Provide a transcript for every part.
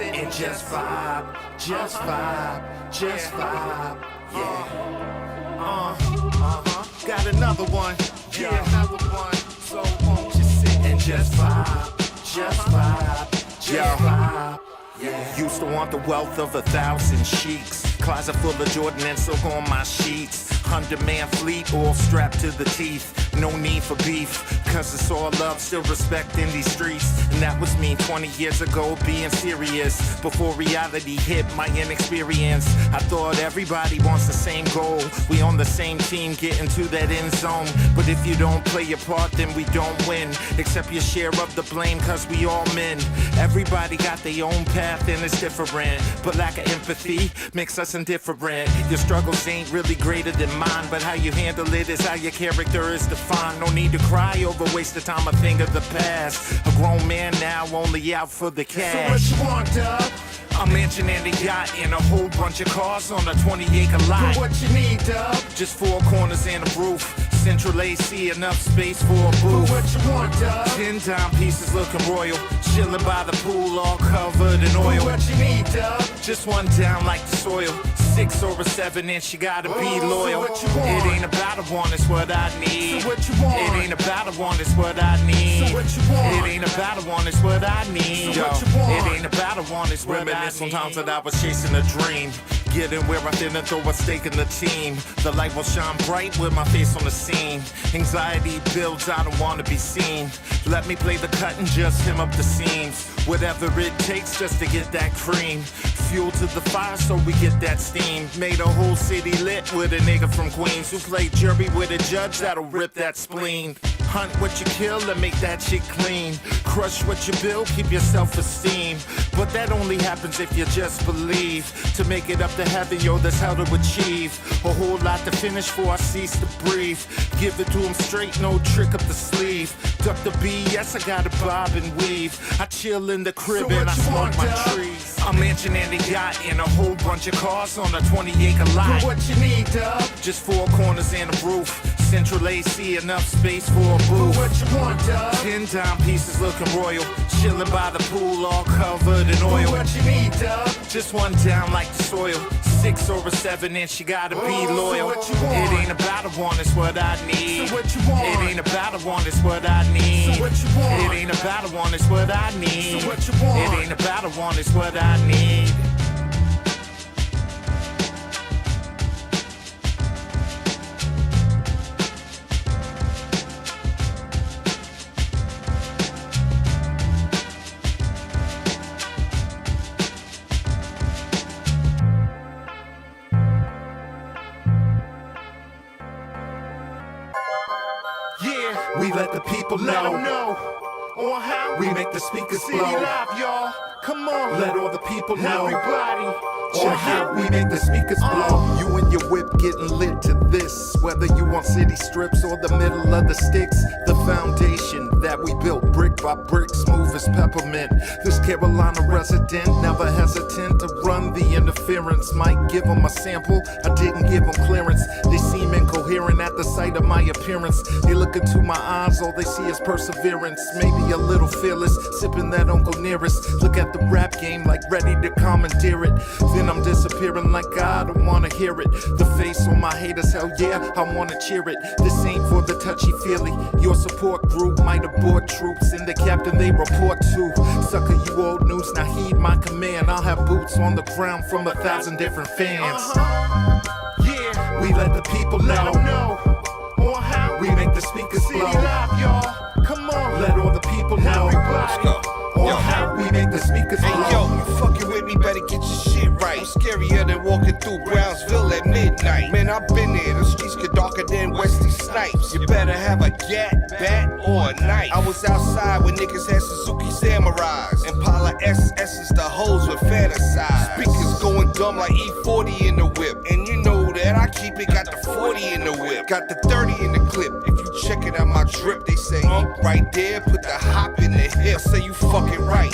and just vibe, just vibe, just vibe, yeah. Got another one, yeah, another one. So won't you sit and just vibe, just vibe, just vibe, yeah. Used to want the wealth of 1,000 sheiks, closet full of Jordan and silk on my sheets. 100-man fleet, all strapped to the teeth. No need for beef, cause it's all love, still respect in these streets. And that was me 20 years ago, being serious. Before reality hit my inexperience, I thought everybody wants the same goal. We on the same team, getting to that end zone. But if you don't play your part, then we don't win. Accept your share of the blame, cause we all men. Everybody got their own path and it's different. But lack of empathy makes us indifferent. Your struggles ain't really greater than mine, but how you handle it is how your character is defined. No need to cry over wasted time, a thing of the past. A grown man now, only out for the cash. So what you want, dub? A mansion and a yacht and a whole bunch of cars on a 20-acre lot. But what you need, dub? Just 4 corners and a roof. Central AC, enough space for a booth. But what you want, dub? 10 timepieces looking royal. Chilling by the pool, all covered in oil. But what you need, dub? Just one down like the soil. 6 or a 7 and she gotta be loyal. So it ain't about a want, it's what I need. So what you want? It ain't about a want, it's what I need. So what you want? It ain't about a want, it's what I need. So what you want? It ain't about a want, it's what I need. Reminisce on times that I was chasing a dream. Getting where I didn't throw a stake in the team. The light will shine bright with my face on the scene. Anxiety builds, I don't wanna be seen. Let me play the cut and just hem up the seams. Whatever it takes just to get that cream. Fuel to the fire so we get that steam. Made a whole city lit with a nigga from Queens who played jury with a judge that'll rip that spleen. Hunt what you kill and make that shit clean. Crush what you build, keep your self-esteem. But that only happens if you just believe. To make it up to heaven, yo, that's how to achieve. A whole lot to finish before I cease to breathe. Give it to him straight, no trick up the sleeve. Duck the BS, I gotta bob and weave. I chill in the crib and I smoke my trees. A mansion and a yacht and a whole bunch of cars on a 20-acre lot. But what you need, dub? Just 4 corners and a roof. Central AC, enough space for a booth. But what you want, dub? 10 timepieces looking royal. Chilling by the pool, all covered in oil. But what you need, dub? Just one down like the soil. 6 or a 7 and she gotta be loyal. So it ain't about a want, it's what I need. So what you want? It ain't about a want, it's what I need. So what you want? It ain't about a want, it's what I need. So what you want? It ain't about a want, it's what I need. We let the people know on how we make the speakers blow. Live, y'all. Come on, let all the people know. Everybody, on how we make the speakers blow. You and your whip getting lit to this. Whether you on city strips or the middle of the sticks, the foundation that we built brick by brick, smooth as peppermint. This Carolina resident, never hesitant to run the interference. Might give them a sample, I didn't give them clearance. They seem incoherent at the sight of my appearance. They look into my eyes, all they see is perseverance. Maybe a little fearless, sipping that Uncle Nearest. Look at the rap game like ready to commandeer it. Then I'm disappearing like I don't wanna hear it. The face on my haters, hell yeah, I wanna cheer it. This ain't for the touchy-feely. Your support group might abort troops and the captain they report to. Sucker, you old news, now heed my command. I'll have boots on the ground from 1,000 different fans. Yeah, we let the people know on how we make the speakers blow. Live, y'all. Come on, let all the people know. Let's go. On how we make the speakers blow. Hey yo, you fucking with me, better get your shit right. I'm scarier than walking through Brownsville at midnight. Man, I've been there, the streets get darker than Wesley Snipes. You better have a gat, bat, or a knife. I was outside when niggas had Suzuki Samurais. Impala SS's, the hoes with fantasize. Speakers going dumb like E40 in the whip. And you know that I keep it, got the 40 in the whip. Got the 30 in the clip. If you check it out my drip, they say, right there, put the hop in the hip. I say you fucking right.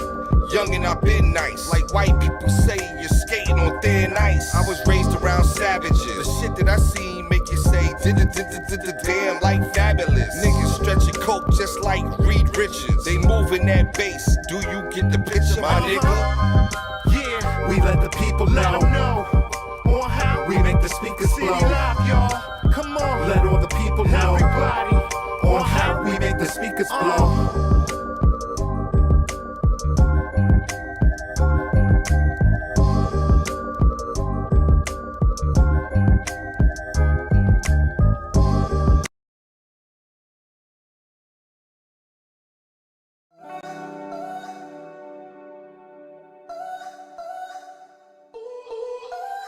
Young and I've been nice. Like white people say, you're skating on thin ice. I was raised around savages. The shit that I seen make you say, damn, like fabulous. Niggas stretching coke just like Reed Richards. They moving that bass. Do you get the picture, my nigga?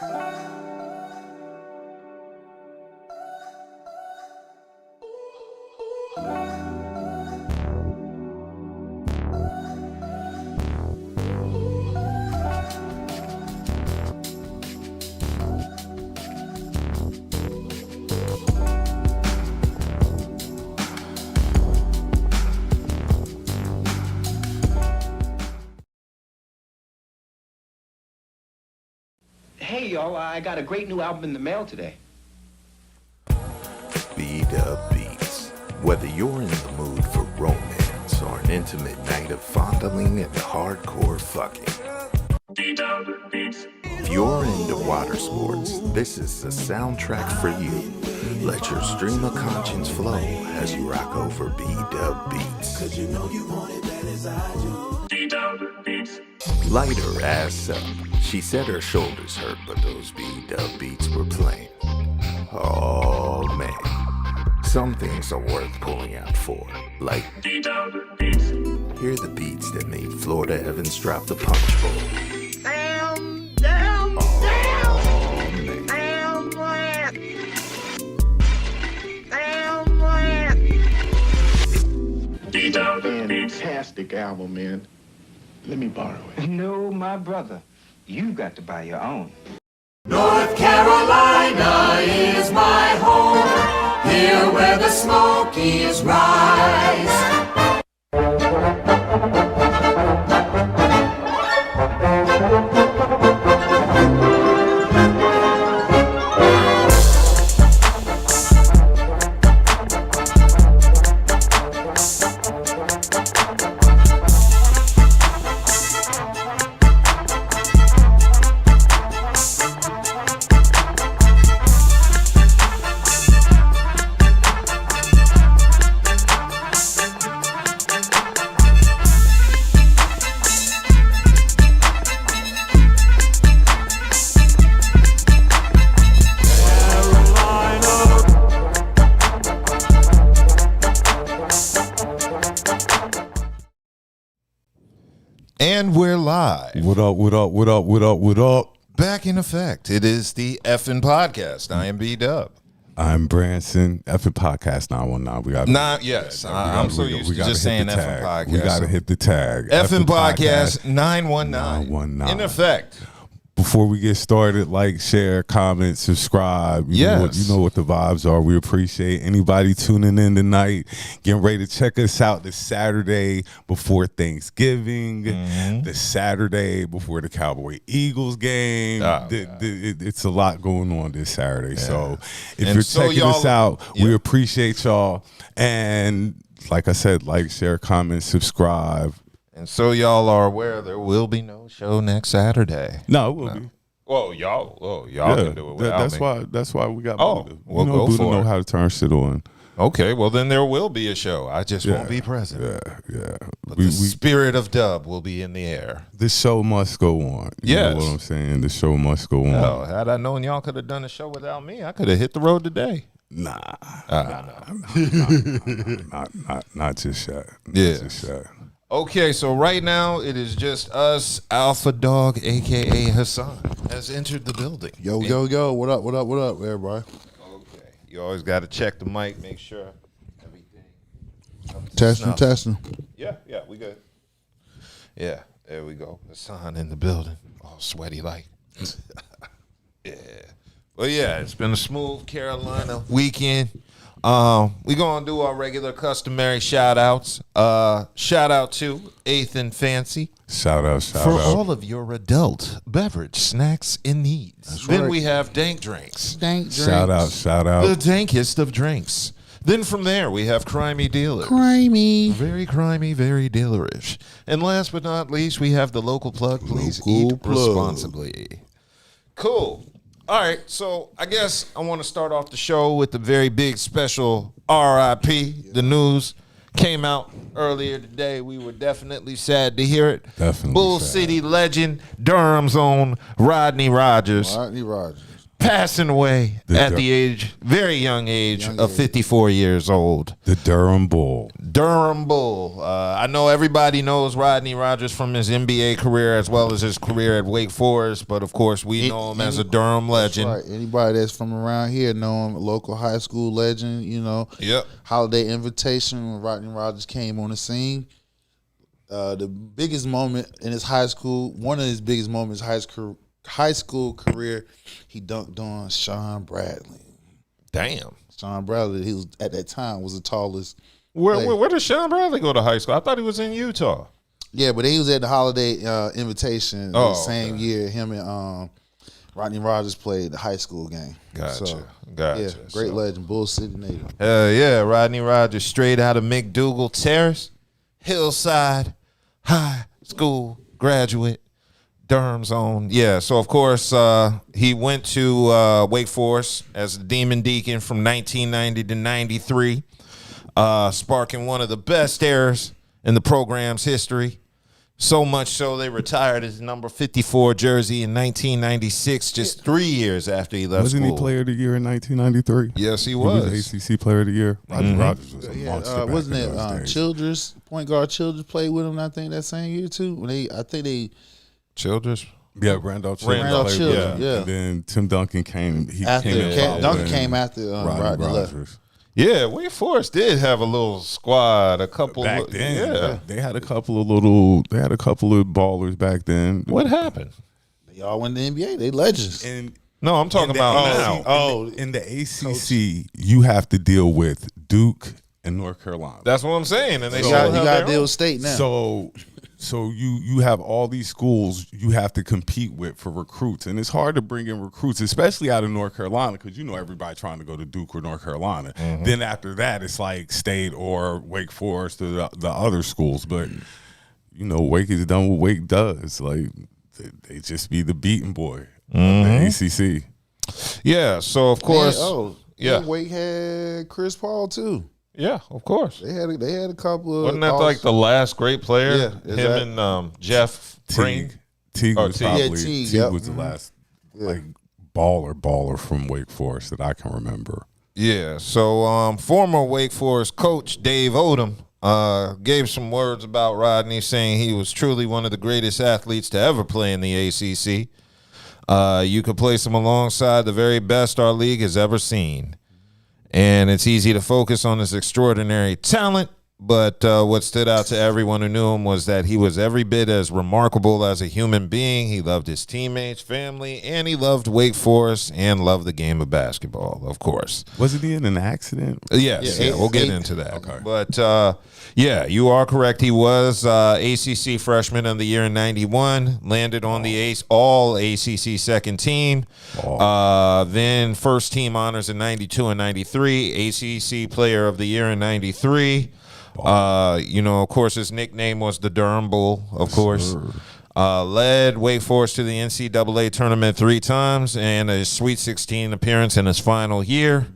Hey, y'all, I got a great new album in the mail today. B-Dub Beats. Whether you're in the mood for romance or an intimate night of fondling and hardcore fucking. B-Dub Beats. If you're into water sports, this is the soundtrack for you. Let your stream of conscience flow as you rock over B-Dub Beats. Cause you know you want it bad as I do. B-Dub Beats. Light her ass up. She said her shoulders hurt, but those B-Dub beats were playing. Oh man, some things are worth pulling out for, like B-Dub beats. Here are the beats that made Florida Evans drop the punch bowl. Damn, damn, oh, damn, damn, damn, B-Dub beats. Fantastic album, man. Let me borrow it. No, my brother. You've got to buy your own. North Carolina is my home, here where the Smokies rise. And we're live. What up, what up, what up, what up, what up? Back in effect. It is the Effin' Podcast. I am B-Dub. I'm Branson. Effin' Podcast 919. We got yes. I'm so used to just saying Effin' Podcast. We got to hit the tag. Effin' Podcast 919. In effect. Before we get started, like, share, comment, subscribe. You know what the vibes are. We appreciate anybody tuning in tonight, getting ready to check us out this Saturday before Thanksgiving, the Saturday before the Cowboy-Eagles game. It's a lot going on this Saturday. Yeah. So if you're checking us out, we appreciate y'all. And like I said, like, share, comment, subscribe. And so y'all are aware there will be no show next Saturday. No, it will be. Well, y'all can do it without me. That's why we got Buddha. We'll go for Buddha it. know how to turn shit on. Okay, well then there will be a show. I just won't be present. Yeah. But the spirit of Dub will be in the air. The show must go on. You know what I'm saying? The show must go on. Hell, had I known y'all could have done a show without me, I could have hit the road today. Nah. Not just yet. Not just yet. Okay, so right now it is just us. Alpha Dog, a.k.a. Hassan, has entered the building. Yo. What up, everybody? Okay. You always got to check the mic, make sure everything. Testing. Yeah, we good. Yeah, there we go. Hassan in the building. All sweaty like. Yeah. Well, yeah, it's been a smooth Carolina weekend. We gonna do our regular customary shout outs. Shout out to Eighth and Fancy. Shout out for all of your adult beverage snacks and needs. That's then right. we have dank drinks. Shout out. The dankest of drinks. Then from there we have crimey dealers. Very crimey, very dealerish. And last but not least, we have the local plug. Please eat responsibly. Cool. All right, so I guess I want to start off the show with the very big special R.I.P. The news came out earlier today. We were definitely sad to hear it. Definitely Bull sad. City legend, Durham's own Rodney Rogers. passing away at the very young age of 54 years old. The Durham Bull. I know everybody knows Rodney Rogers from his NBA career as well as his career at Wake Forest, but of course we know him as a Durham legend. Right. Anybody that's from around here know him, local high school legend, Yep. Holiday invitation when Rodney Rogers came on the scene. The biggest moment in his high school, one of his biggest moments high school career, he dunked on Sean Bradley. Damn. Sean Bradley, he was at that time was the tallest. Where did Sean Bradley go to high school? I thought he was in Utah. Yeah, but he was at the Holiday invitation the same year. Him and Rodney Rogers played the high school game. Gotcha. Yeah, great legend, Bull City native. Yeah, Rodney Rogers, straight out of McDougal Terrace, Hillside High School graduate. Durham's own. Yeah, so of course he went to Wake Forest as a Demon Deacon from 1990 to 93, sparking one of the best eras in the program's history. So much so they retired his number 54 jersey in 1996, just 3 years after he left Wasn't school. he Player of the Year in 1993? Yes, he He was. was ACC Player of the Year. Rodney Rogers was a monster. Back Wasn't in it those days. Childress, point guard Childress played with him, I think, that same year too? I think they Childress? Yeah, Randolph Childress. Randolph played with Childress, him. yeah. And then Tim Duncan came. He after came in Duncan following came after Rodney left. Rogers. Yeah, Wake Forest did have a little squad, a couple. Back then, yeah. they had a couple of ballers back then. What happened? They all went to the NBA. They legends. And No, I'm talking about now. in the ACC, you have to deal with Duke and North Carolina. That's what I'm saying, and they You still got have to their deal own. with state now. So you have all these schools you have to compete with for recruits, and it's hard to bring in recruits, especially out of North Carolina, because everybody trying to go to Duke or North Carolina. Then after that, it's like State or Wake Forest or the other schools. But Wake is done what Wake does. Like they just be the beating boy of the ACC. Yeah, so of course, And Wake had Chris Paul too. yeah, of course. They had a couple of. Wasn't that like the last great player? Yeah, him and Jeff Green. Teague was Teague. probably Yeah, Teague, Teague yep. was the last like baller from Wake Forest that I can remember. Yeah, so former Wake Forest coach Dave Odom gave some words about Rodney, saying he was truly one of the greatest athletes to ever play in the ACC. You could place him alongside the very best our league has ever seen. And it's easy to focus on his extraordinary talent, but what stood out to everyone who knew him was that he was every bit as remarkable as a human being. He loved his teammates, family, and he loved Wake Forest and loved the game of basketball, of course. Wasn't he in an accident? Yes, Yeah, we'll get into that. Okay. But, yeah, you are correct. He was ACC Freshman of the Year in 91, landed on the all ACC second team, then first team honors in 92 and 93, ACC Player of the Year in 93. Of course, his nickname was the Durham Bull, of course. Led Wake Forest to the NCAA tournament 3 times and a Sweet 16 appearance in his final year.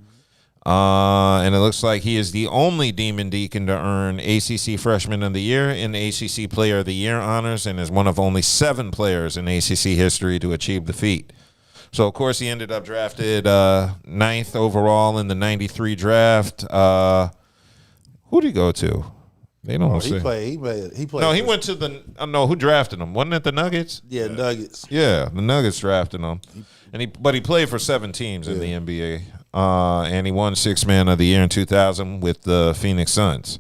And it looks like he is the only Demon Deacon to earn ACC Freshman of the Year and ACC Player of the Year honors, and is one of only 7 players in ACC history to achieve the feat. So, of course, he ended up drafted 9th overall in the 93 draft. Who did he go to? They don't say. He played. No, he went to the. Who drafted him? Wasn't it the Nuggets? Yeah, Nuggets. Yeah, the Nuggets drafted him, but he played for 7 teams in the NBA, and he won 6th Man of the Year in 2000 with the Phoenix Suns.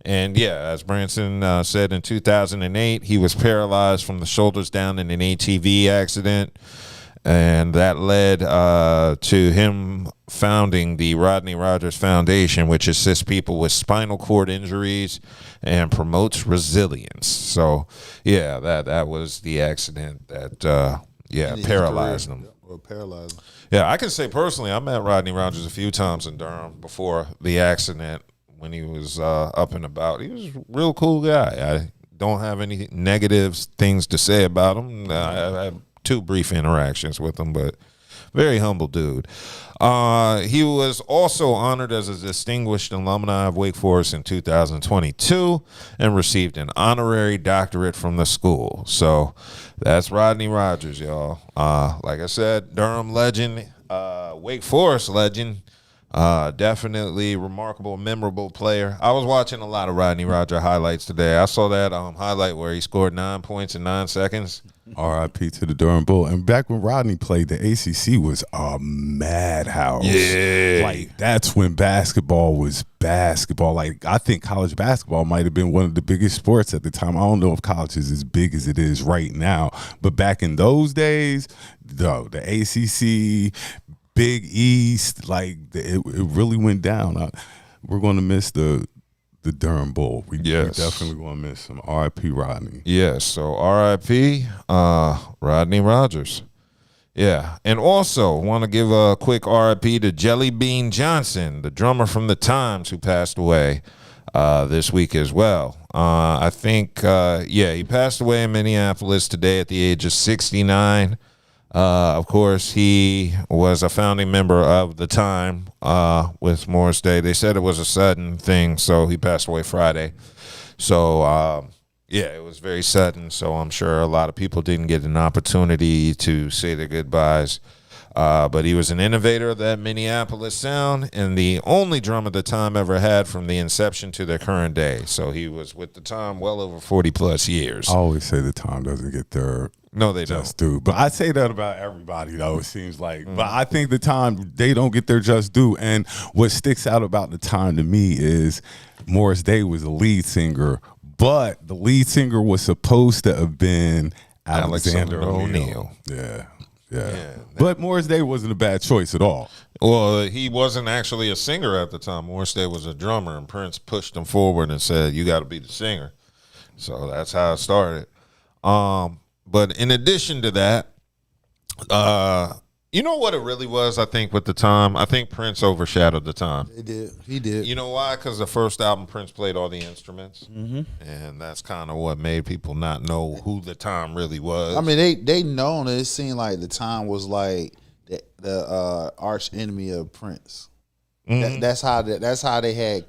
And yeah, as Branson said, in 2008, he was paralyzed from the shoulders down in an ATV accident. And that led to him founding the Rodney Rogers Foundation, which assists people with spinal cord injuries and promotes resilience. So, yeah, that was the accident that, paralyzed him. Or paralyzed. Yeah, I can say personally, I met Rodney Rogers a few times in Durham before the accident when he was up and about. He was a real cool guy. I don't have any negative things to say about him. I have 2 brief interactions with him, but very humble dude. He was also honored as a distinguished alumni of Wake Forest in 2022 and received an honorary doctorate from the school. So that's Rodney Rogers, y'all. Like I said, Durham legend, Wake Forest legend. Definitely remarkable, memorable player. I was watching a lot of Rodney Rogers highlights today. I saw that highlight where he scored 9 points in 9 seconds. R.I.P. to the Durham Bull. And back when Rodney played, the ACC was a madhouse. Yeah. Like, that's when basketball was basketball. Like, I think college basketball might have been one of the biggest sports at the time. I don't know if college is as big as it is right now. But back in those days, the ACC, Big East, like, it really went down. We're going to miss the Durham Bull. We definitely going to miss him. R.I.P. Rodney. Yes, so R.I.P. Rodney Rogers. Yeah, and also want to give a quick R.I.P. to Jellybean Johnson, the drummer from the Times, who passed away this week as well. I think, he passed away in Minneapolis today at the age of 69. Of course, he was a founding member of the Time with Morris Day. They said it was a sudden thing, so he passed away Friday. So, it was very sudden, so I'm sure a lot of people didn't get an opportunity to say their goodbyes. But he was an innovator of that Minneapolis sound and the only drummer the Time ever had from the inception to their current day. So he was with the Time well over 40-plus years. I always say the Time doesn't get their just due. But I say that about everybody, though, it seems like. But I think the Time, they don't get their just due. And what sticks out about the Time to me is Morris Day was the lead singer, but the lead singer was supposed to have been Alexander O'Neal. Yeah. But Morris Day wasn't a bad choice at all. Well, he wasn't actually a singer at the time. Morris Day was a drummer, and Prince pushed him forward and said, you got to be the singer. So that's how it started. But in addition to that, you know what it really was, I think, with the Time? I think Prince overshadowed the Time. He did. You know why? Because the first album, Prince played all the instruments. Mm-hmm. And that's kind of what made people not know who the Time really was. I mean, they known it. It seemed like the Time was like the arch enemy of Prince. Mm-hmm. That's how they had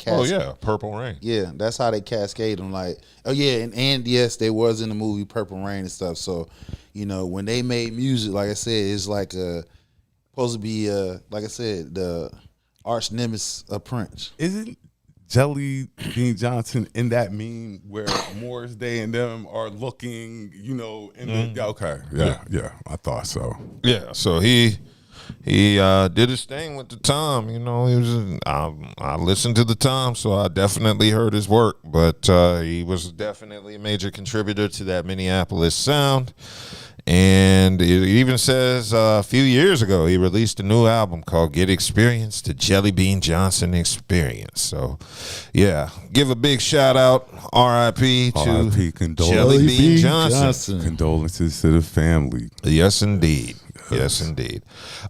Purple Rain. Yeah, that's how they cascade them. Like, and yes, they was in the movie Purple Rain and stuff. So, when they made music, like I said, it's like supposed to be like I said, the arch nemesis of Prince. Isn't Jellybean Johnson in that meme where Morris Day and them are looking, I thought so. Yeah, so he did his thing with the Time. He was. I listened to the Time, so I definitely heard his work. But he was definitely a major contributor to that Minneapolis sound. And it even says a few years ago he released a new album called "Get Experience," the Jellybean Johnson Experience. So, give a big shout out, R.I.P. to Jellybean Johnson. Condolences to the family. Yes, indeed. Yes, indeed.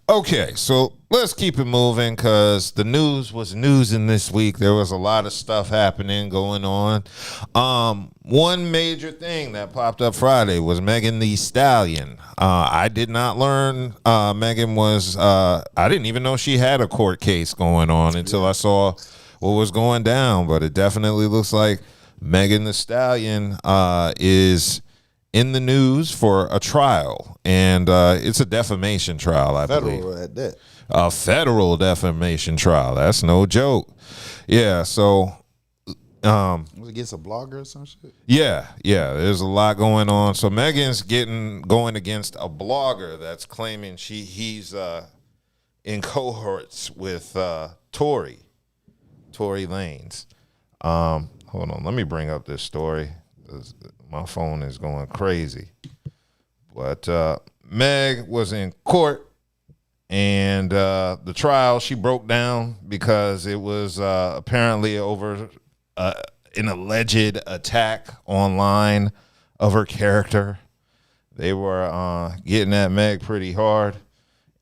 Okay, so let's keep it moving because the news was news in this week. There was a lot of stuff happening, going on. One major thing that popped up Friday was Megan Thee Stallion. I did not learn Megan was, I didn't even know she had a court case going on until I saw what was going down. But it definitely looks like Megan Thee Stallion is in the news for a trial, and it's a defamation trial, I believe. Federal at that. A federal defamation trial. That's no joke. Yeah, so was it against a blogger or some shit? Yeah, there's a lot going on. So Megan's going against a blogger that's claiming he's in cohorts with Tory Lanez. Hold on, let me bring up this story. My phone is going crazy. But Meg was in court, and the trial, she broke down because it was apparently over an alleged attack online of her character. They were getting at Meg pretty hard,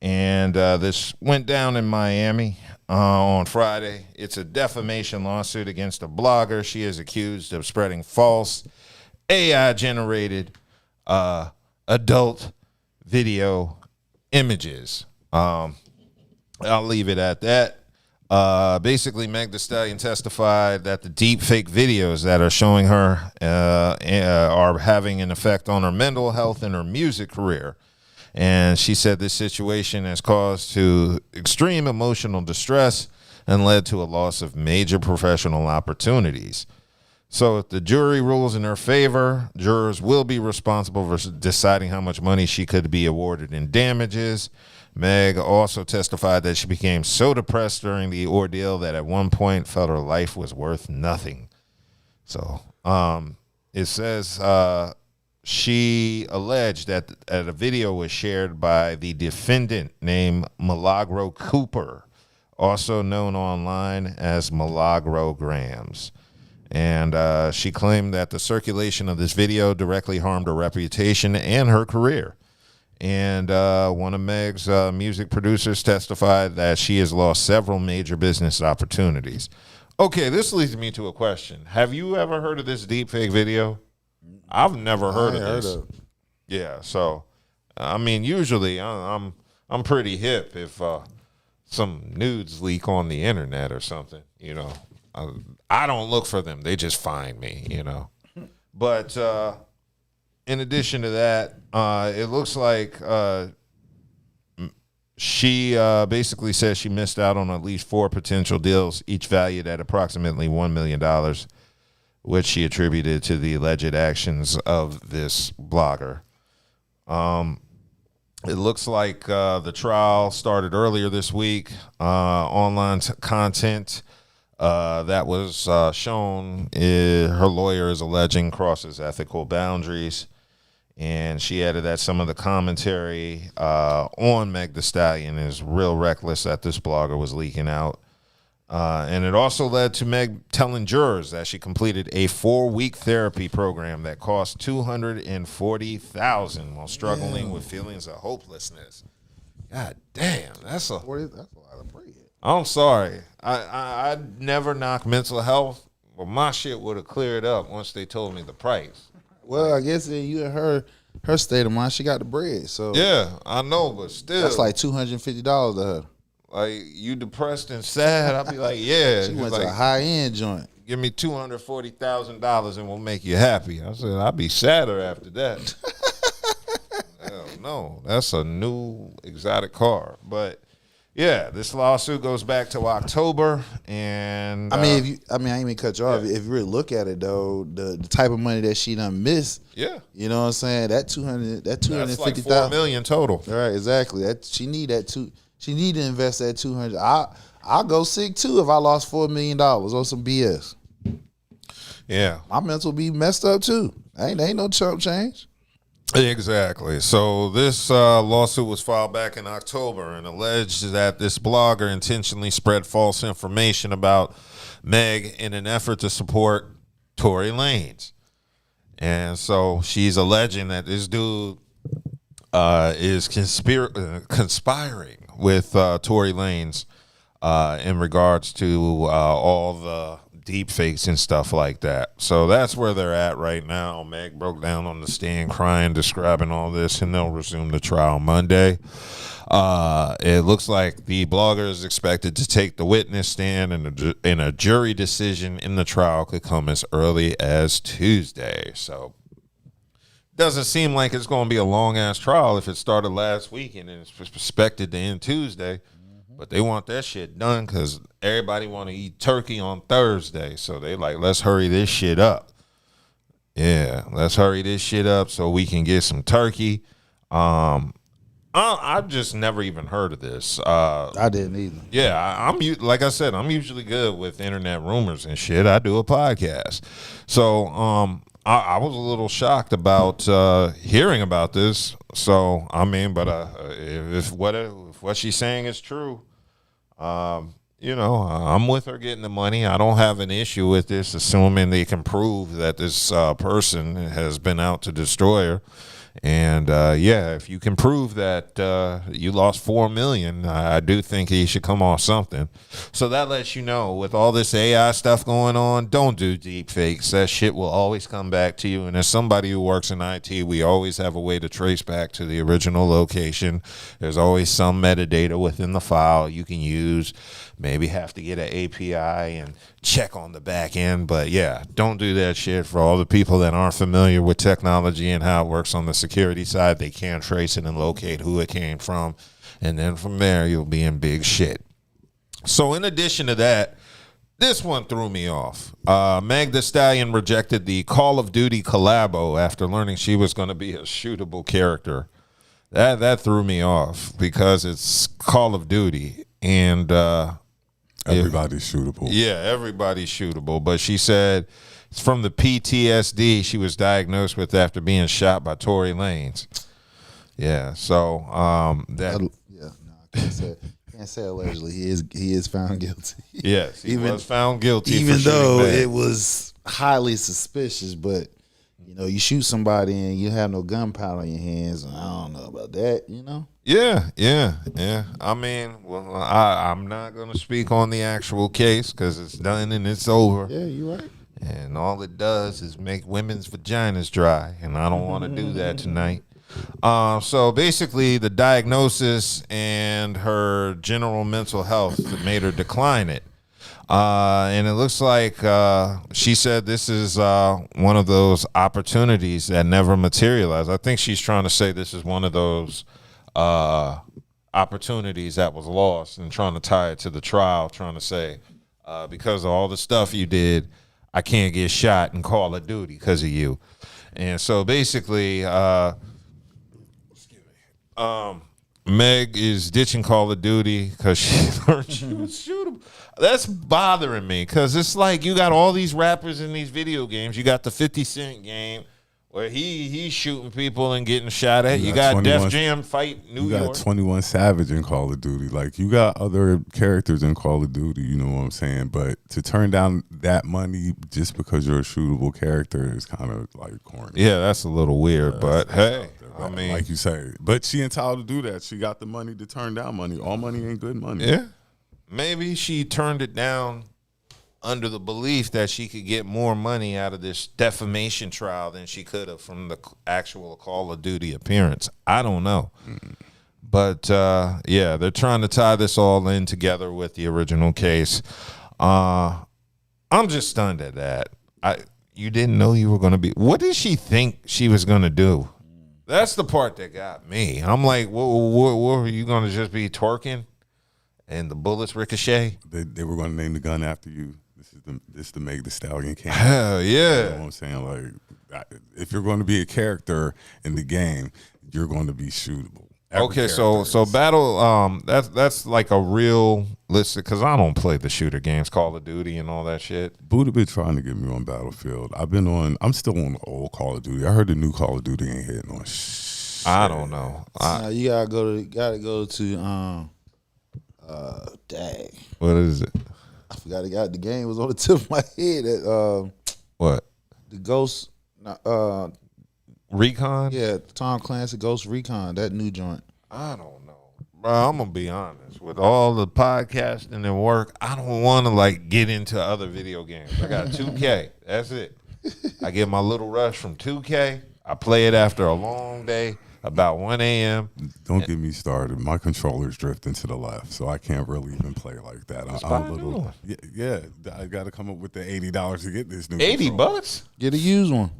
and this went down in Miami on Friday. It's a defamation lawsuit against a blogger. She is accused of spreading false AI-generated adult video images. I'll leave it at that. Basically, Meg Thee Stallion testified that the deep fake videos that are showing her are having an effect on her mental health and her music career. And she said this situation has caused to extreme emotional distress and led to a loss of major professional opportunities. So if the jury rules in her favor, jurors will be responsible for deciding how much money she could be awarded in damages. Meg also testified that she became so depressed during the ordeal that at one point felt her life was worth nothing. So it says she alleged that a video was shared by the defendant named Milagro Cooper, also known online as Milagro-grams. And she claimed that the circulation of this video directly harmed her reputation and her career. And one of Meg's music producers testified that she has lost several major business opportunities. Okay, this leads me to a question. Have you ever heard of this deepfake video? I've never heard of this. Yeah, so I mean, usually I'm pretty hip if some nudes leak on the internet or something, you know. I don't look for them. They just find me, you know. But in addition to that, it looks like she basically says she missed out on at least 4 potential deals, each valued at approximately $1 million, which she attributed to the alleged actions of this blogger. It looks like the trial started earlier this week. Online content that was shown, her lawyer is alleging crosses ethical boundaries. And she added that some of the commentary on Meg Thee Stallion is real reckless that this blogger was leaking out. And it also led to Meg telling jurors that she completed a 4-week therapy program that cost $240,000 while struggling with feelings of hopelessness. God damn, that's a lot of bread. I'm sorry. I never knock mental health, but my shit would have cleared up once they told me the price. Well, I guess you and her state of mind, she got the bread. So yeah, I know, but still, that's like $250 to her. Like, you depressed and sad, I'll be like, yeah. She went to a high-end joint. Give me $240,000 and we'll make you happy. I said, I'll be sadder after that. Hell no, that's a new exotic car. But yeah, this lawsuit goes back to October, and I mean, I ain't even cut you off. If you really look at it though, the type of money that she done missed, yeah, you know what I'm saying? That $250,000, that's like $4 million total. Right, exactly. She need to invest that $200. I'll go sick too if I lost $4 million on some BS. Yeah, my mental be messed up too. Ain't no chump change. Exactly. So this lawsuit was filed back in October and alleged that this blogger intentionally spread false information about Meg in an effort to support Tory Lanez. And so she's alleging that this dude is conspiring with Tory Lanez in regards to all the deep fakes and stuff like that. So that's where they're at right now. Meg broke down on the stand crying, describing all this, and they'll resume the trial Monday. It looks like the blogger is expected to take the witness stand, and a jury decision in the trial could come as early as Tuesday. So doesn't seem like it's going to be a long-ass trial if it started last week and it's expected to end Tuesday. But they want that shit done because everybody want to eat turkey on Thursday. So they like, let's hurry this shit up. Yeah, let's hurry this shit up so we can get some turkey. I've just never even heard of this. I didn't either. Yeah, I'm like I said, I'm usually good with internet rumors and shit. I do a podcast. So I was a little shocked about hearing about this. So, I mean, but if what she's saying is true, you know, I'm with her getting the money. I don't have an issue with this, assuming they can prove that this person has been out to destroy her. And yeah, if you can prove that you lost $4 million, I do think he should come off something. So that lets you know, with all this AI stuff going on, don't do deep fakes. That shit will always come back to you. And as somebody who works in IT, we always have a way to trace back to the original location. There's always some metadata within the file you can use. Maybe have to get an API and check on the back end. But yeah, don't do that shit. For all the people that aren't familiar with technology and how it works on the security side, they can trace it and locate who it came from. And then from there, you'll be in big shit. So in addition to that, this one threw me off. Meg Thee Stallion rejected the Call of Duty collabo after learning she was going to be a shootable character. That threw me off because it's Call of Duty and everybody's shootable. Yeah, everybody's shootable. But she said it's from the PTSD she was diagnosed with after being shot by Tory Lanez. Yeah, so I can't say allegedly. He is found guilty. Yes, he was found guilty. Even for though Meg. it was highly suspicious, but you shoot somebody and you have no gunpowder in your hands. I don't know about that. Yeah. I mean, well, I'm not going to speak on the actual case because it's done and it's over. Yeah, you're right. And all it does is make women's vaginas dry, and I don't want to do that tonight. So basically, the diagnosis and her general mental health made her decline it. And it looks like she said this is one of those opportunities that never materialized. I think she's trying to say this is one of those opportunities that was lost and trying to tie it to the trial, trying to say because of all the stuff you did, I can't get shot in Call of Duty because of you. And so basically, Meg is ditching Call of Duty because she learned she was shootable. That's bothering me because it's like you got all these rappers in these video games. You got the 50 Cent game where he's shooting people and getting shot at. You got Def Jam fight New York. You got 21 Savage in Call of Duty. Like, you got other characters in Call of Duty, you know what I'm saying? But to turn down that money just because you're a shootable character is kind of like corny. Yeah, that's a little weird, but hey. I mean, like you say, but she entitled to do that. She got the money to turn down money. All money ain't good money. Yeah. Maybe she turned it down under the belief that she could get more money out of this defamation trial than she could have from the actual Call of Duty appearance. I don't know. But, yeah, they're trying to tie this all in together with the original case. I'm just stunned at that. You didn't know you were going to be. What did she think she was going to do? That's the part that got me. I'm like, what were you going to just be twerking and the bullets ricochet? They were going to name the gun after you. This to Meg Thee Stallion camp. Hell yeah. You know what I'm saying? Like, if you're going to be a character in the game, you're going to be shootable. Okay, so battle. That's like a real list because I don't play the shooter games, Call of Duty and all that shit. Buddha been trying to get me on Battlefield. I'm still on the old Call of Duty. I heard the new Call of Duty ain't hitting on shit. I don't know. You gotta go to dang. What is it? I forgot the game was on the tip of my head. What? The Ghost. Recon? Yeah, Tom Clancy Ghost Recon, that new joint. I don't know. Bro, I'm going to be honest. With all the podcasting and work, I don't want to, get into other video games. I got 2K. That's it. I get my little rush from 2K. I play it after a long day, about 1 a.m. Don't get me started. My controller's drifting to the left, so I can't really even play like that. I'm a little. Yeah, I got to come up with the $80 to get this new $80? Get a used one.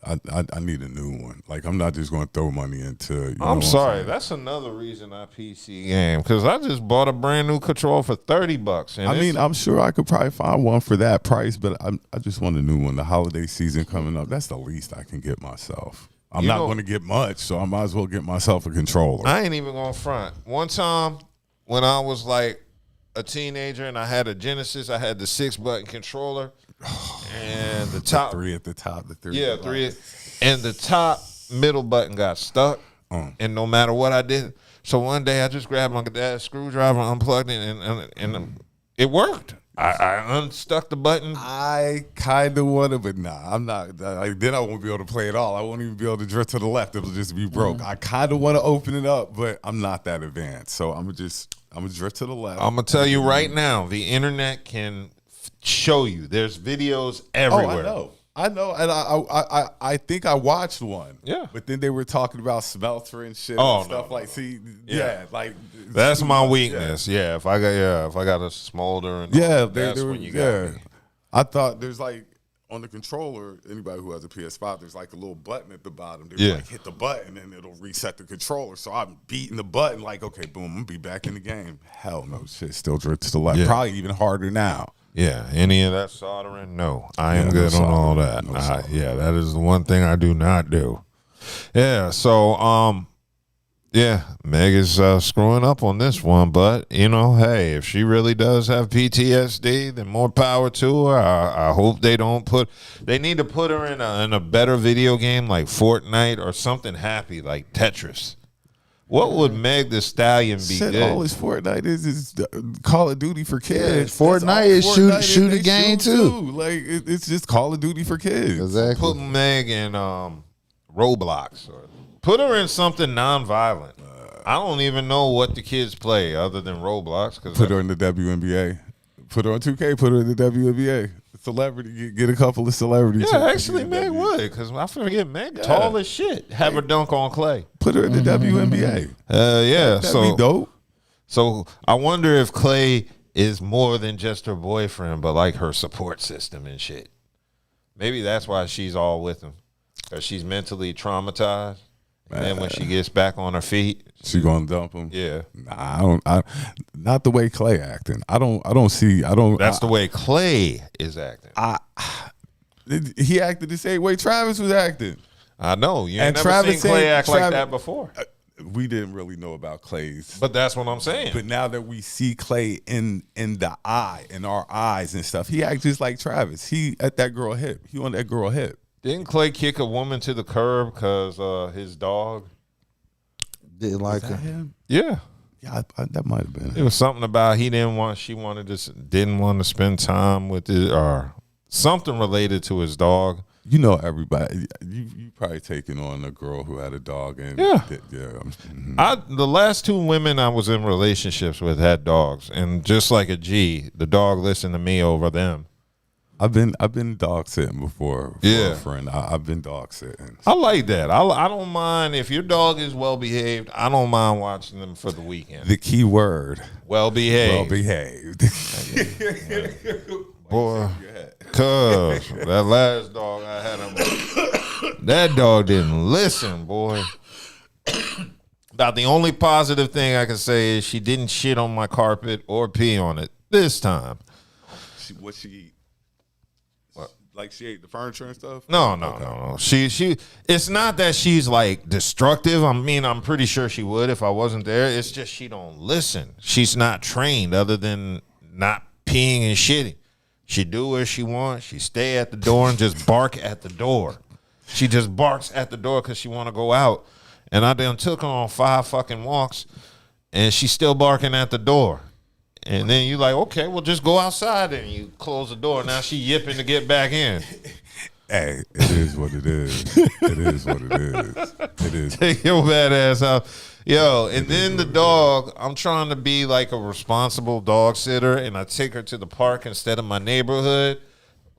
I need a new one. Like, I'm not just going to throw money into. I'm sorry. That's another reason I PC game because I just bought a brand new controller for $30. And I mean, I'm sure I could probably find one for that price, but I just want a new one. The holiday season coming up, that's the least I can get myself. I'm not going to get much, so I might as well get myself a controller. I ain't even going to front. One time when I was like a teenager and I had a Genesis, I had the 6-button controller. And the top 3 at the top, the 3. Yeah, 3. And the top middle button got stuck. And no matter what I did. So one day I just grabbed my dad's screwdriver, unplugged it, and it worked. I unstuck the button. I kind of want to, but nah, I'm not. Then I won't be able to play it all. I won't even be able to drift to the left. It'll just be broke. I kind of want to open it up, but I'm not that advanced. So I'm gonna drift to the left. I'm gonna tell you right now, the internet can show you. There's videos everywhere. Oh, I know, and I think I watched one. Yeah, but then they were talking about smelter and shit and stuff like. See, like that's my weakness. Yeah, if I got a smolder and that's when you got me. I thought there's on the controller, anybody who has a PS5, there's like a little button at the bottom. They Yeah. like hit the button and it'll reset the controller. So I'm beating the button like, okay, boom, I'm gonna be back in the game. Hell no, shit, still drift to the left. Yeah. Probably even harder now. Yeah, any of that soldering? No, I am Yeah, good no on all soldering, that. no soldering. Yeah, that is the one thing I do not do. Yeah, so yeah, Meg is screwing up on this one, but you know, hey, if she really does have PTSD, then more power to her. I hope they don't they need to put her in a better video game like Fortnite or something happy like Tetris. What would Meg the Stallion be Shit, good? all this Fortnite is Call of Duty for kids. Yeah, That's all Fortnite is Fortnite shoot they a game shoot too. Like it's just Call of Duty for kids. Exactly. Put Meg in Roblox or put her in something nonviolent. I don't even know what the kids play other than Roblox. Put her in the WNBA. Put her on 2K. Put her in the WNBA. Celebrity, get a couple of celebrities. Yeah, actually, Meg would, because I forget Meg tall as shit. Have her dunk on Clay. Put her in the WNBA. Yeah, That'd be dope. So I wonder if Clay is more than just her boyfriend, but like her support system and shit. Maybe that's why she's all with him, because she's mentally traumatized. And then when she gets back on her feet, she gonna dump him. Yeah, Nah, not the way Clay acting. That's the way Clay is acting. He acted the same way Travis was acting. I know. You ain't And never Travis seen Clay said- act like Travis- that before. We didn't really know about Clay's. But that's what I'm saying. But now that we see Clay in the eye, in our eyes and stuff, he acts just like Travis. He at that girl hip. He on that girl hip. Didn't Clay kick a woman to the curb because his dog? Didn't like Is that her. him? Yeah. Yeah, that might have been. It was something about didn't want to spend time with it or something related to his dog. You know, everybody. You probably taking on a girl who had a dog and Yeah. yeah. The last two women I was in relationships with had dogs, and just like a G, the dog listened to me over them. I've been dog sitting before for Yeah. a friend. I've been dog sitting. I like that. I don't mind if your dog is well behaved. I don't mind watching them for the weekend. The key word, Well behaved. well behaved. Boy, cuz that last dog I had that dog didn't listen, boy. About the only positive thing I can say is she didn't shit on my carpet or pee on it this time. What she eat? Like she ate the furniture and stuff? No. She. It's not that she's like destructive. I mean, I'm pretty sure she would if I wasn't there. It's just she don't listen. She's not trained other than not peeing and shitting. She do what she wants. She stay at the door and just bark at the door. She just barks at the door because she want to go out. And I done took her on 5 fucking walks, and she's still barking at the door. And then you like, okay, well, just go outside and you close the door. Now she yipping to get back in. Hey, it is what it is. It is what it is. It is. Take your bad ass out. Yo, and then the dog, I'm trying to be like a responsible dog sitter, and I take her to the park instead of my neighborhood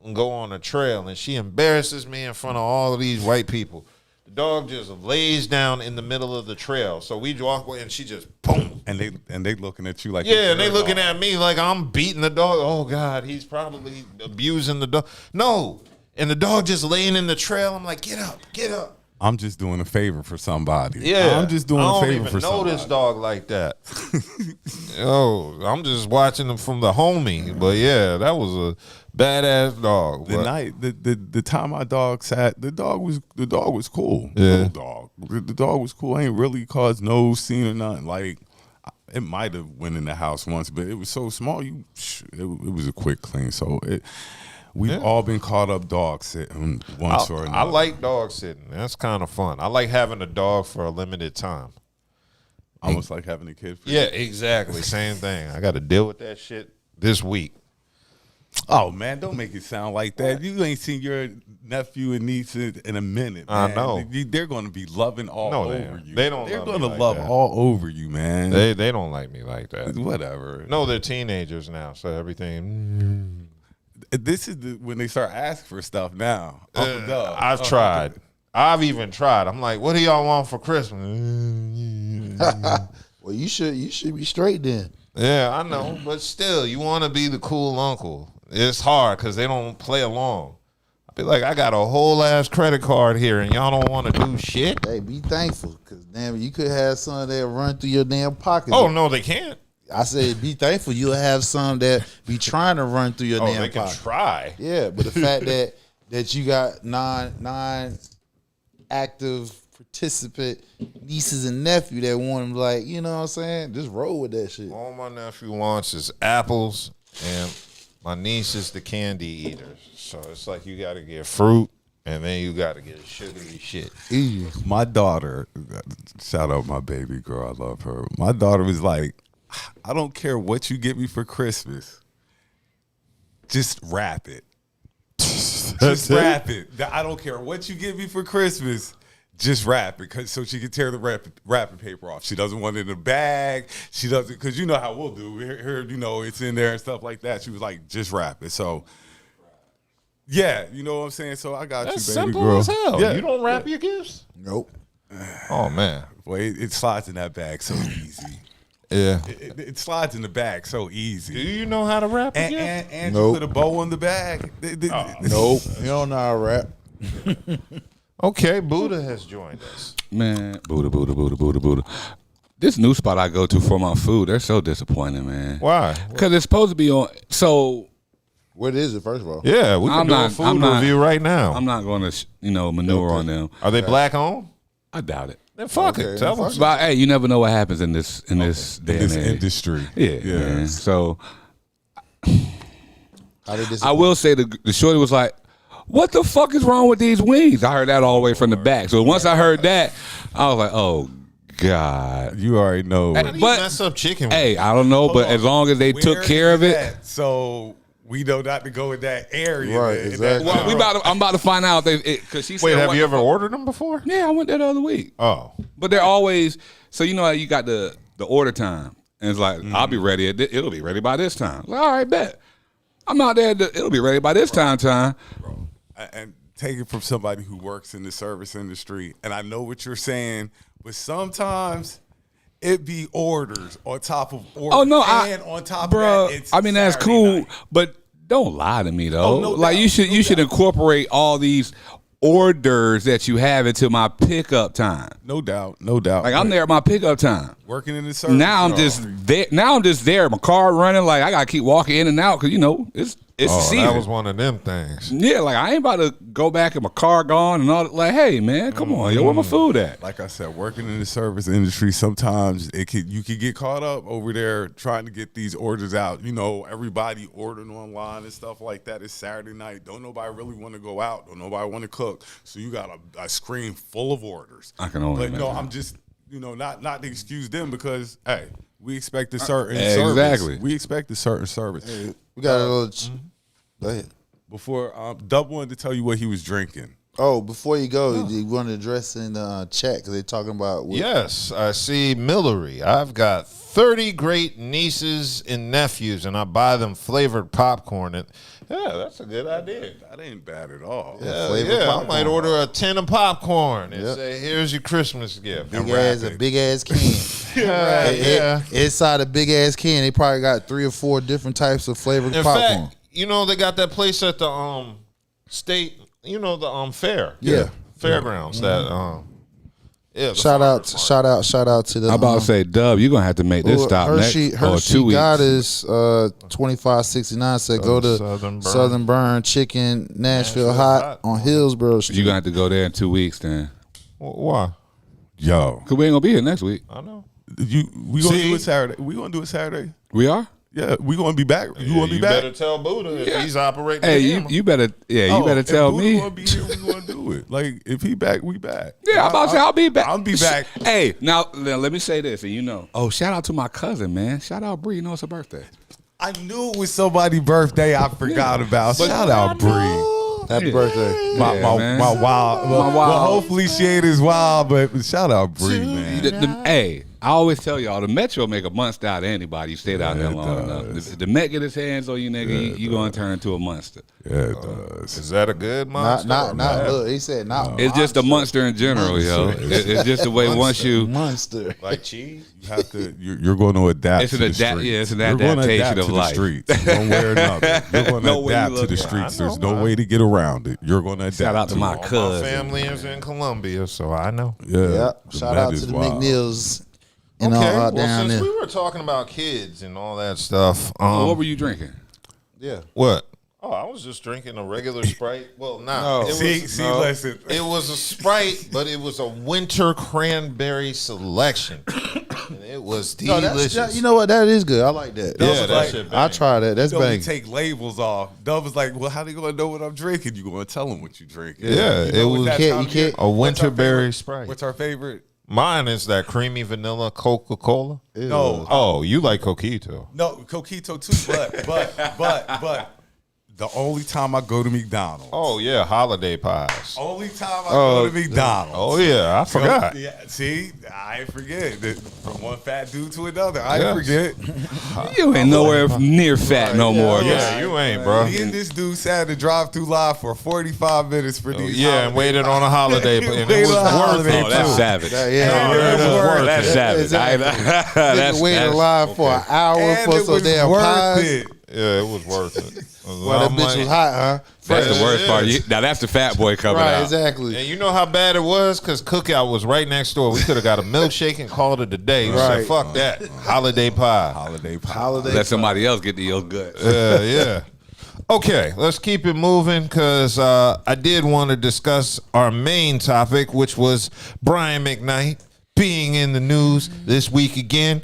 and go on a trail, and she embarrasses me in front of all of these white people. The dog just lays down in the middle of the trail. So we walk away, and she just boom. And they looking at you like Yeah, and they looking at me like I'm beating the dog. Oh, God, he's probably abusing the dog. No. And the dog just laying in the trail. I'm like, get up, get up. I'm just doing a favor for somebody. Yeah. I'm just doing a favor for somebody. I don't even know this dog like that. Yo, I'm just watching him from the homie. But, yeah, that was a badass dog. The time my dog sat, the dog was cool. Yeah. Little dog. The dog was cool. Ain't really caused no scene or nothing. Like, it might have went in the house once, but it was so small. It was a quick clean. So we've all been caught up dog sitting once or another. I like dog sitting. That's kind of fun. I like having a dog for a limited time. Almost like having a kid. Yeah, exactly. Same thing. I got to deal with that shit this week. Oh, man, don't make it sound like that. You ain't seen your nephew and niece in a minute, man. I know. They're going to be loving over you. They don't They're love going me to like love that. all over you, man. They don't like me like that. Whatever. No, they're teenagers now, so everything. This is when they start asking for stuff now. Uncle Doug. I've tried. I've even tried. I'm like, what do y'all want for Christmas? Well, you should be straight then. Yeah, I know, but still, you want to be the cool uncle. It's hard because they don't play along. Be like, I got a whole ass credit card here, and y'all don't want to do shit. Hey, be thankful, because damn, you could have some that run through your damn pockets. Oh no, they can't. I said, be thankful. You'll have some that be trying to run through your damn they can pocket. try. Yeah, but the fact that you got non active participant nieces and nephew that want them, like, you know what I'm saying? Just roll with that shit. All my nephew wants is apples, and my niece is the candy eaters. So it's like you got to get fruit, and then you got to get sugary shit. My daughter, shout out my baby girl, I love her. My daughter was like, I don't care what you get me for Christmas, just wrap it. Just wrap it. I don't care what you get me for Christmas. Just wrap it, so she can tear the wrapping paper off. She doesn't want it in a bag. She doesn't, because you know how we'll do. Here, you know, it's in there and stuff like that. She was like, just wrap it. So, yeah, you know what I'm saying? So I got That's you, baby simple girl. as hell. Yeah. You don't wrap your gifts? Nope. Oh, man. Boy, it slides in that bag so easy. Yeah. It slides in the bag so easy. Do you know how to wrap a gift? And Nope. you put a bow on the bag. Nope. You don't know how to rap. Okay, Buddha has joined us. Man, Buddha. This new spot I go to for my food, they're so disappointing, man. Why? Because it's supposed to be on. So What is it, first of all? Yeah, we can do a food review right now. I'm not going to, manure on them. Are they black owned? I doubt it. Then fuck it. Tell them. But hey, you never know what happens in this day in and this age. industry. Yeah, man. So How did this? I will say the shorty was like, "What the fuck is wrong with these wings?" I heard that all the way from the back. So once I heard that, I was like, "Oh God." You already know. How do you But- mess up chicken? Hey, I don't know, but on. as long as they Where took care is of it. that? So we know not to go in that area. Right, man. exactly. Well, I'm about to find out because she said, Wait, have what you the ever fuck- ordered them before? Yeah, I went there the other week. Oh. But they're always so you know how you got the order time, and it's like I'll be ready. It'll be ready by this time. Like, all right, bet. I'm out there. It'll be ready by this time. And take it from somebody who works in the service industry, and I know what you're saying, but sometimes it be orders on top of orders. Oh no, and on top bro. of that, it's I mean that's Saturday cool, night. but don't lie to me though. Oh, no like doubt, you should incorporate all these orders that you have into my pickup time. No doubt. Like I'm there at my pickup time. working in the service. Now I'm just there. Now I'm just there. My car running. Like I gotta keep walking in and out because it's the season. That was one of them things. Yeah, like I ain't about to go back and my car gone and all that. Like, hey man, come on, yo, where my food at? Like I said, working in the service industry, sometimes you could get caught up over there trying to get these orders out. You know, everybody ordering online and stuff like that. It's Saturday night. Don't nobody really want to go out. Don't nobody want to cook. So you got a screen full of orders. I can only But no, imagine. I'm just not to excuse them because hey, we expect a certain Exactly. service. We expect a certain service. We got a little. Go ahead. Before Dub wanted to tell you what he was drinking. Oh, before you go, you want to address in the chat because they're talking about. Yes, I see Millery. I've got 30 great nieces and nephews, and I buy them flavored popcorn. And yeah, that's a good idea. That ain't bad at all. flavored I popcorn. might order a tin of popcorn and Yep. say, "Here's your Christmas gift." Big And ass, wrap a it. big ass can. Yeah. Inside a big ass can, they probably got 3 or 4 different types of flavored In popcorn. fact, they got that place at the state, the fair. Yeah. Fairgrounds. That yeah. the shout out farmers to the. I'm about to say, Dub, you're gonna have to make this stop Hershey next or 2 Hershey weeks. Goddess 2569 said go to Southern Burn. Chicken Nashville Hot on Hillsborough Street. You're gonna have to go there in 2 weeks then. Why? Yo, Cause we ain't gonna be here next week. I know. we gonna do it Saturday. We gonna do it Saturday. We are? Yeah, we gonna be back. You wanna be back? Better tell Buddha if he's operating. Hey, the you camera. you better you better if tell Buddha me. Wanna be here, we gonna do it. Like if he back, we back. Yeah, I'm about to say I'll be back. I'll be back. Hey, now let me say this, and oh, shout out to my cousin, man. Shout out Bree. It's her birthday. I knew it was somebody's birthday. I forgot about. Shout out Bree. Happy birthday. My man. wild. My wild. Well, hopefully she ain't as wild, but shout out Bree, man. Hey, I always tell y'all, the Metro make a monster out of anybody. You stay down there long enough. If the Met get his hands on you, nigga, you gonna turn into a monster. Yeah, it does. Is that a good monster? Not. Look, he said not. It's just a monster in general, yo. It's just the way once you monster like cheese. You have to. You're going to adapt. It's to an the streets. yeah, it's an You're going to adaptation adapt of to life. the streets, one way or another. You're going to No way you adapt to look the at it. streets. I know, There's no man. way to get around it. You're going to adapt. Shout out to my My cousin. family is in Colombia, so I know. Yeah. Yep. the Shout Met out is to the wild. McNeils and Okay, all out well, down since there. we were talking about kids and all that stuff, What were you drinking? Yeah. what? Oh, I was just drinking a regular Sprite. Well, No. Listen. It was a Sprite, but it was a winter cranberry selection. And it was No, delicious. you know what? That is good. I like that. Yeah, that like- shit I bang. try that. That's You know, we bang. take labels off. Dove was like, "Well, how they gonna know what I'm drinking? You gonna tell them what you drinking?" Yeah, You it know, was- with that You time can't- of year- a what's our winterberry favorite- Sprite. What's our favorite? Mine is that creamy vanilla Coca-Cola. No, Oh, you like Coquito. no, Coquito too. But the only time I go to McDonald's, Oh, yeah, holiday pies. only time I go to McDonald's. Oh, yeah, I forgot. Yeah, see, I forget that from one fat dude to another. I Yes. forget. You ain't nowhere near fat no more. Yeah, you ain't, bro. Me and this dude sat at the drive-through line for 45 minutes for these. Yeah, and waited on a holiday, and it Waited was on a worth holiday, it. Oh, that's too. savage. Yeah. No, that was worth That's it. savage. Exactly. That's Wait in line for an hour And for it some was damn worth pies. it. Yeah, it was worth it. Well, that bitch was hot, huh? That's the Yeah, worst it part. is. Now that's the fat boy coming Right, out. exactly. And you know how bad it was? Because Cookout was right next door. We could have got a milkshake and called it a day. We said, Right. fuck that. Holiday pie. Holiday pie. Holiday. Let somebody else get the ill gut. Yeah. Okay, let's keep it moving because I did want to discuss our main topic, which was Brian McKnight being in the news this week again.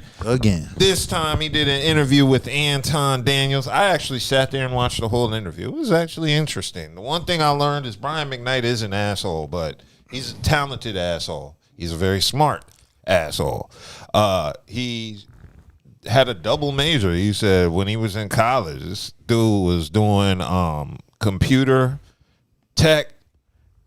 This time he did an interview with Anton Daniels. I actually sat there and watched the whole interview. It was actually interesting. The one thing I learned is Brian McKnight is an asshole, but he's a talented asshole. He's a very smart asshole. He had a double major. He said when he was in college, this dude was doing computer tech,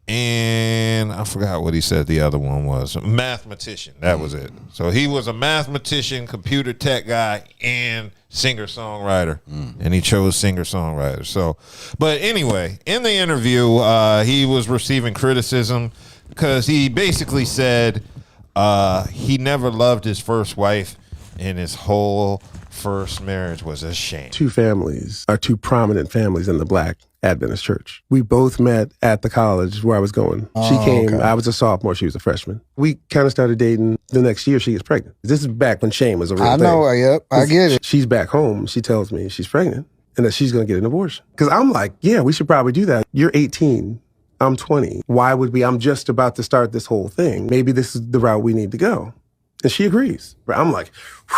and I forgot what he said the other one was. Mathematician. That was it. So he was a mathematician, computer tech guy, and singer-songwriter. And he chose singer-songwriter. So, but anyway, in the interview, he was receiving criticism because he basically said he never loved his first wife, and his whole first marriage was a shame. Two families are two prominent families in the Black Adventist Church. We both met at the college where I was going. She came, I was a sophomore, she was a freshman. We kind of started dating. The next year she gets pregnant. This is back when shame was a real thing. I know, yep, I get it. She's back home. She tells me she's pregnant and that she's going to get an abortion. Because I'm like, yeah, we should probably do that. You're 18. I'm 20. Why would we? I'm just about to start this whole thing. Maybe this is the route we need to go. And she agrees. But I'm like,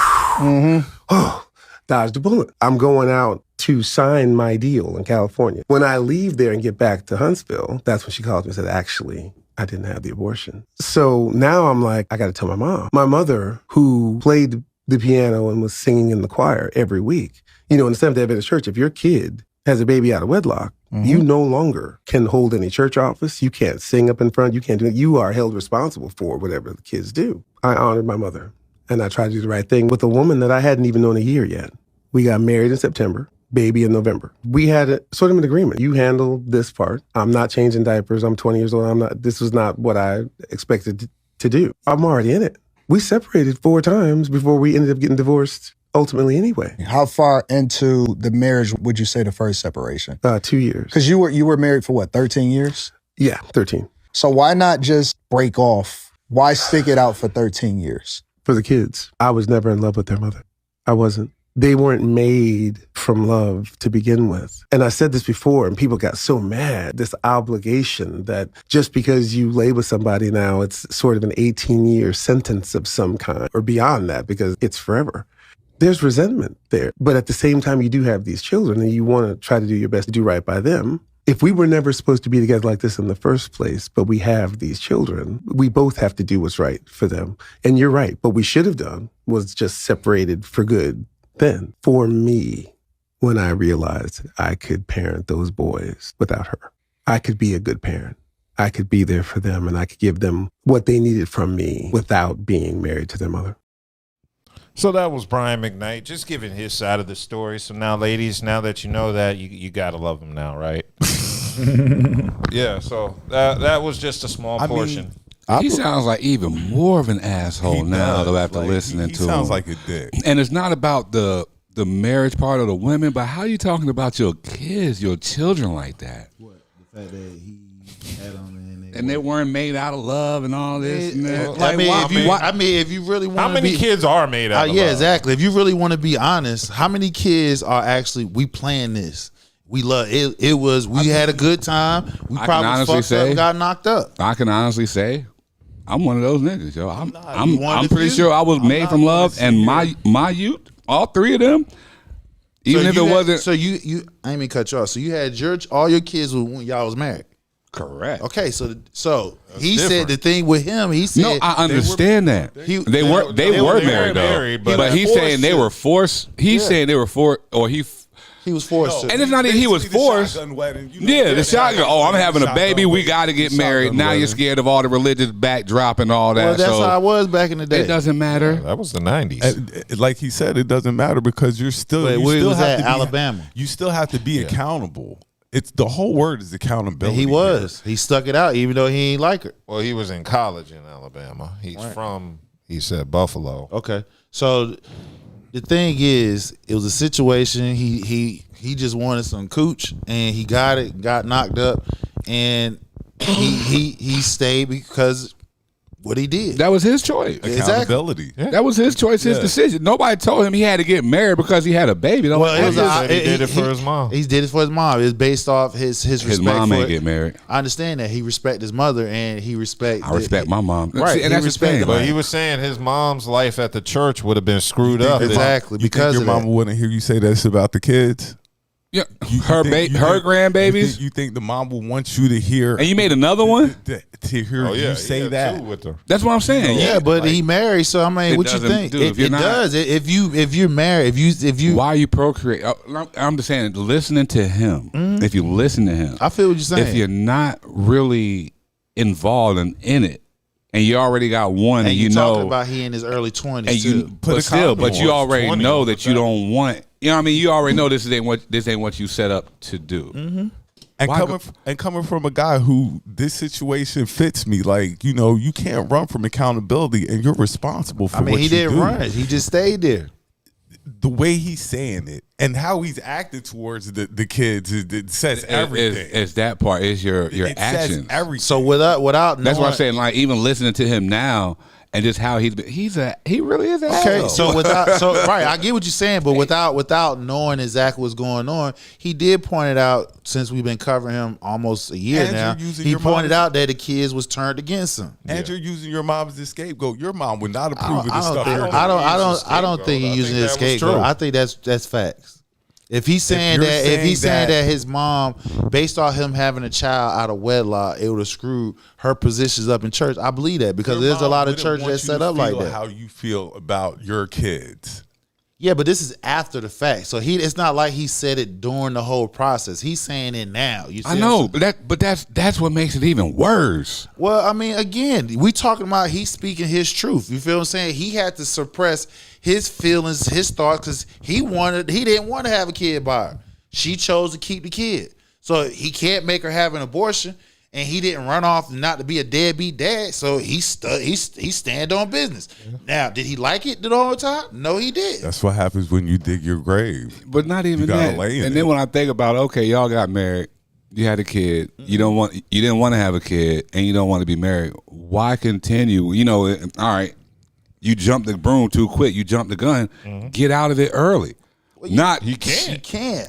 oh, dodged a bullet. I'm going out to sign my deal in California. When I leave there and get back to Huntsville, that's when she called me and said, actually, I didn't have the abortion. So now I'm like, I got to tell my mom. My mother, who played the piano and was singing in the choir every week, you know, in the Seventh-day Adventist Church, if your kid has a baby out of wedlock, you no longer can hold any church office. You can't sing up in front. You can't do it. You are held responsible for whatever the kids do. I honored my mother, and I tried to do the right thing with a woman that I hadn't even known a year yet. We got married in September, baby in November. We had sort of an agreement. You handle this part. I'm not changing diapers. I'm 20 years old. This was not what I expected to do. I'm already in it. We separated 4 times before we ended up getting divorced ultimately anyway. How far into the marriage would you say the first separation? 2 years. Because you were married for what, 13 years? Yeah, 13. So why not just break off? Why stick it out for 13 years? For the kids. I was never in love with their mother. I wasn't. They weren't made from love to begin with. And I said this before, and people got so mad. This obligation that just because you lay with somebody now, it's sort of an 18-year sentence of some kind, or beyond that, because it's forever. There's resentment there. But at the same time, you do have these children, and you want to try to do your best to do right by them. If we were never supposed to be together like this in the first place, but we have these children, we both have to do what's right for them. And you're right. What we should have done was just separated for good then. For me, when I realized I could parent those boys without her, I could be a good parent. I could be there for them, and I could give them what they needed from me without being married to their mother. So that was Brian McKnight, just giving his side of the story. So now, ladies, now that you know that, you gotta love him now, right? Yeah. So that was just a small portion. He sounds like even more of an asshole now, though, after listening to him. He sounds like a dick. And it's not about the marriage part of the women, but how you talking about your kids, your children like that? What? The fact that he had them and they weren't made out of love and all this. And that. I mean, if you really want, how many kids are made out of yeah, love? exactly. If you really want to be honest, how many kids are actually we playing this? We love it. It was we had a good time. We probably fucked up and got knocked up. I can honestly say, I'm one of those niggas, yo. I'm pretty sure I was made from love, and my youth, all three of them. Even if it wasn't. So you I ain't mean cut you off. So you had all your kids when y'all was married. Correct. Okay, so he said the thing with him. He said no. I understand that they were married though, but he's saying they were forced. He's saying they were forced, or he was forced to. And it's not even he was forced. The shotgun. Oh, I'm having a baby. We got to get married. Now you're scared of all the religious backdrop and all that. Well, that's how I was back in the day. It doesn't matter. Yeah, that was the 90s. Like he said, it doesn't matter because you're still. Wait, you still have to be, Alabama. You still have to be accountable. It's the whole word is accountability. He was. He stuck it out even though he ain't like her. Well, he was in college in Alabama. He's from, he said, Buffalo. Okay. So the thing is, it was a situation. He just wanted some cooch and he got it, got knocked up, and he stayed because what he did. That was his choice. Accountability. Exactly. That was his choice, his decision. Nobody told him he had to get married because he had a baby. Well, he did it for his mom. He did it for his mom. It was based off his respect. His mom ain't get married. I understand that. He respect his mother and he respect. I respect my mom. Right. See, and that's the thing. But he was saying his mom's life at the church would have been screwed up. Exactly. You because think your mama wouldn't hear you say this about the kids? Yeah, her grandbabies. You think the mom will want you to hear? And you made another one to hear you say that. That's what I'm saying. Yeah, but he married, so I mean, what you think? It does. If you're married, if you why you procreate? I'm just saying, listening to him. If you listen to him, I feel what you're saying. If you're not really involved in it, and you already got one, and you know about he in his early 20s, and you but you already know that you don't want. You know what I mean? You already know this ain't what you set up to do. Mm-hmm. And coming from a guy who this situation fits me, like, you know, you can't run from accountability, and you're responsible for. I mean, what he didn't run; he just stayed there. The way he's saying it and how he's acting towards the kids, it says everything. It's that part. Is your actions. Everything. So without that's what I'm saying. Like even listening to him now. And just how he really is an asshole. So right, I get what you're saying, but without knowing exactly what's going on, he did point it out since we've been covering him almost a year now. He pointed out that the kids was turned against him. And you're using your mom as a scapegoat. Your mom would not approve of this stuff. I don't think he's using his scapegoat. I think that's facts. If he's saying that his mom, based on him having a child out of wedlock, it would have screwed her positions up in church. I believe that because there's a lot of churches that set up like that. How you feel about your kids? Yeah, but this is after the fact, so it's not like he said it during the whole process. He's saying it now. You see I know, but that's what makes it even worse. Well, I mean, again, we talking about he's speaking his truth. You feel what I'm saying? He had to suppress his feelings, his thoughts, because he didn't want to have a kid by her. She chose to keep the kid, so he can't make her have an abortion. And he didn't run off not to be a deadbeat dad, so he stand on business. Now, did he like it the whole time? No, he did. That's what happens when you dig your grave. But not even that. And then when I think about, okay, y'all got married, you had a kid, you didn't want to have a kid, and you don't want to be married. Why continue? You know, all right, you jumped the broom too quick, you jumped the gun. Get out of it early. Well, he can't.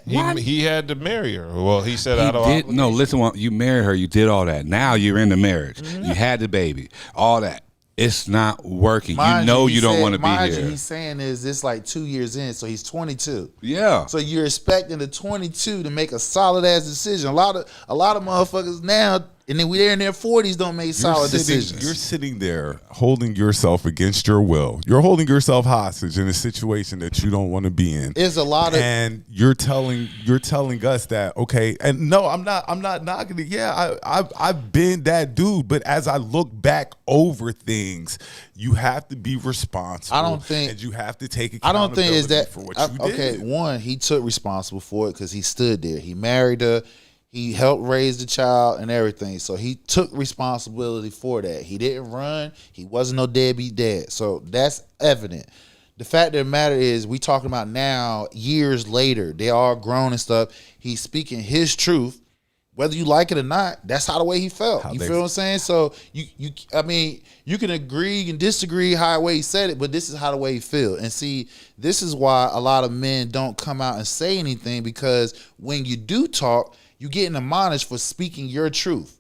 He had to marry her. Well, he said no, listen, you married her, you did all that. Now you're in the marriage. You had the baby. All that. It's not working. You don't want to be here. He's saying is this like 2 years in, so he's 22. Yeah. So you're expecting the 22 to make a solid ass decision. A lot of motherfuckers now And then they're in their 40s, don't make solid decisions. You're sitting there holding yourself against your will. You're holding yourself hostage in a situation that you don't want to be in. There's a lot of, and you're telling us that, okay, and no, I'm not knocking it. Yeah, I've been that dude, but as I look back over things, you have to be responsible. I don't think, and you have to take I don't think is that for what you did. Okay, one, he took responsible for it because he stood there. He married her. He helped raise the child and everything. So he took responsibility for that. He didn't run. He wasn't no deadbeat dad. So that's evident. The fact of the matter is, we talking about now, years later, they are grown and stuff. He's speaking his truth. Whether you like it or not, that's how the way he felt. You feel what I'm saying? So I mean, you can agree and disagree how the way he said it, but this is how the way he feel. And see, this is why a lot of men don't come out and say anything, because when you do talk, you getting admonished for speaking your truth.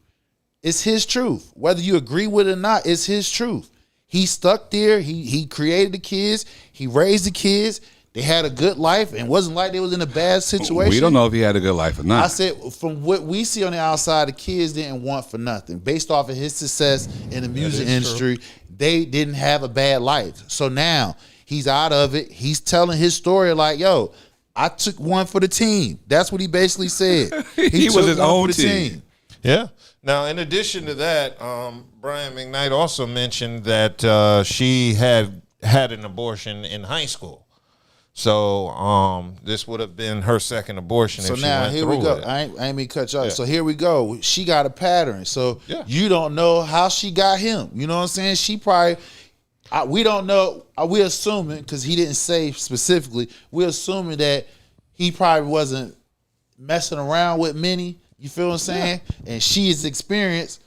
It's his truth. Whether you agree with it or not, it's his truth. He stuck there. He created the kids. He raised the kids. They had a good life, and wasn't like they was in a bad situation. We don't know if he had a good life or not. I said, from what we see on the outside, the kids didn't want for nothing. Based off of his success in the music industry, they didn't have a bad life. So now he's out of it. He's telling his story like, yo, I took one for the team. That's what he basically said. He was his own team. Yeah. Now, in addition to that, Brian McKnight also mentioned that she had an abortion in high school. So this would have been her second abortion. So if she now went here through we go. with it. I ain't mean to cut you off. Yeah. So here we go. She got a pattern. So you don't know how she got him. You know what I'm saying? She probably, we don't know. We're assuming, because he didn't say specifically, we're assuming that he probably wasn't messing around with many. You feel what I'm saying? Yeah. And she is experienced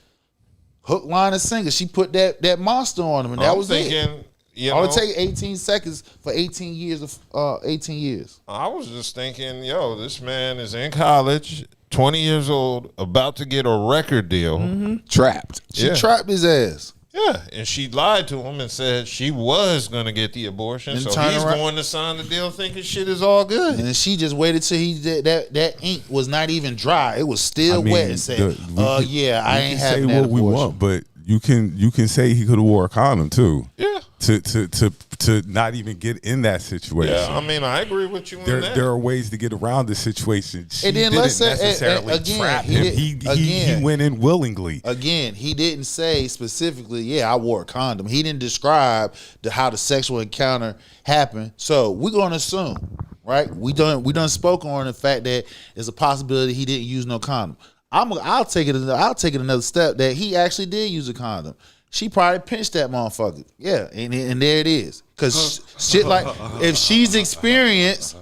hook, line, and sinker. She put that monster on him, and that was it. All it take 18 seconds for 18 years of 18 years. I was just thinking, yo, this man is in college, 20 years old, about to get a record deal. Mm-hmm. Trapped. She trapped his ass. Yeah, and she lied to him and said she was going to get the abortion. And so he's going to sign the deal thinking shit is all good. And she just waited till that ink was not even dry. It was still wet and said, yeah, I ain't having that abortion. We want, but you can say he could have wore a condom too. Yeah. To not even get in that situation. Yeah, I mean, I agree with you on that. There are ways to get around the situation. She and then didn't let's say, necessarily trap him. He went in willingly. Again, he didn't say specifically, yeah, I wore a condom. He didn't describe how the sexual encounter happened. So we're going to assume, right? We done spoke on the fact that there's a possibility he didn't use no condom. I'll take it another step that he actually did use a condom. She probably pinched that motherfucker. Yeah, and there it is. Because shit like, if she's experienced,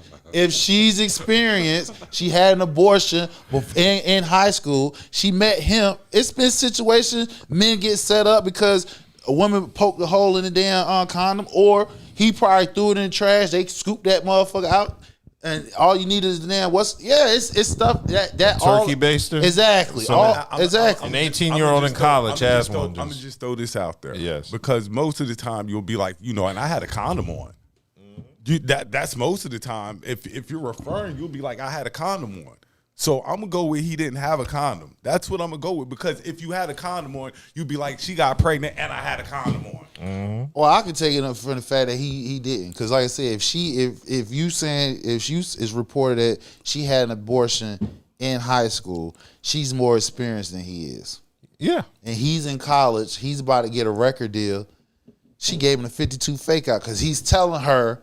she had an abortion in high school, she met him. It's been situations men get set up because a woman poked a hole in the damn condom, or he probably threw it in the trash. They scooped that motherfucker out. And all you need is the damn it's stuff that turkey baster. Exactly. So exactly. An 18-year-old in college has one. I'm gonna just throw this out there. Yes. Because most of the time you'll be like, and I had a condom on. That's most of the time. If you're referring, you'll be like, I had a condom on. So I'm gonna go with he didn't have a condom. That's what I'm gonna go with, because if you had a condom on, you'd be like, she got pregnant and I had a condom on. Mm-hmm. Well, I can take it up from the fact that he didn't, because like I said, if she is reported that she had an abortion in high school, she's more experienced than he is. Yeah, and he's in college. He's about to get a record deal. She gave him a 52 fake out because he's telling her,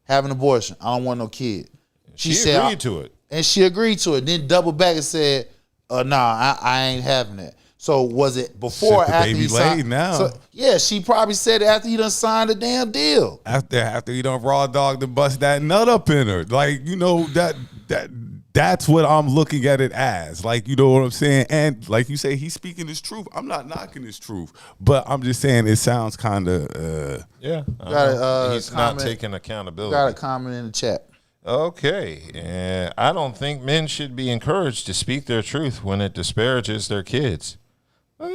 have an abortion. I don't want no kid. She said, agreed to it. And she agreed to it. Then doubled back and said, nah, I ain't having that. So was it before or after he signed? Now. So, yeah, she probably said it after he done signed the damn deal. After he done raw dogged and bust that nut up in her. Like, that's what I'm looking at it as. Like, you know what I'm saying? And like you say, he's speaking his truth. I'm not knocking his truth. But I'm just saying it sounds kind of... he's not taking accountability. Got a comment in the chat. Okay. I don't think men should be encouraged to speak their truth when it disparages their kids. I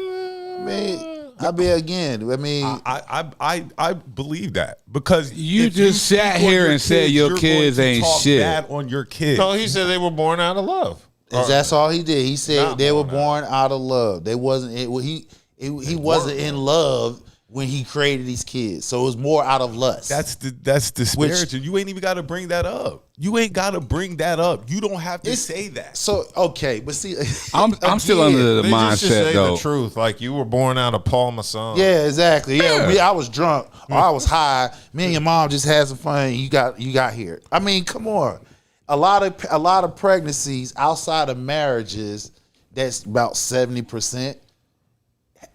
believe that, because you just sat here and said your kids ain't shit. Bad on your kids. No, he said they were born out of love. That's all he did. He said they were born out of love. They wasn't. He wasn't in love when he created these kids. So it was more out of lust. That's disparaging. You ain't even got to bring that up. You ain't got to bring that up. You don't have to say that. So okay, but see, I'm still under the mindset say though. The truth, like you were born out of Paul Masson. Yeah, exactly. Yeah, I was drunk or I was high. Me and your mom just had some fun. And you got here. I mean, come on. A lot of pregnancies outside of marriages, that's about 70%,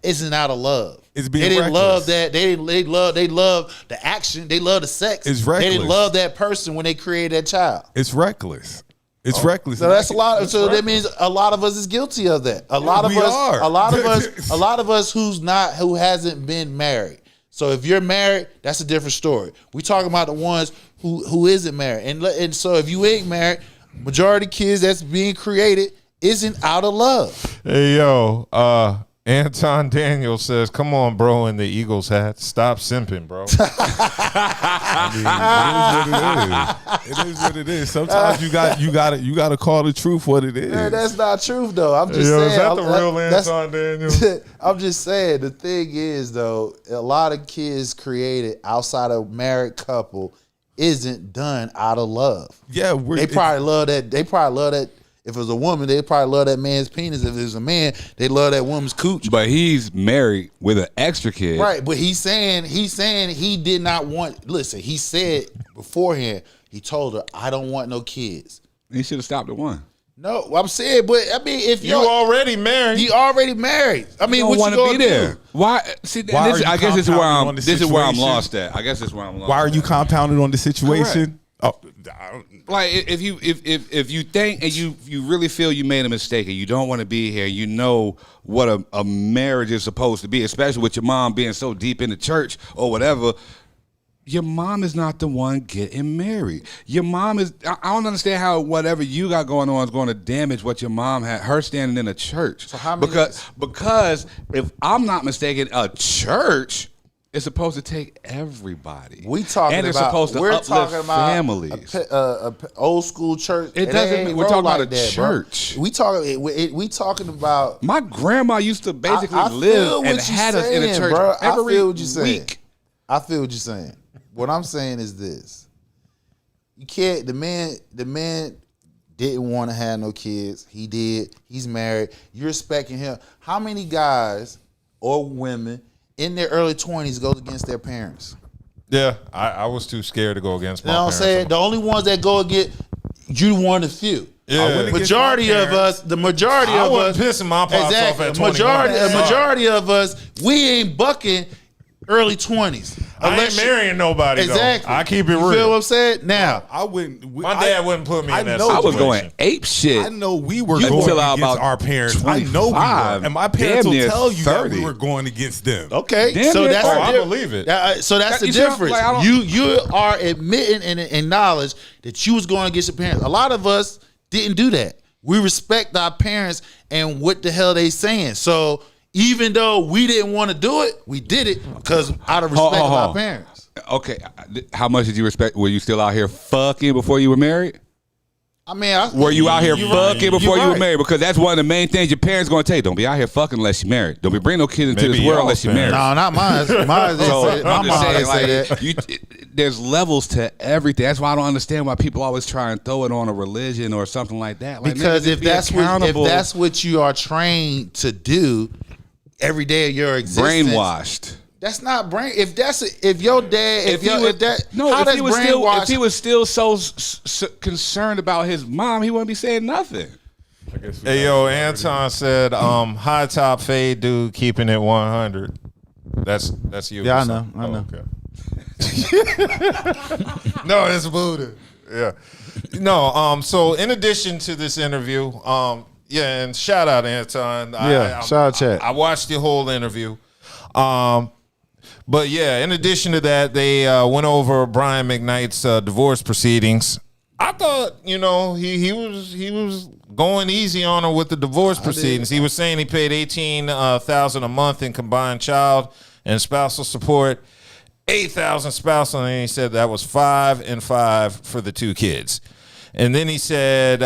isn't out of love. It's being they didn't reckless. love that. They love the action. They love the sex. It's reckless. They didn't love that person when they created that child. It's reckless. It's reckless. So that's a lot. So that means a lot of us is guilty of that. A lot of us who hasn't been married. So if you're married, that's a different story. We talking about the ones who isn't married, and so if you ain't married, majority of kids that's being created isn't out of love. Hey yo, Anton Daniel says, "Come on, bro, in the Eagles hat. Stop simping, bro." It is what it is. Sometimes you got to call the truth what it is. Man, that's not truth though. I'm just Yo, saying. is that the real Anton Daniel? I'm just saying. The thing is though, a lot of kids created outside of married couple isn't done out of love. Yeah, they probably love that. They probably love that. If it was a woman, they probably love that man's penis. If it was a man, they love that woman's cooch. But he's married with an extra kid. Right, but he's saying he did not want. Listen, he said beforehand. He told her, "I don't want no kids." He should have stopped at one. No, I'm saying, but I mean, if you already married, you already married. I mean, what you gonna be there? do? Why? See, I guess this is where I'm lost at. I guess this is where I'm lost. Why are you compounded on the situation? Correct. Like if you think and you really feel you made a mistake and you don't want to be here, you know what a marriage is supposed to be, especially with your mom being so deep in the church or whatever. Your mom is not the one getting married. Your mom is. I don't understand how whatever you got going on is going to damage what your mom had. Her standing in a church. So how many? Because if I'm not mistaken, a church is supposed to take everybody. We're talking about families. A old school church. It doesn't mean we're talking about a church. We talking about. My grandma used to basically live and had us in a church every week. I feel what you're saying. What I'm saying is this: you can't. The man didn't want to have no kids. He did. He's married. You're respecting him. How many guys or women in their early 20s goes against their parents? Yeah, I was too scared to go against my parents. You know what I'm saying? The only ones that go against, you one of the few. Yeah. Majority of us, I wasn't pissing my pops off at 21. Majority of us, we ain't bucking early 20s. I ain't marrying nobody. Exactly. Though. I keep it real. You feel what I'm saying? Now, I wouldn't. My dad wouldn't put me in that situation. I was going ape shit. I know we were going against our parents. I know we were. And my parents will tell you that we were going against them. Okay. So that's I believe it. So that's the difference. You are admitting and acknowledge that you was going against your parents. A lot of us didn't do that. We respect our parents and what the hell they saying. So even though we didn't want to do it, we did it because out of respect of our parents. Okay, how much did you respect? Were you still out here fucking before you were married? I mean, were you out here fucking before you were married? Because that's one of the main things your parents going to tell you. Don't be out here fucking unless you're married. Don't be bringing no kids into this world unless you're married. No, not mine. Mine didn't say that. There's levels to everything. That's why I don't understand why people always try and throw it on a religion or something like that. Like, because if that's what you are trained to do every day of your existence, brainwashed. That's not brain. If your dad, if he was still so concerned about his mom, he wouldn't be saying nothing. Hey yo, Anton said, high top fade dude keeping it 100. That's you. Yeah, I know. Okay. No, it's Buddha. Yeah. No. So in addition to this interview, yeah, and shout out Anton. Yeah, shout out chat. I watched the whole interview. But yeah, in addition to that, they went over Brian McKnight's divorce proceedings. I thought, he was going easy on her with the divorce proceedings. He was saying he paid $18,000 a month in combined child and spousal support, $8,000 spousal, and he said that was $5,000 and $5,000 for the two kids. And then he said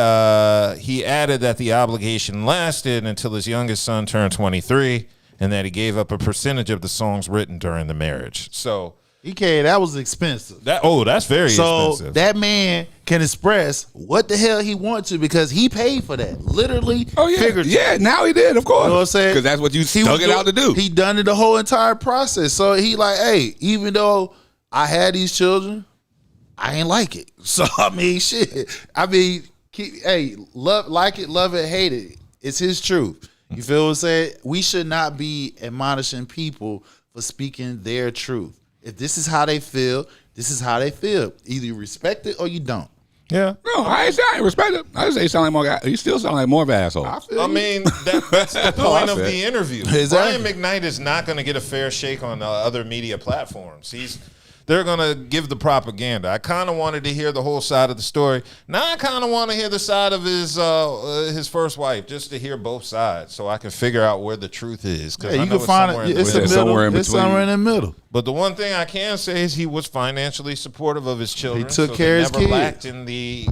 he added that the obligation lasted until his youngest son turned 23, and that he gave up a percentage of the songs written during the marriage. So that was expensive. That's very expensive. So that man can express what the hell he wants to because he paid for that. Literally, figuratively. Yeah, now he did, of course. You know what I'm saying? Because that's what you stuck it out to do. He done it the whole entire process. So he like, hey, even though I had these children, I ain't like it. So I mean, shit. I mean, like it, love it, hate it. It's his truth. You feel what I'm saying? We should not be admonishing people for speaking their truth. If this is how they feel, this is how they feel. Either you respect it or you don't. Yeah. No, I ain't respect it. I just say you sound like more guy. You still sound like more of an asshole. I mean, that's the point of the interview. Exactly. Brian McKnight is not going to get a fair shake on other media platforms. They're going to give the propaganda. I kind of wanted to hear the whole side of the story. Now I kind of want to hear the side of his first wife, just to hear both sides so I can figure out where the truth is. Yeah, you can find it. It's somewhere in between. It's somewhere in the middle. But the one thing I can say is he was financially supportive of his children. He took care of his kids. They never lacked in the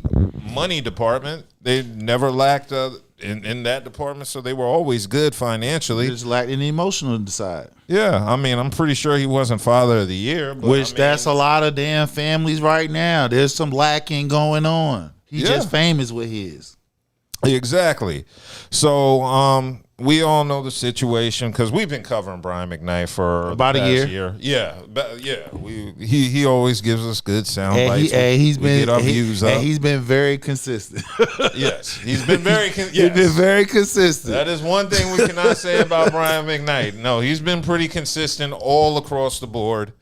money department. They never lacked in that department, so they were always good financially. They just lacked in the emotional side. Yeah, I mean, I'm pretty sure he wasn't Father of the Year. But that's a lot of damn families right now. There's some lacking going on. He's just famous with his. Exactly. So we all know the situation because we've been covering Brian McKnight for about a year. Yeah, he always gives us good sound bites. He's been very consistent. Yes, he's been very. He's been very consistent. That is one thing we cannot say about Brian McKnight. No, he's been pretty consistent all across the board.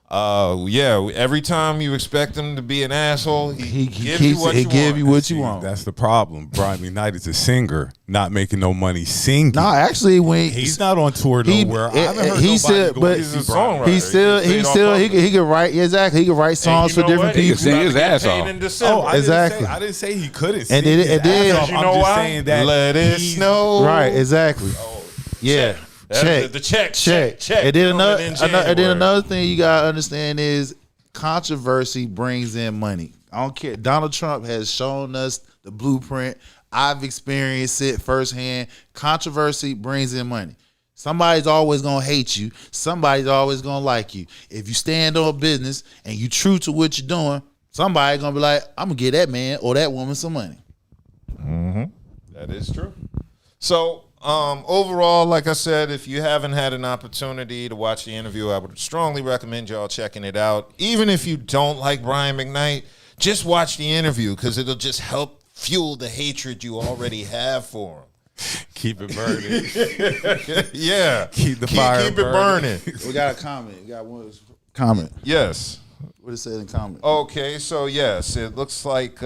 Every time you expect him to be an asshole, he gives you what you want. That's the problem. Brian McKnight is a singer, not making no money singing. No, actually, he's not on tour nowhere. I haven't heard he's nobody still, but he's a songwriter. He can write exactly. He can write songs for different people. He can sing his ass off. Exactly. I didn't say he couldn't And sing. it did. I'm just saying that let it snow. Right. Exactly. Yeah. Check. And then another thing you gotta understand is controversy brings in money. I don't care. Donald Trump has shown us the blueprint. I've experienced it firsthand. Controversy brings in money. Somebody's always gonna hate you. Somebody's always gonna like you. If you stand on business and you true to what you're doing, somebody's gonna be like, I'm gonna give that man or that woman some money. Mm-hmm. That is true. So overall, like I said, if you haven't had an opportunity to watch the interview, I would strongly recommend y'all checking it out. Even if you don't like Brian McKnight, just watch the interview because it'll just help fuel the hatred you already have for him. Keep it burning. Yeah. Keep the fire Keep it burning. We got a comment. We got one comment. Yes. What it said in the comment? Okay, so yes, it looks like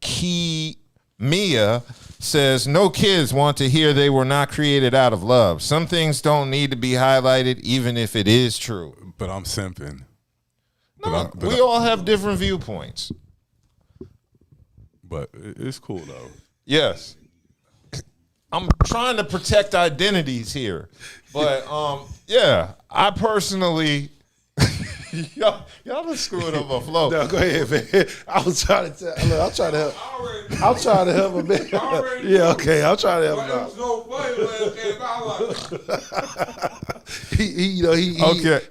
Key Mia says, no kids want to hear they were not created out of love. Some things don't need to be highlighted, even if it is true. But I'm simping. No, we all have different viewpoints. But it's cool, though. Yes. I'm trying to protect identities here. But, I personally... y'all done screwed up my flow. No, go ahead, man. I was trying to tell. Look, I'm trying to help. I'm trying to help him, man. Yeah, okay. I'm trying to help him out.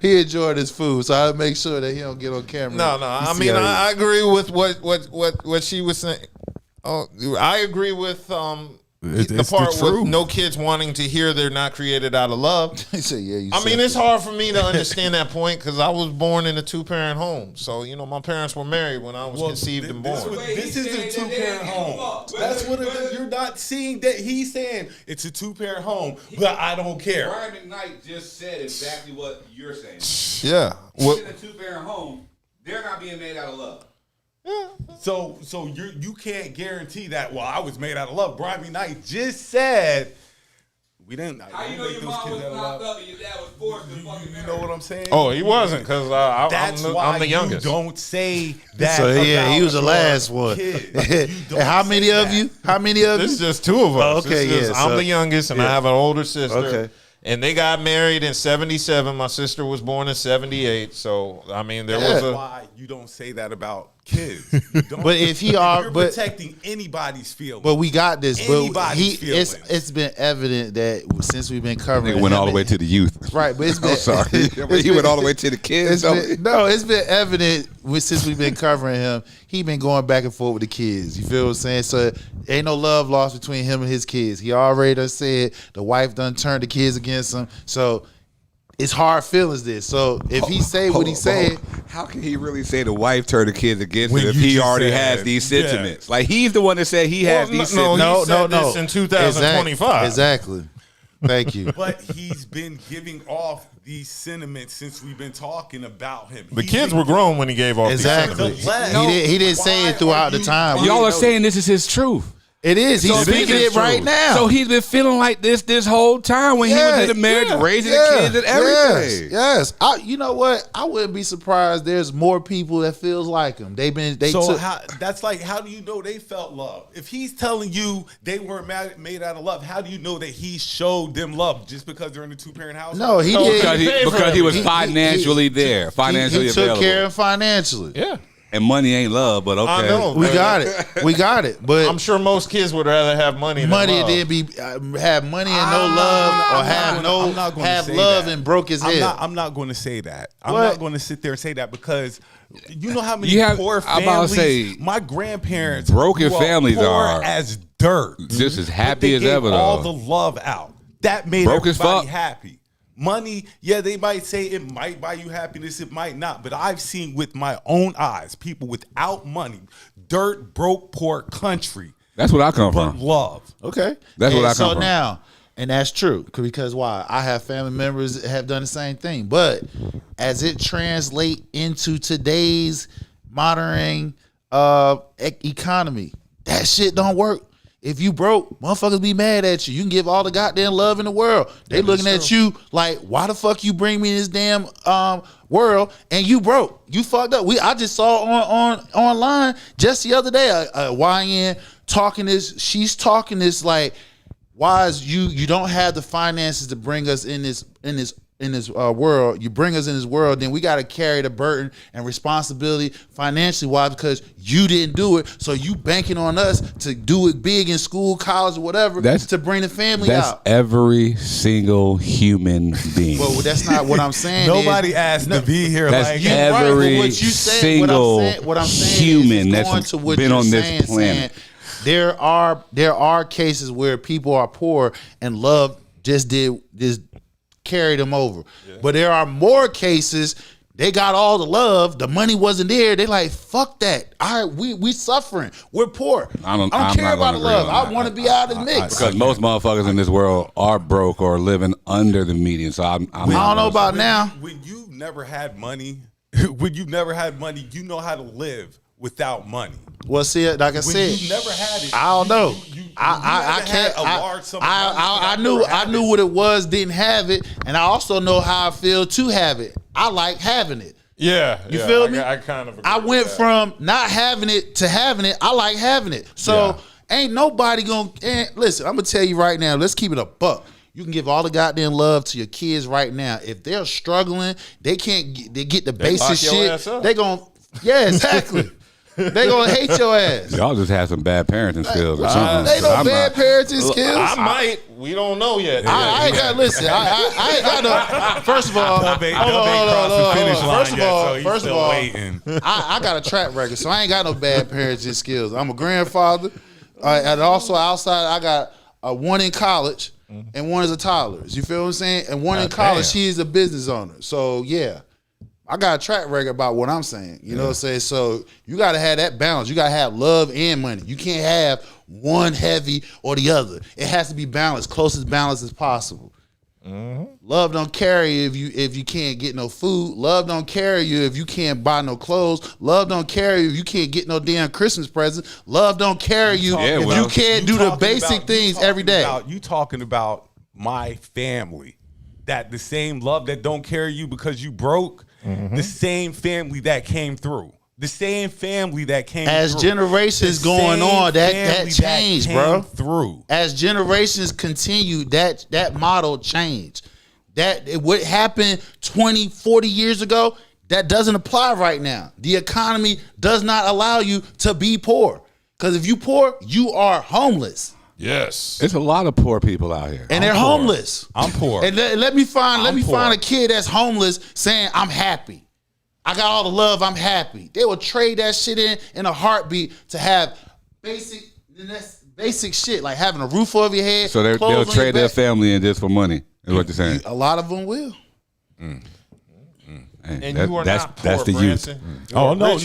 He enjoyed his food, so I make sure that he don't get on camera. No. I mean, I agree with what she was saying. Oh, I agree with the part with no kids wanting to hear they're not created out of love. So, yeah, I mean, it's hard for me to understand that point because I was born in a two-parent home. So, my parents were married when I was conceived and born. This is a two-parent home. That's what you're not seeing that he's saying. It's a two-parent home, but I don't care. Brian McKnight just said exactly what you're saying. Yeah. He's in a two-parent home. They're not being made out of love. Yeah. So you can't guarantee that. Well, I was made out of love. Brian McKnight just said we didn't. How you know your mom was knocked up and your dad was forced to fucking marry? You know what I'm saying? Oh, he wasn't because I'm the youngest. You don't say that. So he was the last one. And how many of you? This is just two of us. Oh, okay, I'm the youngest, and I have an older sister. Okay. And they got married in 1977. My sister was born in 1978. So, I mean, there was why you don't say that about kids. But if he you're protecting anybody's feelings. But we got this. Anybody's feelings. It's been evident that since we've been covering, Nigga went all the way to the youth. Right, but it's been. I'm sorry, he went all the way to the kids. It's been evident since we've been covering him. He been going back and forth with the kids. You feel what I'm saying? So ain't no love lost between him and his kids. He already done said the wife done turned the kids against him. So it's hard feelings this. So if he say what he said, how can he really say the wife turned the kids against him if he already has these sentiments? Like he's the one that said he has these sentiments. No. This in 2025. Exactly. Thank you. But he's been giving off these sentiments since we've been talking about him. The kids were grown when he gave off exactly. these sentiments. He didn't say it throughout the time. Y'all are saying this is his truth. It is. He's speaking it right now. So he's been feeling like this whole time when he was in the marriage, raising the kids and everything. Yes. You know what? I wouldn't be surprised. There's more people that feels like him. That's like, how do you know they felt love? If he's telling you they weren't made out of love, how do you know that he showed them love just because they're in a 2-parent household? No, he did because he was financially there, financially available. He took care of financially. Yeah. And money ain't love, but okay. I know, we got it. But I'm sure most kids would rather have money than love. Have money and no love, or have love and broke his head. I'm not going to say that. I'm not going to sit there and say that because you know how many poor families. I'm about to say, my grandparents, broken families are as dirt, just as happy as ever. All the love out that made everybody happy. Money, yeah, they might say it might buy you happiness, it might not. But I've seen with my own eyes people without money, dirt, broke, poor country. That's what I come from. Love. Okay. That's what I come from. So now, and that's true, because why? I have family members that have done the same thing. But as it translates into today's modern economy, that shit don't work. If you broke, motherfuckers be mad at you. You can give all the goddamn love in the world. They looking at you like, why the fuck you bring me in this damn world and you broke? You fucked up. I just saw online just the other day a YN talking this. She's talking this like, why is you don't have the finances to bring us in this world. You bring us in this world, then we got to carry the burden and responsibility financially. Why? Because you didn't do it, so you banking on us to do it big in school, college, or whatever to bring the family out. That's every single human being. Well, that's not what I'm saying. Nobody asked to be here. That's like every single human that's been on this planet. There are cases where people are poor and love just carry them over. Yeah. But there are more cases they got all the love, the money wasn't there. They like, fuck that. All right, we suffering. We're poor. I don't care about the love. I want to be out of the mix. Because most motherfuckers in this world are broke or living under the median. So I don't know about now. When you've never had money, you know how to live without money. Well, see, like I said, you never had it. I don't know. I can't. I knew what it was. Didn't have it, and I also know how I feel to have it. I like having it. Yeah, you feel me? I kind of. I went from not having it to having it. I like having it. So ain't nobody gonna listen. I'm gonna tell you right now. Let's keep it a buck. You can give all the goddamn love to your kids right now. If they're struggling, they get the basic shit. They gonna exactly. They gonna hate your ass. Y'all just have some bad parenting skills or something. They no bad parenting skills. I might. We don't know yet. I ain't got listen. I ain't got no. First of all, first of all, I got a track record, so I ain't got no bad parenting skills. I'm a grandfather, and also outside I got one in college and one is a toddler. You feel what I'm saying? And one in college, she is a business owner. So yeah. I got a track record about what I'm saying. You know what I'm saying? So you got to have that balance. You got to have love and money. You can't have one heavy or the other. It has to be balanced, closest balance as possible. Mm-hmm. Love don't carry you if you can't get no food. Love don't carry you if you can't buy no clothes. Love don't carry you if you can't get no damn Christmas present. Love don't carry you if you can't do the basic things every day. You talking about my family. That the same love that don't carry you because you broke. Mm-hmm. The same family that came through. The same family that came as through. Generations going on, that changed, bro. Through. As generations continue, that model changed. What happened 20, 40 years ago, That doesn't apply right now. The economy does not allow you to be poor. Because if you poor, you are homeless. Yes. There's a lot of poor people out here. And they're homeless. I'm poor. And let me find a kid that's homeless saying, I'm happy. I got all the love, I'm happy. They will trade that shit in a heartbeat to have basic shit, like having a roof over your head. So they'll trade their family in just for money, is what you're saying. A lot of them will. And you are not poor, that's the youth. Oh no!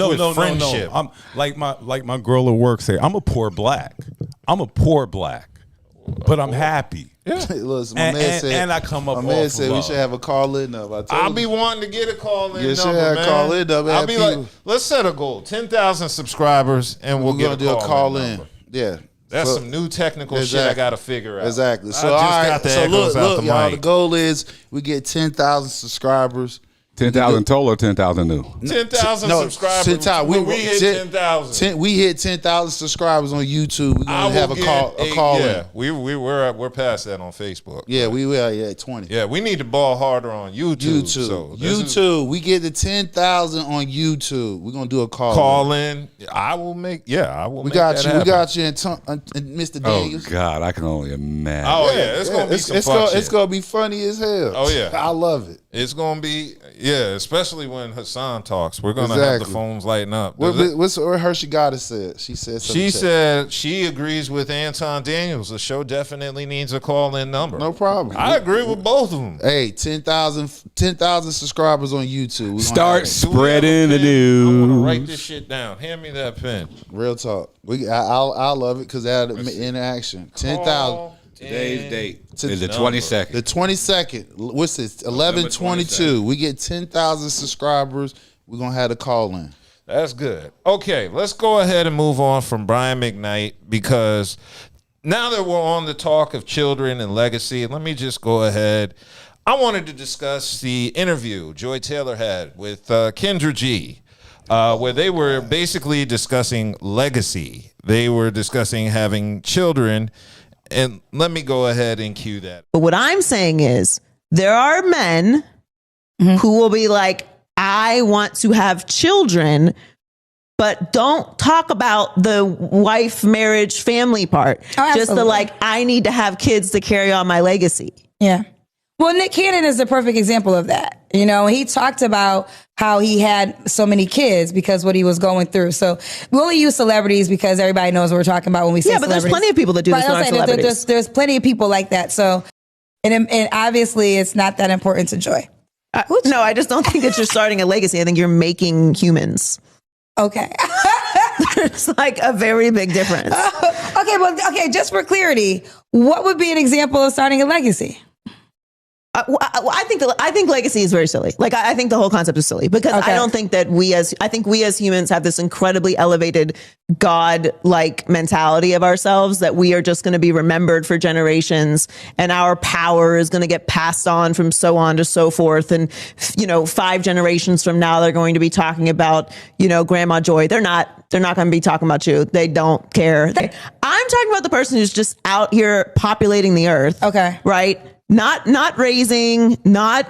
I'm like my girl at work say. I'm a poor black. But I'm happy. Yeah. Listen, my man said, and I come up. My man said we should have a call-in number. I'll be wanting to get a call-in number, should have man. Call-in number. I'll be like, let's set a goal: 10,000 subscribers, and we'll get a call-in. Yeah. That's some new technical shit I got to figure out. Exactly. So, look, y'all, the goal is we get 10,000 subscribers. 10,000 total or 10,000 new? 10,000 subscribers. 10,000. We hit 10,000. We hit 10,000 subscribers on YouTube. We're gonna have a call. Yeah, we're past that on Facebook. Yeah, we will. Yeah, 20. Yeah, we need to ball harder on YouTube. YouTube. We get to 10,000 on YouTube. We're gonna do a call in. I will make. Yeah, I will. We got you. We got you, and Mr. Daniels. Oh God, I can only imagine. Oh yeah, it's gonna be some fun shit. It's gonna be funny as hell. Oh yeah, I love it. It's gonna be. Yeah, especially when Hassan talks. We're going to have the phones lighting up. What's Hershey Goddess said? She said something. She said she agrees with Anton Daniels. The show definitely needs a call-in number. No problem. I agree with both of them. Hey, 10,000 subscribers on YouTube. Start spreading the news. I want to write this shit down. Hand me that pen. Real talk. I love it because they had interaction. 10,000. Today's date is the 22nd. The 22nd. What's this? 11/22. We get 10,000 subscribers. We're going to have a call in. That's good. Okay, let's go ahead and move on from Brian McKnight because now that we're on the talk of children and legacy, let me just go ahead. I wanted to discuss the interview Joy Taylor had with Kendra G, where they were basically discussing legacy. They were discussing having children. And let me go ahead and cue that. But what I'm saying is there are men who will be like, I want to have children, but don't talk about the wife, marriage, family part. Oh, just the like, I need to have kids to carry on my legacy. Yeah. Well, Nick Cannon is the perfect example of that. You know, he talked about how he had so many kids because what he was going through. So we only use celebrities because everybody knows what we're talking about when we say but there's plenty of people that do this. There's plenty of people like that. So, and obviously it's not that important to Joy. No, I just don't think that you're starting a legacy. I think you're making humans. Okay. There's like a very big difference. Okay, just for clarity, what would be an example of starting a legacy? I think legacy is very silly. Like I think the whole concept is silly because I don't think that I think we as humans have this incredibly elevated God-like mentality of ourselves that we are just going to be remembered for generations and our power is going to get passed on from so on to so forth. And, 5 generations from now, they're going to be talking about, Grandma Joy. They're not going to be talking about you. They don't care. I'm talking about the person who's just out here populating the earth. Okay. Right? Not raising, not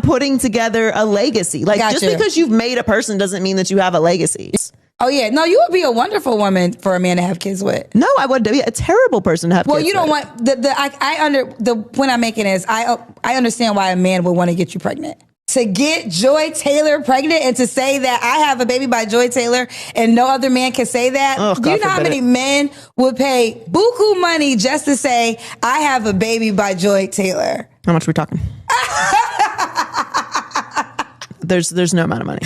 putting together a legacy. Like just because you've made a person doesn't mean that you have a legacy. Oh yeah, no, you would be a wonderful woman for a man to have kids with. No, I would be a terrible person to have. Well, kids you don't with. want the point I'm making is I understand why a man would want to get you pregnant. To get Joy Taylor pregnant and to say that I have a baby by Joy Taylor and no other man can say that. Do you know how many men would pay buku money just to say I have a baby by Joy Taylor? How much are we talking? There's no amount of money.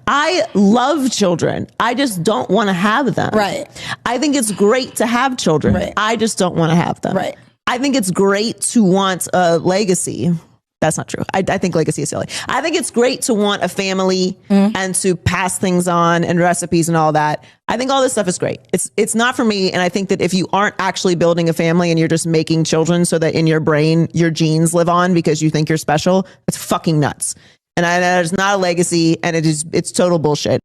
I love children. I just don't want to have them. Right. I think it's great to have children. Right. I just don't want to have them. Right. I think it's great to want a legacy. That's not true. I think legacy is silly. I think it's great to want a family and to pass things on and recipes and all that. I think all this stuff is great. It's not for me. And I think that if you aren't actually building a family and you're just making children so that in your brain, your genes live on because you think you're special, it's fucking nuts. And that is not a legacy and it's total bullshit.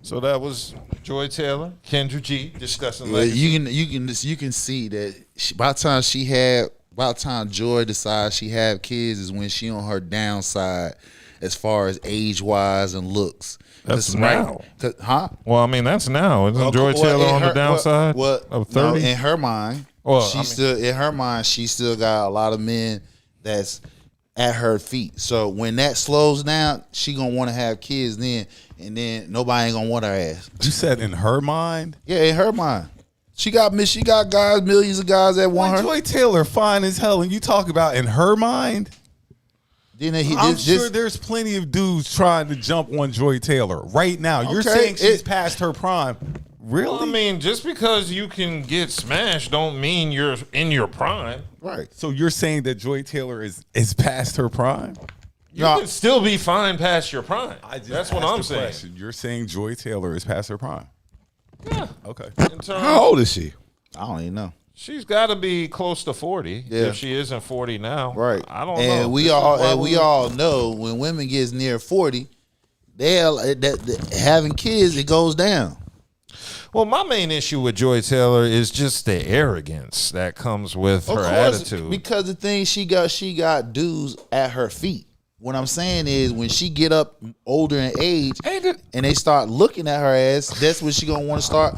So that was Joy Taylor, Kendra G discussing legacy. You can see that by the time Joy decides she have kids is when she on her downside as far as age wise and looks. That's now. Huh? Well, I mean, that's now. Isn't Joy Taylor on the downside of 30? No, in her mind, she still got a lot of men that's at her feet. So when that slows down, she gonna want to have kids then, and then nobody ain't gonna want her ass. You said in her mind? Yeah, in her mind. She got guys, millions of guys that want her. Joy Taylor fine as hell, and you talk about in her mind? I'm sure there's plenty of dudes trying to jump on Joy Taylor right now. You're saying she's past her prime. Really? Well, I mean, just because you can get smashed don't mean you're in your prime. Right. So you're saying that Joy Taylor is past her prime? You can still be fine past your prime. That's what I'm saying. Question. You're saying Joy Taylor is past her prime? Yeah. Okay. How old is she? I don't even know. She's got to be close to 40. Yeah. If she isn't 40 now. Right. I don't know. And we all know when women gets near 40, having kids, it goes down. Well, my main issue with Joy Taylor is just the arrogance that comes with her attitude. Because the thing she got dudes at her feet. What I'm saying is when she get up older in age and they start looking at her ass, that's when she gonna want to start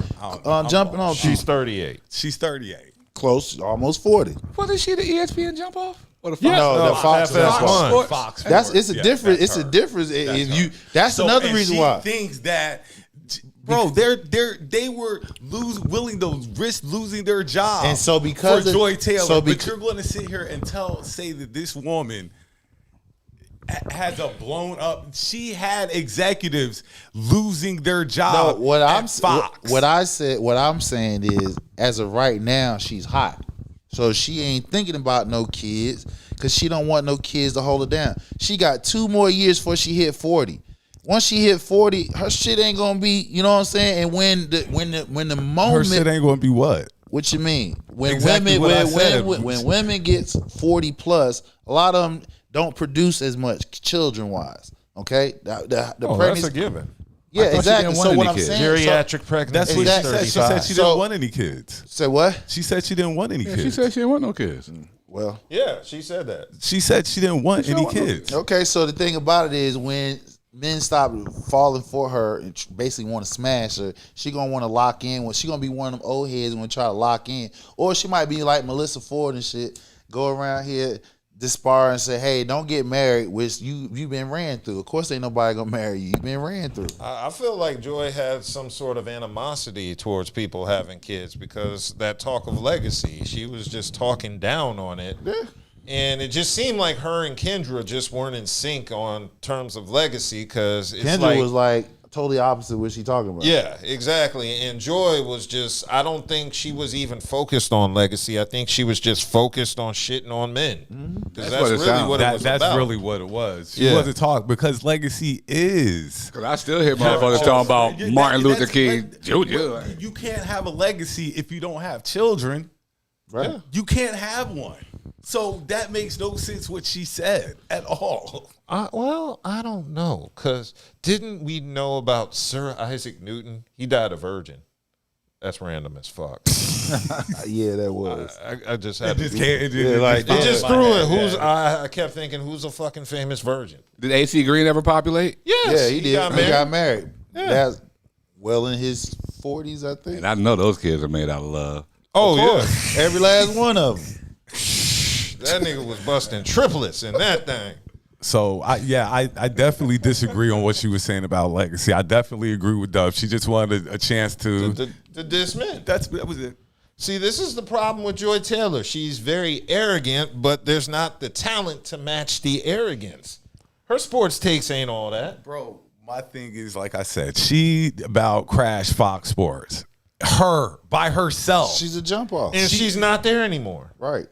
jumping on. She's 38. She's 38. Close, almost 40. What is she, the ESPN jump off? Or the Fox? No, the Fox. Fox. It's a difference. It's a difference. If you, that's another reason why. She thinks that, bro, they were willing to risk losing their job. And so because for Joy Taylor, but you're going to sit here and say that this woman has a blown up. She had executives losing their job. No, what I'm Fox. saying is, as of right now, she's hot. So she ain't thinking about no kids because she don't want no kids to hold her down. She got 2 more years before she hit 40. Once she hit 40, her shit ain't gonna be, you know what I'm saying? And when the moment, her shit ain't gonna be what? What you mean? When Exactly when women gets 40 plus, a lot of them don't produce as much children wise. Okay, the pregnancy, that's a given. Yeah, exactly. So what I'm saying, geriatric pregnancy. That's what she said. She said she didn't want any kids. Say what? She said she didn't want any kids. She said she didn't want no kids. Well, yeah, she said that. She said she didn't want any kids. Okay, so the thing about it is when men stop falling for her and basically want to smash her, she gonna want to lock in. She gonna be one of them old heads when try to lock in, or she might be like Melissa Ford and shit, go around here dispar and say, "Hey, don't get married," which you've been ran through. Of course, ain't nobody gonna marry you. You've been ran through. I feel like Joy had some sort of animosity towards people having kids because that talk of legacy, she was just talking down on it. Yeah. And it just seemed like her and Kendra just weren't in sync on terms of legacy because Kendra was like totally opposite what she talking about. Yeah, exactly. And Joy was just, I don't think she was even focused on legacy. I think she was just focused on shitting on men. Because that's really what it was about. That's really what it was. She wasn't talking because legacy is. Because I still hear motherfuckers talking about Martin Luther King Jr. You can't have a legacy if you don't have children. Right. You can't have one. So that makes no sense what she said at all. Well, I don't know. Because didn't we know about Sir Isaac Newton? He died a virgin. That's random as fuck. Yeah, that was. I just had It just threw it. I kept thinking, who's a fucking famous virgin? Did AC Green ever populate? Yes. Yeah, he did. He got married. Yeah. That's well in his 40s, I think. And I know those kids are made out of love. Oh, yeah. Every last one of them. That nigga was busting triplets in that thing. So I definitely disagree on what she was saying about legacy. I definitely agree with Dub. She just wanted a chance to diss men. That was it. See, this is the problem with Joy Taylor. She's very arrogant, but there's not the talent to match the arrogance. Her sports takes ain't all that. Bro, my thing is, like I said, she about crashed Fox Sports. Her, by herself. She's a jump off. And she's not there anymore. Right.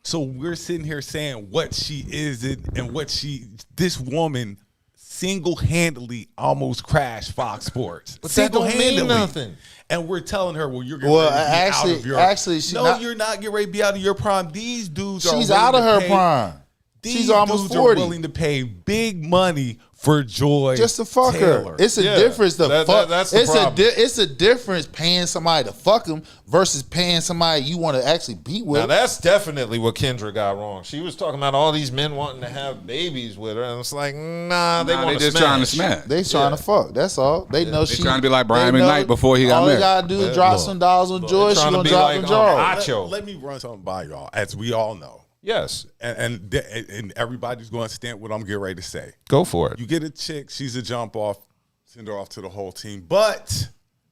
So we're sitting here saying what she is and this woman single-handedly almost crashed Fox Sports. But that don't mean nothing. And we're telling her, well, you're getting ready to be out of your actually, you're not getting ready to be out of your prime. These dudes she's out of her prime. These almost 40. Are willing to pay big money for Joy just to fuck Taylor. her. It's a difference to fuck. That's the problem. It's a difference paying somebody to fuck them versus paying somebody you want to actually be with. Now that's definitely what Kendra got wrong. She was talking about all these men wanting to have babies with her, and it's like, they just trying to smash. They trying to fuck. That's all. They know she trying to be like Brian McKnight before he got married. All you gotta do is drop some dollars on Joy. She gonna drop them jaws. Let me run something by y'all, as we all know. Yes, and everybody's going to stand what I'm getting ready to say. Go for it. You get a chick, she's a jump off, send her off to the whole team. But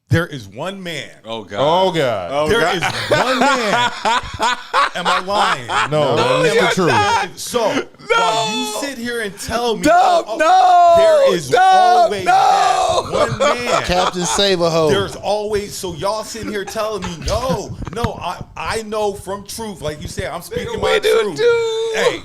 there is one man. Oh God. Oh God. There is one man. Am I lying? No, that's the truth. So while you sit here and tell me, there is always that one man. Captain Saberho. There's always, so y'all sitting here telling me, no, I know from truth. Like you said, I'm speaking my truth. Hey.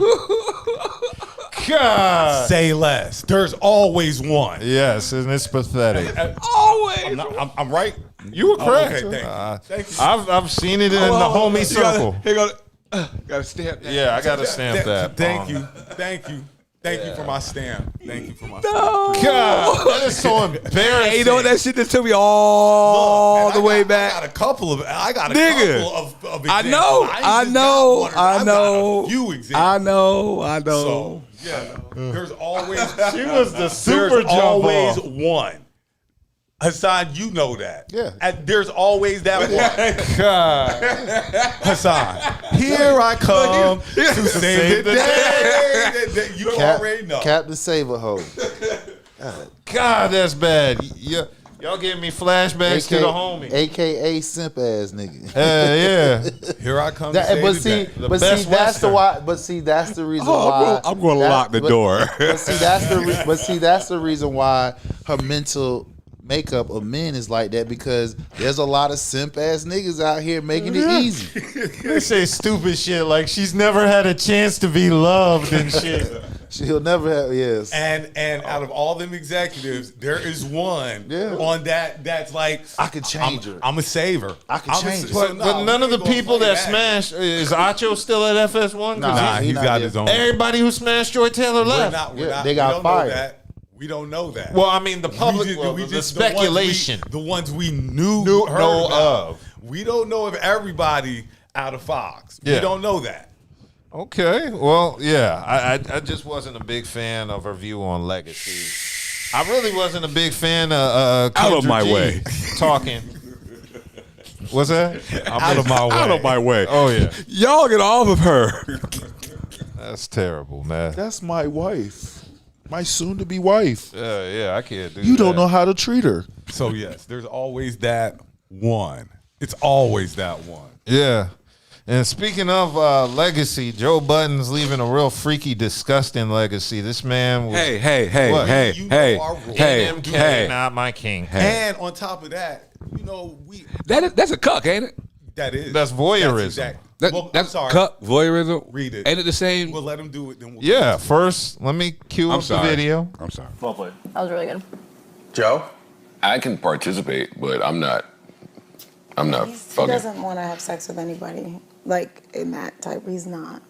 God. Say less. There's always one. Yes, and it's pathetic. Always. I'm right. You were correct. Okay, thank you. I've seen it in the homie circle. Here go. Got to stamp that. Yeah, I got to stamp that. Thank you for my stamp. Thank you for my stamp. God, that is so embarrassing. Hey, you know what that shit just took me all the way back. I got a couple of examples. I know. A few examples. I know. So, yeah, there's always she was the super jump always off. one. Hassan, you know that. Yeah. There's always that one. God. Hassan, here I come to save the day. You already know. Captain Saberho. God, that's bad. Y'all giving me flashbacks to the homie. AKA simp ass nigga. Yeah. Here I come. That's the reason why. I'm going to lock the door. That's the reason why her mental makeup of men is like that, because there's a lot of simp ass niggas out here making it easy. They say stupid shit like she's never had a chance to be loved and shit. She'll never have, yes. And out of all them executives, there is one on that's like, I could change her. I'm a saver. I could change her. But none of the people that smashed, is Acho still at FS1? Nah, he's got his own. Everybody who smashed Joy Taylor left. They got fired. We don't know that. Well, I mean, the public, the speculation. The ones we know of. We don't know of everybody out of Fox. We don't know that. Okay. Well, yeah. I just wasn't a big fan of her view on legacy. I really wasn't a big fan of out of my way talking. What's that? Out of my way. Out of my way. Oh, yeah. Y'all get off of her. That's terrible, man. That's my wife. My soon-to-be wife. Yeah, I can't do that. You don't know how to treat her. So, yes, there's always that one. It's always that one. Yeah. And speaking of legacy, Joe Budden's leaving a real freaky, disgusting legacy. This man was... Hey, not my king. And on top of that, that's a cuck, ain't it? That is. That's voyeurism. That's cuck, voyeurism. Read it. Ain't it the same? We'll let him do it. Then we'll first, let me cue up the video. I'm sorry. Well played. That was really good. Joe? I can participate, but I'm not He fucking. doesn't want to have sex with anybody, like in that type. He's not.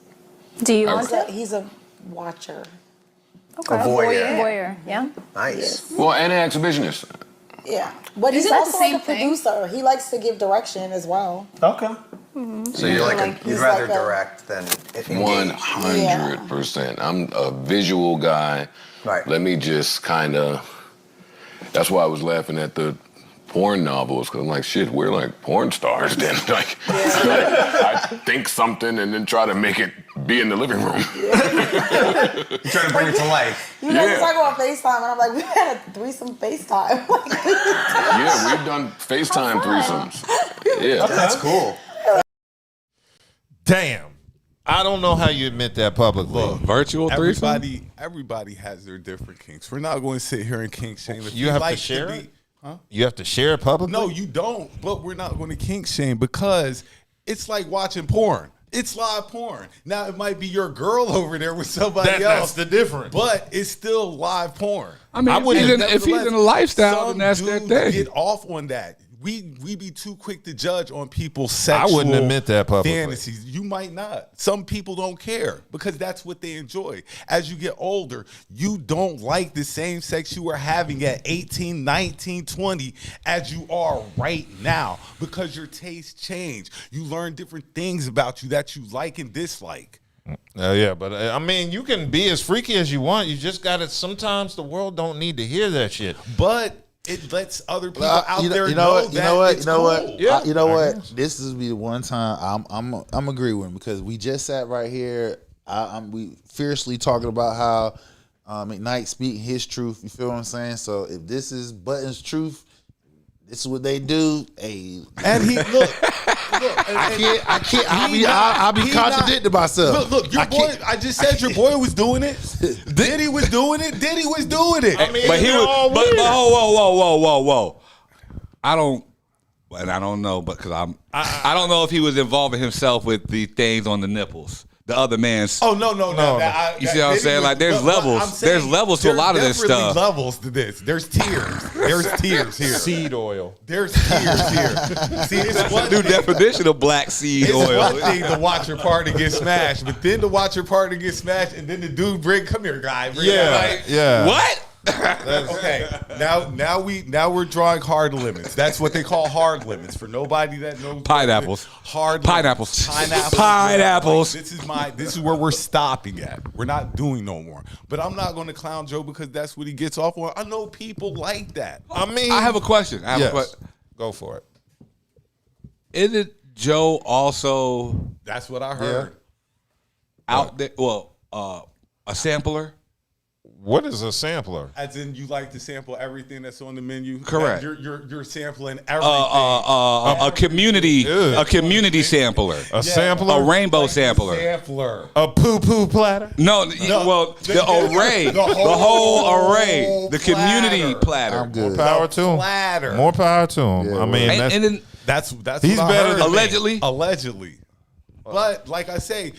Do you want to? He's a watcher. Okay. A voyeur. Voyeur, yeah. Nice. Yes. Well, and an exhibitionist. Yeah, but he's Isn't that also the same like a producer. He likes to give direction as well. Okay. So you're you'd rather direct than engage. 100%. I'm a visual guy. Right. Let me just kind of. That's why I was laughing at the porn novels, because I'm like, shit, we're like porn stars then. Like, I think something and then try to make it be in the living room. You're trying to bring it to life. You guys talk about FaceTime, and I'm like, we had a threesome FaceTime. Yeah, we've done FaceTime threesomes. Yeah. That's cool. Damn. I don't know how you admit that publicly. Look, virtual threesome? Everybody has their different kinks. We're not going to sit here and kink shame. If You have to share it? You have to share it publicly? No, you don't. But we're not going to kink shame because it's like watching porn. It's live porn. Now, it might be your girl over there with somebody else. That's the difference. But it's still live porn. I mean, if he's in a lifestyle, then that's their thing. Get off on that. we be too quick to judge on people's sexual I wouldn't admit that publicly. fantasies. You might not. Some people don't care because that's what they enjoy. As you get older, you don't like the same sex you were having at 18, 19, 20 as you are right now because your tastes change. You learn different things about you that you like and dislike. Yeah, but I mean, you can be as freaky as you want. You just got to. Sometimes the world don't need to hear that shit. But it lets other people out there know that it's cool. Yeah, you know what? This is be the one time I'm agree with him because we just sat right here. We fiercely talking about how McKnight speak his truth. You feel what I'm saying? So if this is Budden's truth, this is what they do. Hey, and he look. I can't. I'll be contradicting myself. Look, your boy. I just said your boy was doing it. Diddy was doing it. Diddy was doing it. I mean, but he was. But whoa. I don't know, but because I don't know if he was involving himself with the things on the nipples. The other man's. Oh no! You see what I'm saying? Like there's levels. There's levels to a lot of this stuff. There's levels to this. There's tiers. There's tiers here. Seed oil. There's tiers here. See, it's one new definition of black seed oil. It's one thing to watch your partner get smashed, but then to watch your partner get smashed, and then the dude come here, guy. Yeah. What? Okay. Now we're drawing hard limits. That's what they call hard limits for nobody that knows. Pineapples. Hard pineapples. Pineapples. Like, this is where we're stopping at. We're not doing no more. But I'm not going to clown Joe because that's what he gets off on. I know people like that. I mean, I have a question. Go for it. Isn't Joe also? That's what I heard. Out there. Well, a sampler. What is a sampler? As in, you like to sample everything that's on the menu. Correct. You're sampling everything. A community sampler. A sampler. A rainbow sampler. Sampler. A poo platter. No. Well, the array. The whole array. The community platter. I'm good. More power to him. Platter. More power to him. Yeah, I mean, and then that's he's what better I heard. than me. Allegedly. But like I say,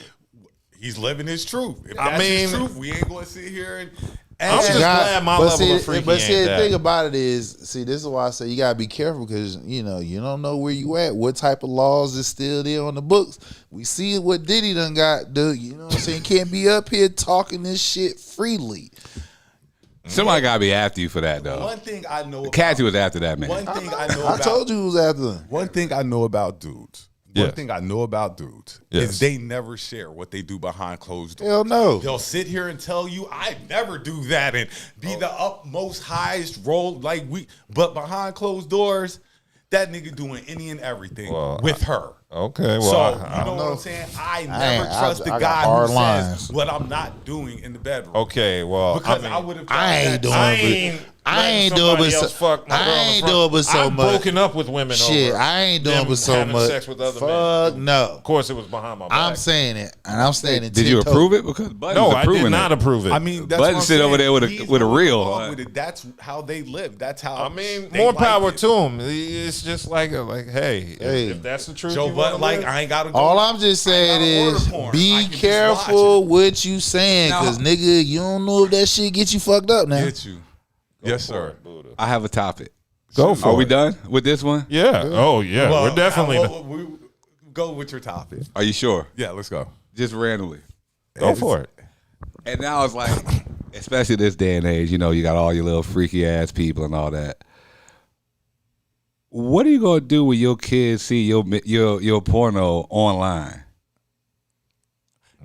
he's living his truth. If that's his truth, we ain't going to sit here and I'm just glad my level of freaky But see, ain't the that. thing about it is, this is why I say you gotta be careful because you don't know where you at, what type of laws is still there on the books. We see what Diddy done got, dude. You know what I'm saying? Can't be up here talking this shit freely. Somebody gotta be after you for that, though. One thing I know about Cassie was after that, man. One thing I know I about told you it was after them. One thing I know about dudes. One thing I know about dudes Yes. is they never share what they do behind closed doors. Hell no. They'll sit here and tell you, I never do that and be the utmost highest role but behind closed doors, that nigga doing any and everything with her. Okay, well, So, I you know what I'm saying? I never trust the I got guy who hard says lines. what I'm not doing in the bedroom. Okay, well, Because I I mean, would have I ain't doing it. I ain't doing but so I've much. broken up with women. Shit, over I ain't doing them but so having much. sex with other Fuck men. no. Of course, it was behind my back. I'm saying it, and I'm saying it. Did you approve it? Because Budden's No, I approving did not it. approve it. I mean, that's Budden what I'm sit over saying. there He's with a not reel. involved with it. That's how they live. That's how. I mean, they more like power it. to him. It's just like hey, if that's the truth, Joe you wanna Budden, like, live, I ain't got to go. All I'm just saying is be careful what you saying, because nigga, you don't know if that shit get you fucked up now. Get you. Yes, sir. I have a topic. Go for it. Are we done with this one? Yeah. Oh, yeah. Well, we're definitely. we go with your topic. Are you sure? Yeah, let's go. Just randomly. Go for it. And now it's like, especially this day and age, you got all your little freaky ass people and all that. What are you gonna do when your kids see your porno online?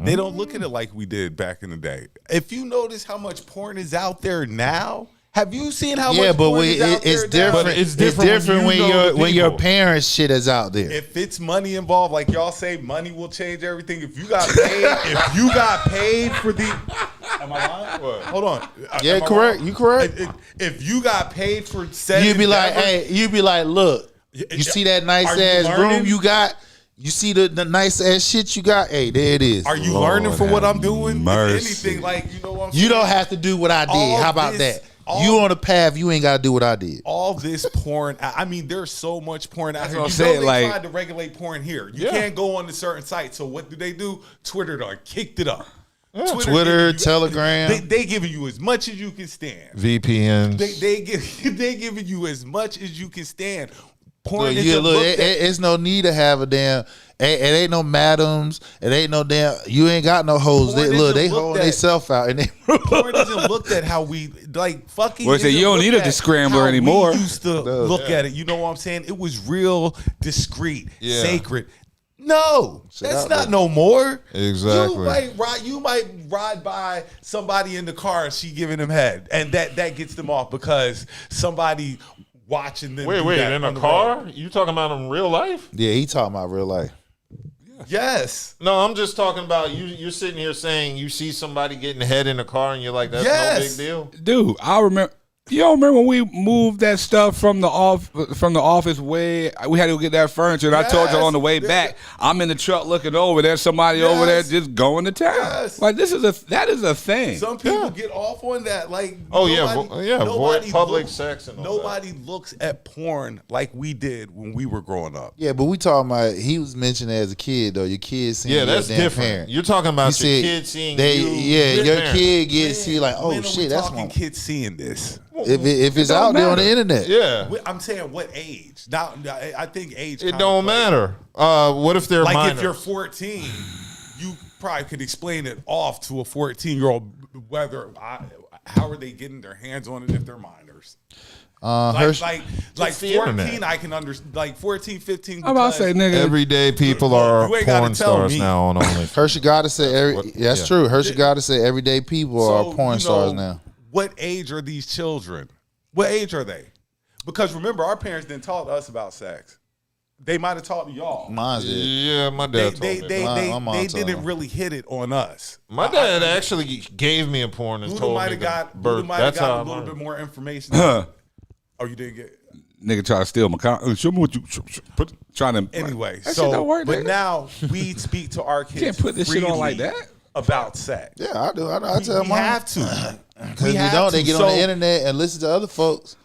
They don't look at it like we did back in the day. If you notice how much porn is out there now, have you seen how much but porn is out it's there different. now? It's different when your parents' shit is out there. If it's money involved, like y'all say, money will change everything. If you got paid, for the, am I lying? What? Hold on. Yeah, Am I correct. wrong? You correct. If you got paid for said You'd be like, endeavor, you'd be like, look, you see that nice Are you ass learning? room you got? You see the nice ass shit you got? Hey, there it is. Are you learning from what I'm doing? mercy. If anything, like, you know what I'm saying? You don't have to do what I did. All How about this- that? You on a path, you ain't got to do what I did. All this porn, I mean, there's so much porn out here. what I'm You saying, know they like- tried to regulate porn here. You can't go on to certain sites. So what do? Twitter done kicked it up. Twitter, giving Telegram. They giving you as much as you can stand. VPNs. They giving you as much as you can stand. Porn it's no need to have a damn. It ain't no madams. It ain't no damn. You ain't got no hoes. They holding themselves out. And porn isn't looked at how we like fucking. Well, you don't need a scrambler anymore. We used to look at it. You know what I'm saying? It was real discreet, sacred. No, that's not no more. Exactly. You might ride by somebody in the car and she giving them head, and that gets them off because somebody watching them. Wait, in a car? You talking about in real life? Yeah, he talking about real life. Yes. No, I'm just talking about you're sitting here saying you see somebody getting head in a car and you're like, that's no big deal. Dude, I remember. You don't remember when we moved that stuff from the office way? We had to go get that furniture, and I told you on the way back, I'm in the truck looking over. There's somebody over there just going to town. Yes. Like that is a thing. Some people get off on that. Like avoid public sex and all nobody looks at porn like we did when we were growing up. Yeah, but we talking about he was mentioned as a kid though. Your kid seeing your that's damn different. Parent. You're talking about your kid seeing you. Your kid gets see like, oh shit, that's my kids seeing this. If it's out there on the internet, I'm saying what age? Now, I think age. It don't matter. What if they're like minors? If you're 14, you probably could explain it off to a 14-year-old whether how are they getting their hands on it if they're minors. Like 14, I can understand. Like 14, 15. I'm about to say, nigga. Everyday people are porn stars now on OnlyFans. Hershey gotta say that's true. Hershey gotta say everyday people are porn stars now. What age are these children? What age are they? Because remember, our parents didn't talk to us about sex. They might have taught y'all. Mine did. Yeah, my dad told me. They didn't really hit it on us. My dad actually gave me a porn and told me the birth. That's how a little bit more information. Oh, you didn't get. Nigga try to steal my car. Show me what you trying to. Anyway, but now we speak to our kids. You can't put this shit on like that. About sex. Yeah, I do. I tell them. We have to. Because we don't. They get on the internet and listen to other folks.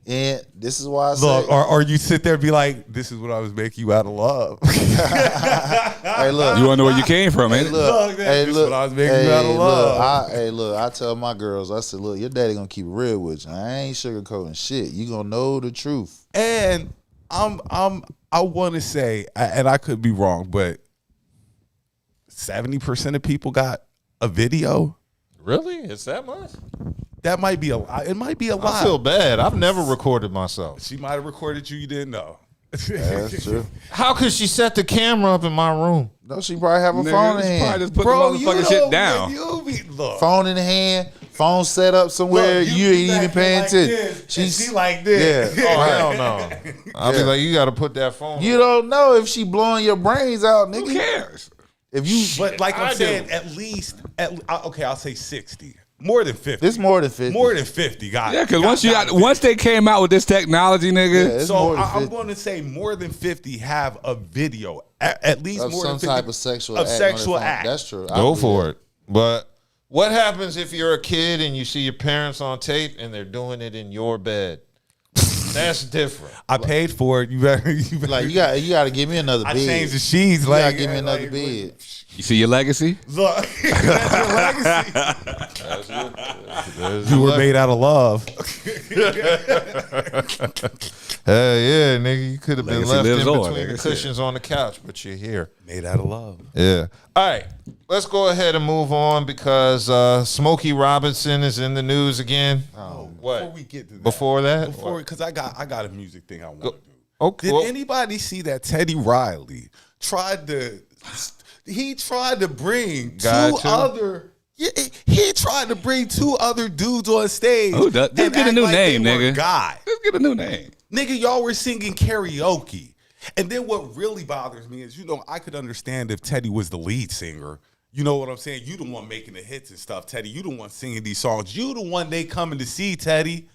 And this is why I say. Or you sit there and be like, this is what I was making you out of love. Hey, look. You want to know where you came from, ain't it? This is what I was making you out of love. I tell my girls, I said, look, your daddy going to keep it real with you. I ain't sugarcoating shit. You going to know the truth. And I want to say, and I could be wrong, but 70% of people got a video. Really? It's that much? That might be a lot. It might be a lot. I feel bad. I've never recorded myself. She might have recorded you didn't know. Yeah, that's true. How could she set the camera up in my room? No, she probably have a phone in hand. Probably just put the motherfucking shit down. Phone in hand, phone set up somewhere. You ain't even paying attention. She's like this. Yeah. Oh, hell no. I'll be like, you got to put that phone. You don't know if she blowing your brains out, nigga. Who cares? If you, but like I'm saying, at least, okay, I'll say 60. More than 50. It's more than 50. More than 50, guys. Yeah, because once they came out with this technology, nigga. Yeah, so I'm going to say more than 50 have a video, at least of more some than 50 type of sexual act. That's true. Go for it. But what happens if you're a kid and you see your parents on tape and they're doing it in your bed? That's different. I paid for it. You better like you got to give me another bed. I changed the sheets. You got to give me another bed. You see your legacy? Look, that's your legacy. You were made out of love. Hell yeah, nigga. You could have been left in between on, the cushions on the couch, but you're here. Made out of love. Yeah. All right. Let's go ahead and move on because Smokey Robinson is in the news again. What? Before we get to that. Before that? Because I got a music thing I want to do. Okay. Did anybody see that Teddy Riley tried to bring he tried to bring two other dudes on stage. Let's get a new name, nigga. Guy. Let's get a new name. Nigga, y'all were singing karaoke. And then what really bothers me is, I could understand if Teddy was the lead singer. You know what I'm saying? You the one making the hits and stuff, Teddy. You the one singing these songs. You the one they coming to see, Teddy.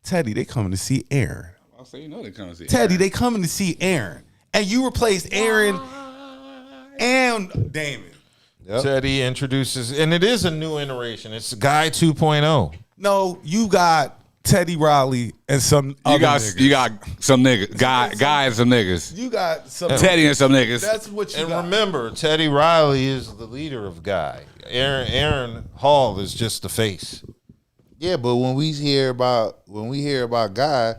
Teddy, they coming to see Aaron. I'll say they coming to see Teddy, Aaron. they coming to see Aaron. And you replaced Aaron and Damon. Yep. Teddy introduces, and it is a new iteration. It's Guy 2.0. No, you got Teddy Riley and some niggas. You got some niggas. Guy and some niggas. You got some Teddy and some niggas. That's what you got. And remember, Teddy Riley is the leader of Guy. Aaron Hall is just the face. Yeah, but when we hear about Guy,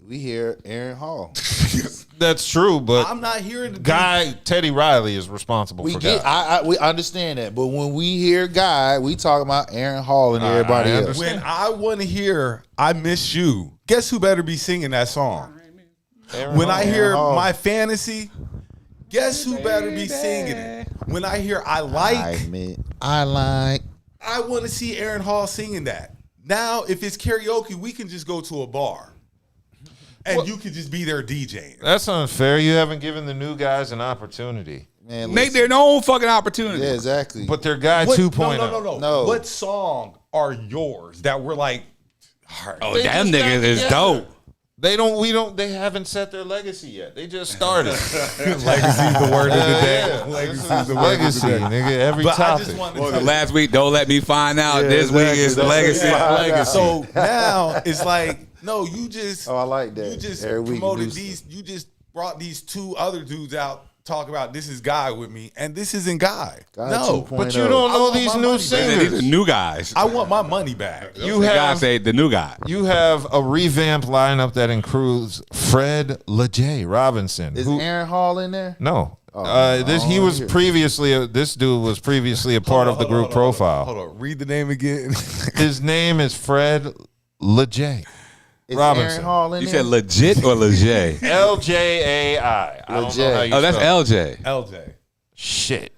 We hear Aaron Hall. That's true, but I'm not hearing the Guy Teddy Riley is responsible for Guy. We understand that, but when we hear Guy, we talk about Aaron Hall and everybody else. When I want to hear "I Miss You," guess who better be singing that song? When I hear "My Fantasy," guess who better be singing it? When I hear "I Like," I want to see Aaron Hall singing that. Now, if it's karaoke, we can just go to a bar. And you could just be there DJing. That's unfair. You haven't given the new guys an opportunity. Man, make their own fucking opportunity. Yeah, exactly. But they're Guy 2.0. No. What song are yours that were like, oh, that nigga is dope. They haven't set their legacy yet. They just started. Legacy's the word of the day. Legacy's the word of the day. Nigga, every topic. Last week, don't let me find out. This week is legacy. So now it's like, no, you just. Oh, I like that. You just Every week promoted these. You just brought these two other dudes out. Talk about this is Guy with me, and this isn't Guy. No, but you don't know these new singers. These are new guys. I want my money back. You have say the new guy. You have a revamped lineup that includes Fred LeJ Robinson. Is Aaron Hall in there? No. This dude was previously a part of the group Profile. Hold on. Read the name again. His name is Fred LeJ. Is Robinson. Aaron Hall in You there? said legit or LeJ? LJAI. I don't know how you Oh, that's spell LJ. it. LJ. Shit.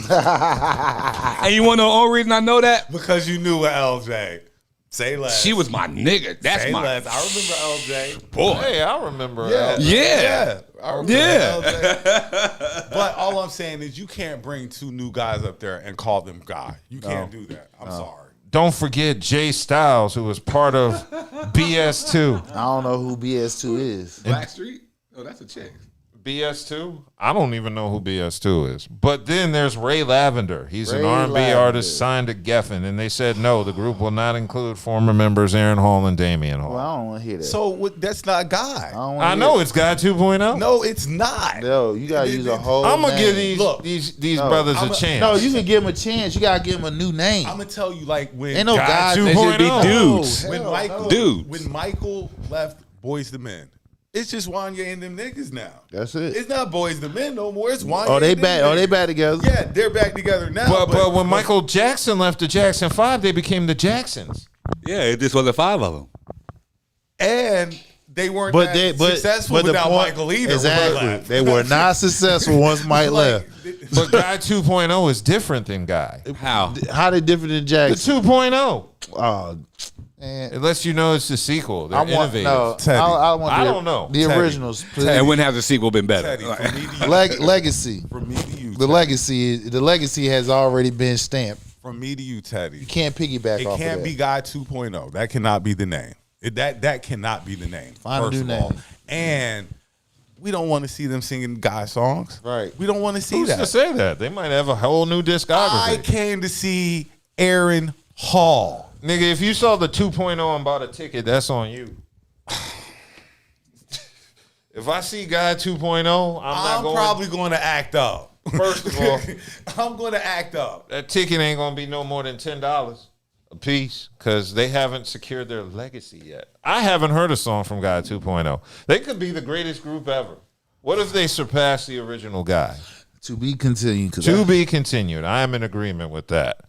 And you want to know the only reason I know that? Because you knew a LJ. Say less. She was my nigga. That's Say my. less. I remember LJ. Boy. Hey, I remember. Yeah. I remember Yeah. LJ. But all I'm saying is you can't bring two new guys up there and call them Guy. You can't do that. I'm sorry. Don't forget Jay Styles, who was part of BS2. I don't know who BS2 is. Blackstreet? Oh, that's a chick. BS2? I don't even know who BS2 is. But then there's Ray Lavender. He's an Ray R&B Lavender. artist signed to Geffen, and they said no, the group will not include former members Aaron Hall and Damian Hall. Well, I don't want to hear that. So that's not Guy. I know it's Guy 2.0. No, it's not. No, you gotta use a whole. I'm gonna give name. these brothers a chance. No, you can give them a chance. You gotta give them a new name. I'm gonna tell you, like when Ain't no Guy guy. 2.0. They should be dudes. when Michael Dudes. when Michael left Boys to Men, it's just Wanya and them niggas now. That's it. It's not Boys to Men no more. It's Wanya. Oh, they and them back. Oh, they niggas. back together. Yeah, they're back together now. But when Michael Jackson left the Jackson 5, they became the Jacksons. Yeah, it just wasn't five of them. and they weren't But successful the without point- Michael either. Exactly. They were not successful once Mike left. But Guy 2.0 is different than Guy. How? How they different than The Jackson? 2.0. Oh, It lets you know it's the sequel. They're I want innovative. no. Teddy. I want I the, don't know. the Teddy. originals. Please. And when has the sequel been better? Teddy, from me to you. Legacy. From me to you. The legacy has already been stamped. From me to you, Teddy. You can't piggyback It off can't of be that. Guy 2.0. That cannot be the name. That cannot be the name. Find a first new of all. name. And we don't want to see them singing Guy songs. Right. We don't want to see Who's that. to say that? They might have a whole new discography. I came to see Aaron Hall. Nigga, if you saw the 2.0 and bought a ticket, that's on you. If I see Guy 2.0, I'm probably going to act up. First of all, I'm going to act up. that ticket ain't going to be no more than $10 a piece because they haven't secured their legacy yet. I haven't heard a song from Guy 2.0. They could be the greatest group ever. What if they surpass the original Guy? To be continued. To be continued. I am in agreement with that.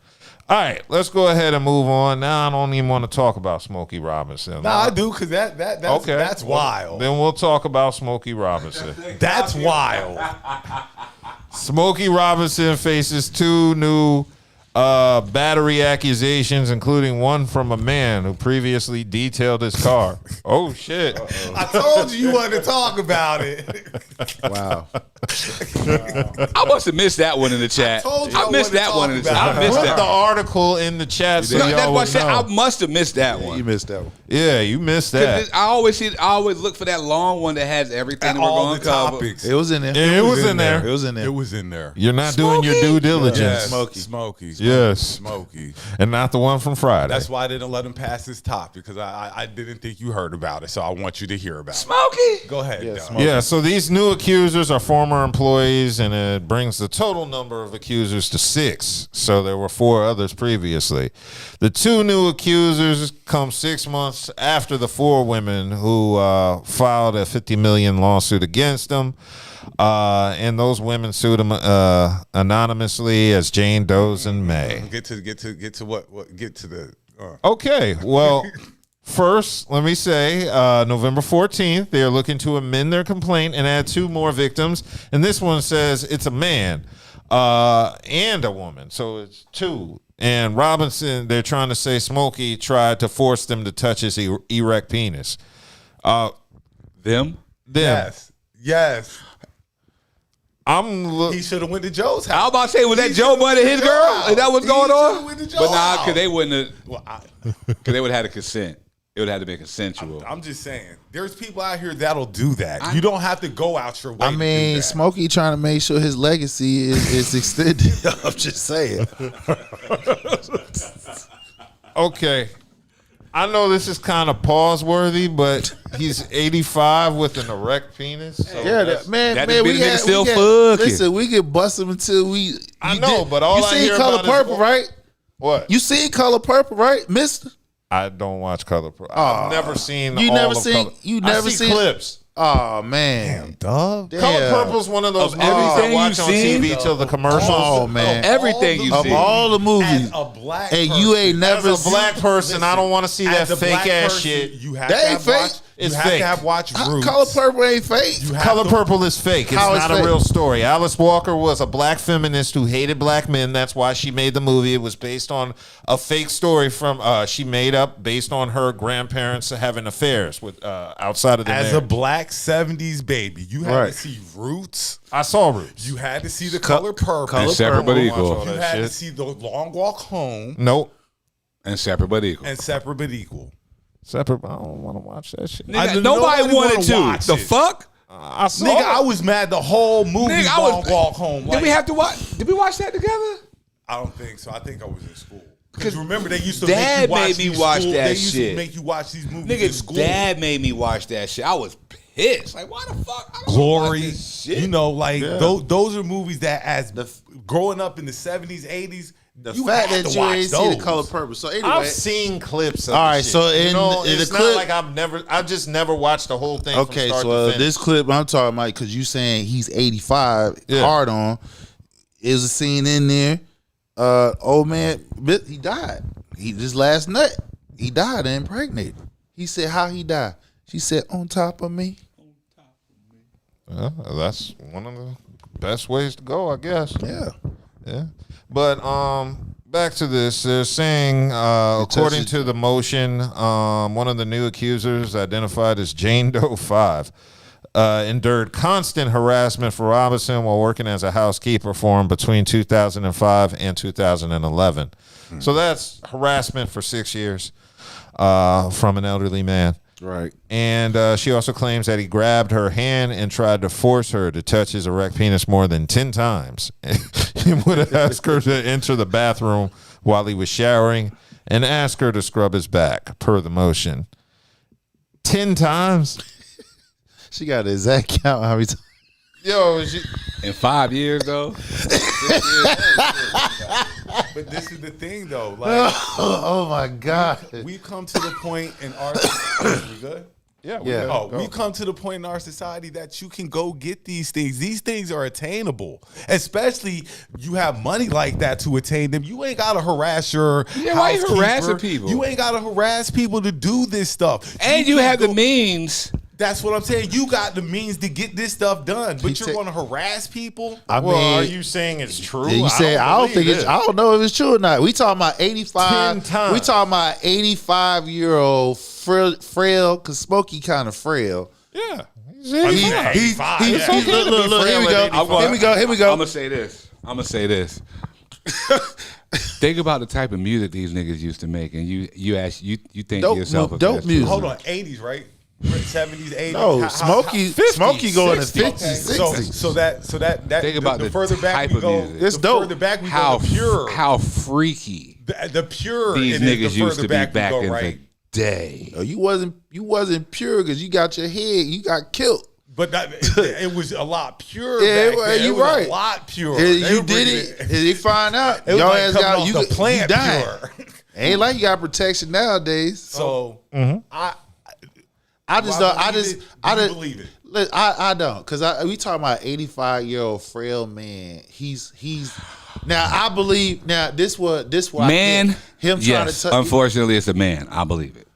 All right, let's go ahead and move on. Now I don't even want to talk about Smokey Robinson. Nah, I do because that's wild. Then we'll talk about Smokey Robinson. That's wild. Smokey Robinson faces 2 new battery accusations, including one from a man who previously detailed his car. Oh, shit. I told you wanted to talk about it. Wow. I must have missed that one in the chat. I missed that one in the chat. I missed Put that. the article in the chat so That's y'all what I would said. know. I must have missed that one. You missed that one. Yeah, you missed that. I always look for that long one that has everything that we're All going the to cover. topics. It was in there. Yeah, it was in there. It was in there. It was in there. You're not doing your due diligence. Yeah, Smokey. You're Yes. Smokey. And not the one from Friday. That's why I didn't let him pass his top, because I didn't think you heard about it, so I want you to hear about it. Smokey! Go ahead, Yeah, so these new accusers are former employees, and it brings the total number of accusers to 6. So there were 4 others previously. The 2 new accusers come 6 months after the 4 women who filed a $50 million lawsuit against them. And those women sued him anonymously as Jane Doe's and May. Get to the. Okay, well, first, let me say, November 14th, they are looking to amend their complaint and add 2 more victims. And this one says it's a man and a woman, so it's 2. And Robinson, they're trying to say Smokey tried to force them to touch his erect penis. Them? Yes. He should have went to Joe's house. I was about to say, was that Joe Budden his girl? Is that what's going on? But nah, because they wouldn't have. Because they would have had a consent. It would have to be consensual. I'm just saying, there's people out here that'll do that. You don't have to go out your way. I mean, to do that. Smokey trying to make sure his legacy is extended. I'm just saying. Okay. I know this is kind of pause-worthy, but he's 85 with an erect penis. So man, we can bust him until we. I know, but all I hear Color about Purple, is, right? What? You seen Color Purple, right, Mister? I don't watch Color Purple. I've never seen. You all never of seen. Color. You never I see seen Clipse. Oh man, dog. Color Purple's one of those movies I watch on TV till the commercials. Oh man, everything you see of all the movies, As a black and person, you ain't never As a black person, I don't want to see that fake ass shit. You have That to ain't have fake. watched. It's you have fake. to have watched Roots. Color Purple ain't fake. Color Purple is fake. It's How it's not a fake? real story. Alice Walker was a black feminist who hated black men. That's why she made the movie. It was based on a fake story from she made up based on her grandparents having affairs with outside of the As marriage. a black 70s baby, you had to see Roots. I saw Roots. You had to see the Color Purple. And Separate But Equal. You had to see the Long Walk Home. Nope. And Separate But Equal. And Separate But Equal. Separate. I don't want to watch that shit. Nigga, nobody wanted to. watch The it. fuck? I saw Nigga, it. I was mad the whole movie. Nigga, I Long was- Walk Home. Did we have to watch? Did we watch that together? I don't think so. I think I was in school. Because remember, they used to Dad make you watch made me these watch school, that They used shit. to make you watch these movies in Nigga, school. Dad made me watch that shit. I was pissed. Like, why the fuck? I don't Glory. watch this shit. You know, like those are movies that as growing up in the 70s, 80s, The you fact had that to you watch ain't see the those. Color Purple. So anyway, I've seen clips of All the right, shit. so in it's the not clip- like I've just never watched the whole thing okay, from start so to finish. this clip I'm talking about, because you saying he's 85, Yeah. hard on, is a scene in there. Old man, he died. He just last night he died and impregnated. He said, "How he died?" She said, "On top of me." That's one of the best ways to go, I guess. Yeah. But back to this. They're saying, according to the motion, one of the new accusers, identified as Jane Doe 5, endured constant harassment for Robinson while working as a housekeeper for him between 2005 and 2011. So that's harassment for 6 years from an elderly man. Right. And she also claims that he grabbed her hand and tried to force her to touch his erect penis more than 10 times. He would ask her to enter the bathroom while he was showering and ask her to scrub his back, per the motion. 10 times? She got the exact count how many times. Yo, in 5 years though. But this is the thing, though. Like, oh my God, we've come to the point in our we good. Yeah, we've come to the point in our society that you can go get these things. These things are attainable, especially you have money like that to attain them. You ain't gotta harass your why you housekeeper. harassing people? You ain't gotta harass people to do this stuff. And you have the means. That's what I'm saying. You got the means to get this stuff done, but you're going to harass people. I mean, are you saying it's true? You say I don't think it's. I don't know if it's true or not. We talking about 85. 10 times. We talking about 85-year-old frail, because Smokey kind of frail. Yeah. He's look, here we go. Here we go. I'm gonna say this. Think about the type of music these niggas used to make, and you think to yourself, dope music. Hold on, 80s, right? 70s, 80s. No, Smokey going to 50s, 60s. So that think about the further back type we of go, music. It's the dope. further back we How go, the pure, how freaky the pure. these in it, niggas the used further to be back we go, in right? the day. No, you wasn't pure because you got your head. You got killed. But it was a lot pure. Yeah, back then. you It was right. A lot pure. You did it. And they find out. It was Y'all like ass coming got off you. the plant you dying. pure. Ain't like you got protection nowadays. So I just don't. I you believe it. Look, I don't, because we talking about 85-year-old frail man. He's now. I believe now. This what Man, him trying yes, to. unfortunately, it's a man. I believe it.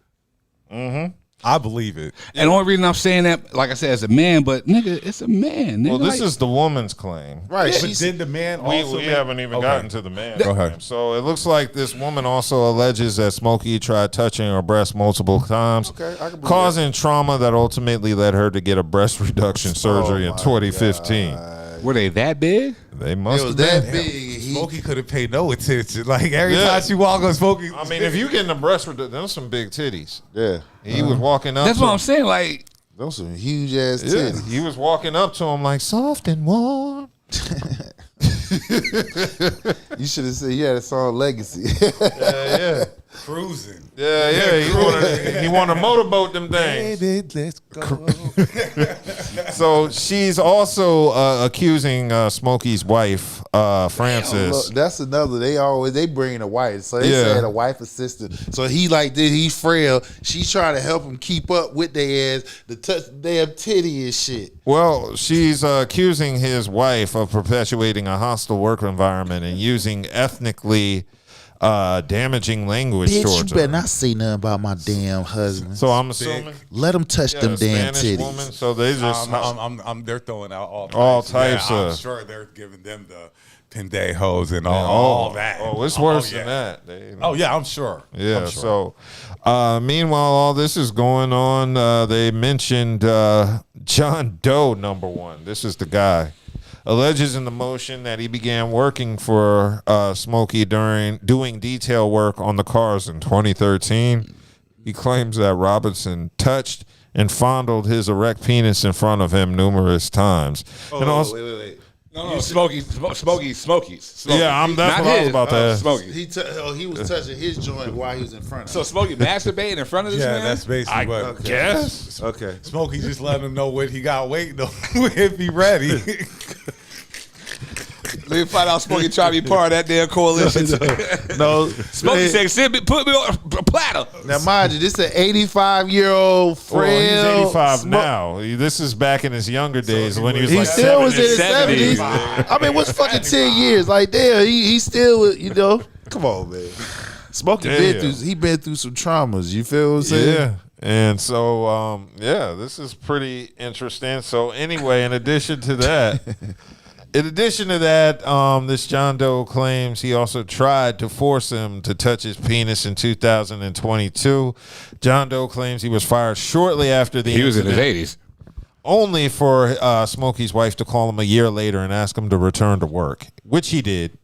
Mm-hmm. I believe it. And the only reason I'm saying that, like I said, as a man, but nigga, it's a man. Nigga, Well, this is the woman's claim. Right. But did the man also? We haven't even gotten to the man. Go ahead. So it looks like this woman also alleges that Smokey tried touching her breast multiple times, Okay, I can believe causing trauma that ultimately led her to get a breast reduction surgery in 2015. Were they that big? They must It was have that been. big. Smokey could have paid no attention. Like every time she walk on Smokey. I mean, if you getting a breast reduction, those some big titties. Yeah. He was walking up. That's to what him. I'm saying. Like, Those some huge ass Yeah, titties. he was walking up to him like soft and warm. You should have said you had a song Legacy. Yeah. Cruising. Yeah. He wanted to motorboat them things. Baby, let's go. So she's also accusing Smokey's wife, Frances. Look, that's another. They bring a wife. So they Yeah. said a wife assistant. So he like this. He's frail. She's trying to help him keep up with their ass. The touch damn titty and shit. Well, she's accusing his wife of perpetuating a hostile work environment and using ethnically damaging language Bitch, you towards better her. not say nothing about my damn husband. So I'm assuming Let him touch them damn Spanish titties. woman. So they just They're throwing out all types I'm of- sure they're giving them the pendejos and all that. Oh, it's worse yeah. than that. They- Oh yeah, I'm sure. Yeah. I'm sure. So, meanwhile, all this is going on. They mentioned John Doe, number one. This is the guy. Alleges in the motion that he began working for Smokey during doing detail work on the cars in 2013. He claims that Robinson touched and fondled his erect penis in front of him numerous times. And also, wait. no, Smokey's. yeah, that's Not what I was his. about to ask. Smokey. He was touching his joint while he was in front of So him. Smokey masturbating in front of this Yeah, man? that's basically what. Guess. Okay. Smokey just letting him know what he got waiting on if he ready. Let me find out Smokey trying to be part of that damn coalition. No. Smokey said, put me on a platter. Now, mind you, this is an 85-year-old frail. Well, he's 85 now. This is back in his younger days when he was He like still was in his 70s. 70s. I mean, what's fucking 10 years? Like, damn, he still, come on, man. Smokey been through some traumas. You feel what I'm saying? Yeah. And so, this is pretty interesting. So anyway, in addition to that, this John Doe claims he also tried to force him to touch his penis in 2022. John Doe claims he was fired shortly after the He was in incident, his 80s. only for Smokey's wife to call him a year later and ask him to return to work, which he did.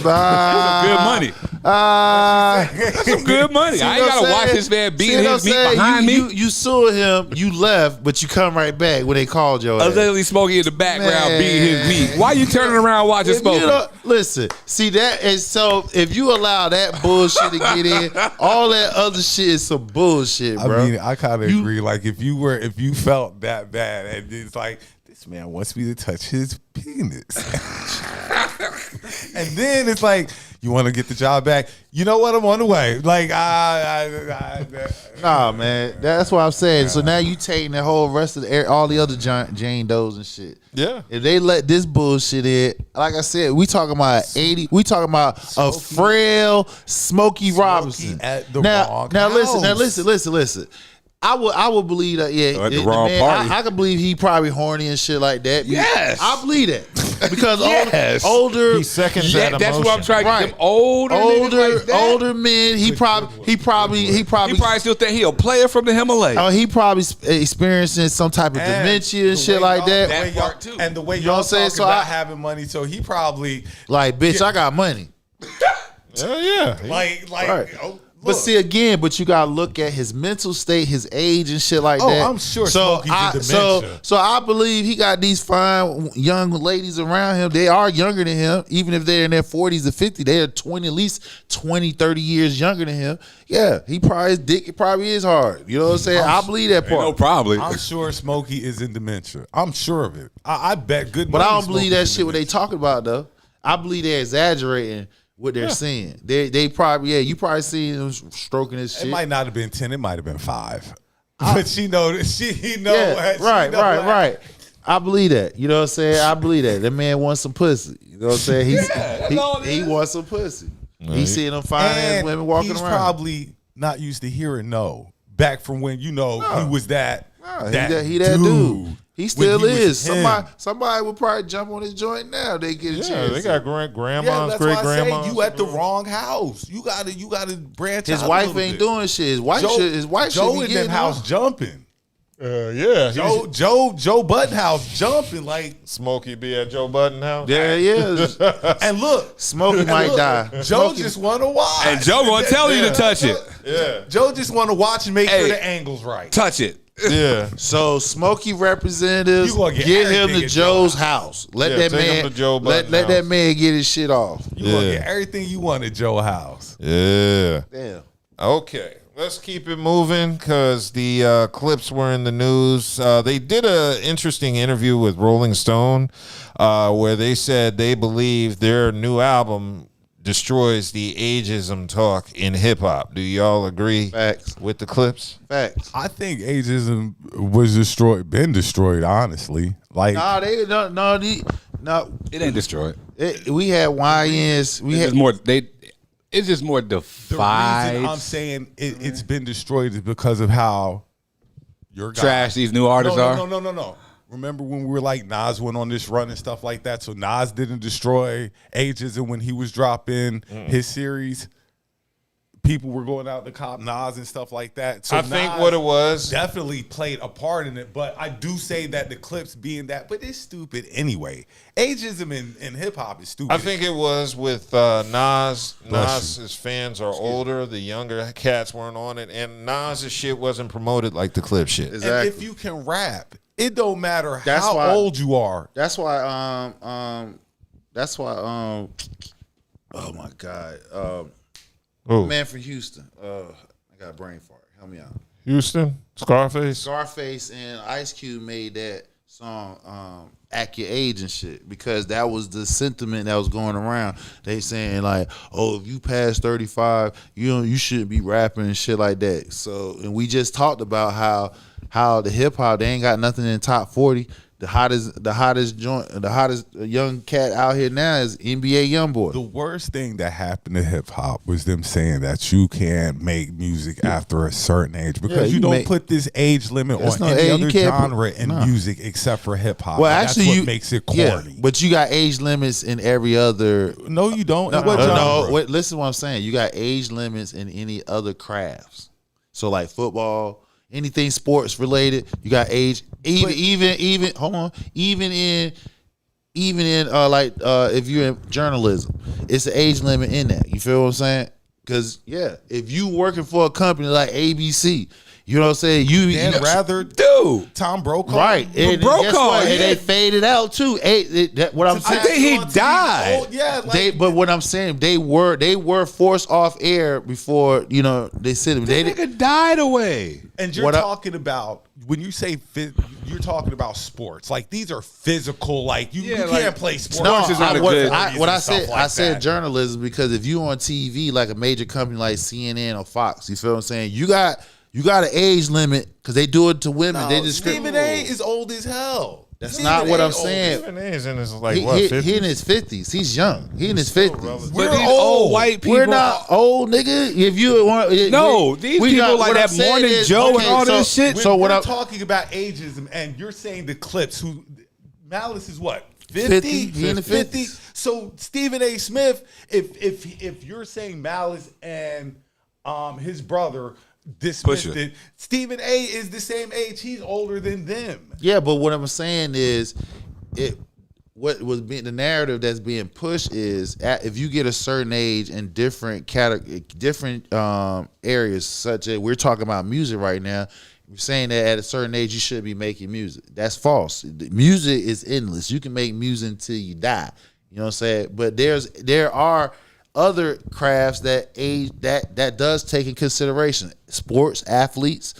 Good money. That's some good money. I ain't gotta watch this man beating his meat behind me. You sued him, you left, but you come right back when they called your ass. Literally Smokey in the background beating his meat. Why you turning around watching If you Smokey? don't- Listen, see that, and so if you allow that bullshit to get in, all that other shit is some bullshit, bro. I mean, I kind of agree. Like, if you felt that bad, and it's like, this man wants me to touch his penis, and then it's like, you want to get the job back? You know what? I'm on the way. Like, nah, man, that's what I'm saying. So now you taking the whole rest of all the other Jane Does and shit. Yeah. If they let this bullshit in, like I said, we talking about 80. We talking about a frail Smokey Robinson. At the Now house. listen. I would believe that. Yeah, At the wrong party. I can believe he probably horny and shit like that. Yes. I believe that because Yes. older. He seconds that That's what I'm emotion. trying to Right. get them older niggas like that. older men. He probably He probably still think he a player from the Himalayas. Oh, he probably experiencing some type of dementia and shit like that. That part too. And the way You know y'all what I'm saying? talking So about I- having money, so he probably Like, bitch, I got money. Yeah. like Right. But see again, but you gotta look at his mental state, his age, and shit like that. Oh, I'm sure Smokey's in dementia. So I believe he got these fine young ladies around him. They are younger than him, even if they're in their 40s or 50s. They are at least 20, 30 years younger than him. Yeah, his dick probably is hard. You know what I'm saying? I believe that part. No, probably. I'm sure Smokey is in dementia. I'm sure of it. I bet good. But I don't believe that shit. What they talking about though? I believe they're exaggerating what they're saying. They probably you probably seen them stroking his shit. It might not have been 10. It might have been 5. But she know. Right. I believe that. You know what I'm saying? I believe that. That man wants some pussy. You know what I'm saying? He wants some pussy. He's seeing them fine ass women walking around. He's probably not used to hearing no. Back from when he was that. He that dude. He still is. Somebody would probably jump on his joint now. They get a chance. They got grandmas, great grandmas. You at the wrong house. You gotta branch out. His wife ain't doing shit. His wife Joe should be in them house jumping. Yeah. Joe Budden house jumping like Smokey be at Joe Budden house. Yeah, yeah. And look, Smokey might die. Joe just want to watch, and Joe gonna tell you to touch it. Yeah, Joe just want to watch and make sure the angle's right. Touch it. Yeah. So Smokey representatives get him to Joe's house. Let that man get his shit off. You gonna get everything you want at Joe's house. Yeah. Damn. Okay. Let's keep it moving because the Clipse were in the news. They did an interesting interview with Rolling Stone where they said they believe their new album destroys the ageism talk in hip hop. Do y'all agree? Facts. With the Clipse? Facts. I think ageism was been destroyed. Honestly, like it ain't destroyed. We had YNs. It's just more defied. The reason I'm saying it's been destroyed is because of how your guys, trash these new artists are. No. Remember when we were like Nas went on this run and stuff like that? So Nas didn't destroy ageism when he was dropping his series. People were going out to cop Nas and stuff like that. So I think what it was definitely played a part in it. But I do say that the Clipse being that, but it's stupid anyway. Ageism in hip hop is stupid. I think it was with Nas. Nas's fans are older. The younger cats weren't on it, and Nas's shit wasn't promoted like the Clipse shit. Exactly. And if you can rap, it don't matter how old you are. That's why. Oh my God. Man from Houston. I got a brain fart. Help me out. Houston? Scarface and Ice Cube made that song Act Your Age and shit because that was the sentiment that was going around. They saying like, oh, if you pass 35, you shouldn't be rapping and shit like that. So, and we just talked about how the hip hop, they ain't got nothing in top 40. The hottest young cat out here now is NBA YoungBoy. The worst thing that happened to hip hop was them saying that you can't make music after a certain age because you don't put this age limit on any other genre in music except for hip hop. Well, actually, that's what makes it corny. Yeah, but you got age limits in every other. No, you don't. Wait, listen to what I'm saying. You got age limits in any other crafts. So like football. Anything sports related, you got age. Even hold on. Even in if you're in journalism, it's an age limit in that. You feel what I'm saying? Because if you working for a company like ABC, you know what I'm saying. Rather do Tom Brokaw, right? And they faded out too. What I'm saying, I think he died. But what I'm saying, they were forced off air before they said him. They nigga died away. And you're talking about when you say you're talking about sports. Like these are physical. Like you can't play sports. No, is not good. I said journalism because if you on TV like a major company like CNN or Fox, you feel what I'm saying? You got an age limit because they do it to women. No, they just Stephen A. is old as hell. That's not what I'm saying. Stephen A. is in his 50s? He in his 50s. He's young. He in his 50s. We're old white people. We're not old, nigga. If you want, these people like that Morning Joe and all this shit. So we're talking about ageism, and you're saying the Clipse, who Malice is what 50? He in the 50s. So Stephen A. Smith, if you're saying Malice and his brother dismissed it. Stephen A. is the same age. He's older than them. Yeah, but what I'm saying is, what was being the narrative that's being pushed is if you get a certain age in different areas, such as we're talking about music right now. We're saying that at a certain age you should be making music. That's false. Music is endless. You can make music until you die. You know what I'm saying? But there are other crafts that age that does take in consideration. Sports, athletes.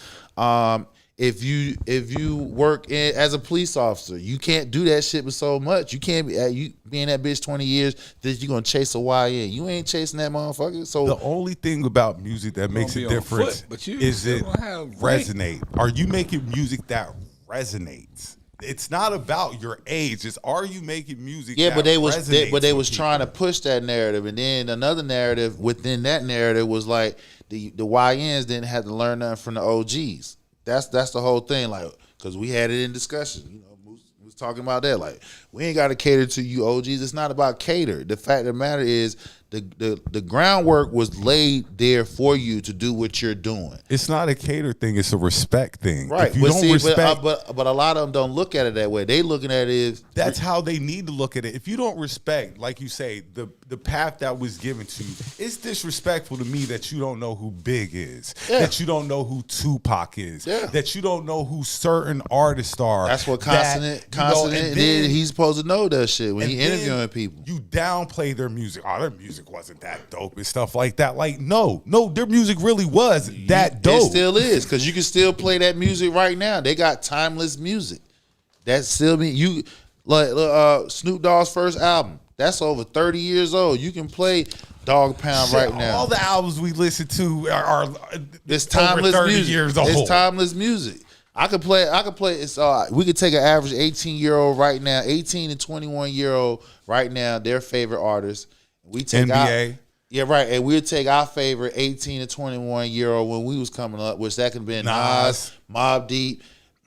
If you work as a police officer, you can't do that shit with so much. You can't be you being that bitch 20 years that you're gonna chase a YN. You ain't chasing that motherfucker. So the only thing about music that makes a difference is it resonate. Are you making music that resonates? It's not about your age. It's are you making music? Yeah, that but they resonates was trying to push that narrative, and then another narrative within that narrative was like the YNs didn't have to learn nothing from the OGs. That's the whole thing, like, because we had it in discussion. You know, we was talking about that. Like, we ain't got to cater to you OGs. It's not about cater. The fact of the matter is the groundwork was laid there for you to do what you're doing. It's not a cater thing. It's a respect thing. Right. If you don't respect, but a lot of them don't look at it that way. They looking at it as that's how they need to look at it. If you don't respect, like you say, the path that was given to you, it's disrespectful to me that you don't know who Big is, that you don't know who Tupac is, that you don't know who certain artists are. That's what Consonant did. He's supposed to know that shit when he interviewing people. You downplay their music. Oh, their music wasn't that dope and stuff like that. Like, no, their music really was that dope. It still is, because you can still play that music right now. They got timeless music. That still mean you like Snoop Dogg's first album. That's over 30 years old. You can play Dog Pound right now. All the albums we listen to are it's timeless over 30 music. years old. It's timeless music. I could play. It's we could take an average 18-year-old right now, 18 and 21-year-old right now, their favorite artists. We take NBA. And we'll take our favorite 18 to 21-year-old when we was coming up, which that could have been Nas, Mobb Deep.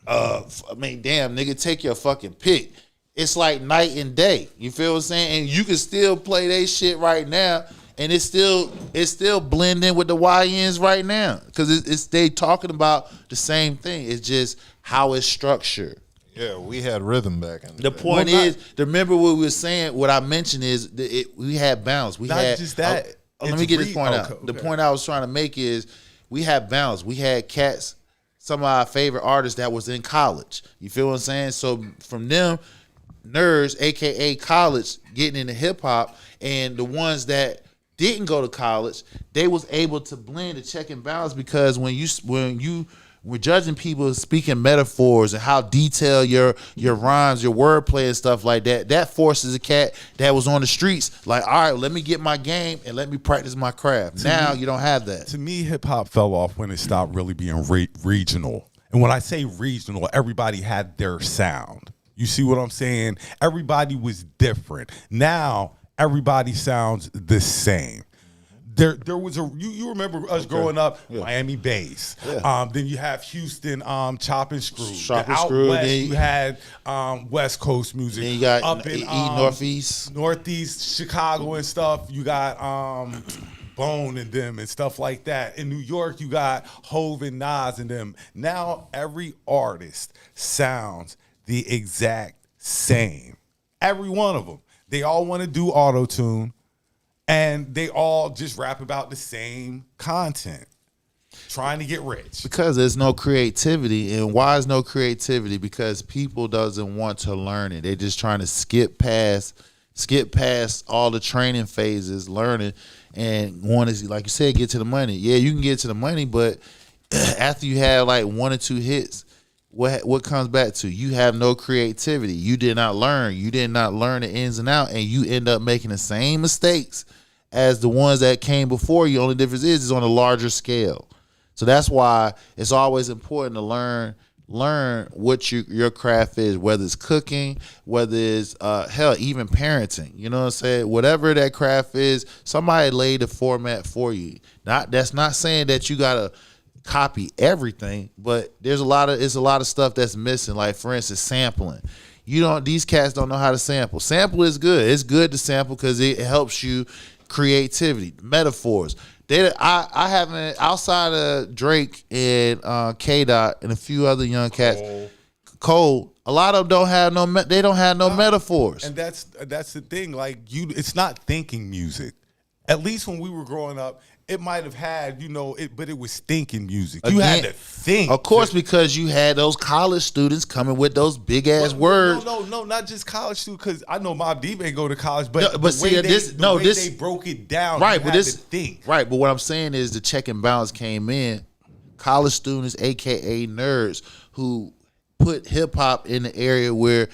I mean, damn, nigga, take your fucking pick. It's like night and day. You feel what I'm saying? And you can still play they shit right now, and it's still blending with the YNs right now, because they talking about the same thing. It's just how it's structured. Yeah, we had rhythm back in the point is, remember what we were saying, what I mentioned is we had balance. We not had just that. Let me get this point out. The point I was trying to make is we had balance. We had cats, some of our favorite artists that was in college. You feel what I'm saying? So from them, nerds, aka college, getting into hip hop, and the ones that didn't go to college, they was able to blend the check and balance, because when we're judging people speaking metaphors and how detailed your rhymes, your wordplay and stuff like that, that forces a cat that was on the streets like, all right, let me get my game and let me practice my craft. Now you don't have that. To me, hip hop fell off when it stopped really being regional. And when I say regional, everybody had their sound. You see what I'm saying? Everybody was different. Now everybody sounds the same. There was you remember us growing up, Miami bass. Yeah. Then you have Houston, Chop and Screw. Out west, you had West Coast music. Then you got up in Northeast, Chicago and stuff. You got Bone and them and stuff like that. In New York, you got Hove and Nas and them. Now every artist sounds the exact same. Every one of them. They all want to do auto-tune, and they all just rap about the same content, trying to get rich. Because there's no creativity. And why is no creativity? Because people doesn't want to learn it. They're just trying to skip past all the training phases, learning, and want to, like you said, get to the money. Yeah, you can get to the money, but after you have like one or two hits, what comes back to? You have no creativity. You did not learn. You did not learn the ins and outs, and you end up making the same mistakes as the ones that came before you. Only difference is on a larger scale. So that's why it's always important to learn what your craft is, whether it's cooking, whether it's even parenting. You know what I'm saying? Whatever that craft is, somebody laid the format for you. That's not saying that you gotta copy everything, but it's a lot of stuff that's missing. Like, for instance, sampling. These cats don't know how to sample. Sample is good. It's good to sample because it helps you creativity, metaphors. I haven't, outside of Drake and K-Dot and a few other young cats, cold. A lot of them don't have no metaphors. And that's the thing. Like it's not thinking music. At least when we were growing up, it might have had, but it was thinking music. You had to think. Of course, because you had those college students coming with those big ass words. No, not just college students. Because I know Mobb Deep ain't go to college, but they broke it down. Right, but this think. Right, but what I'm saying is the check and balance came in. College students, aka nerds, who put hip hop in the area where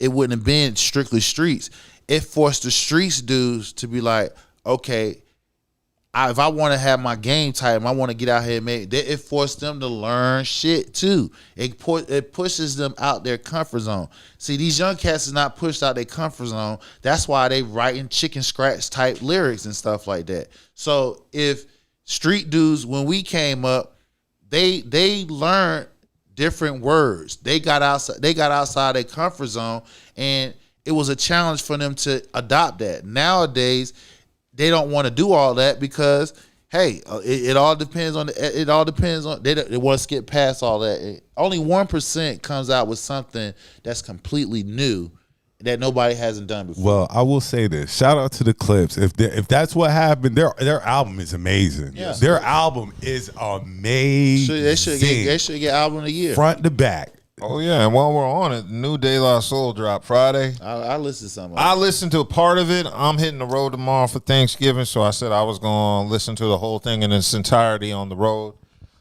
it wouldn't have been strictly streets. It forced the streets dudes to be like, okay, if I want to have my game tight, I want to get out here and make it forced them to learn shit too. It pushes them out their comfort zone. See, these young cats is not pushed out their comfort zone. That's why they writing chicken scratch type lyrics and stuff like that. So if street dudes, when we came up, they learned different words. They got outside their comfort zone, and it was a challenge for them to adopt that. Nowadays, they don't want to do all that because, hey, it all depends on they want to skip past all that. Only 1% comes out with something that's completely new that nobody hasn't done before. Well, I will say this: shout out to the Clipse. If that's what happened, their album is amazing. Yeah. Their album is amazing. They should get album of the year, front to back. Oh yeah, and while we're on it, new De La Soul dropped Friday. I listened to some of it. I listened to a part of it. I'm hitting the road tomorrow for Thanksgiving, so I said I was going to listen to the whole thing in its entirety on the road.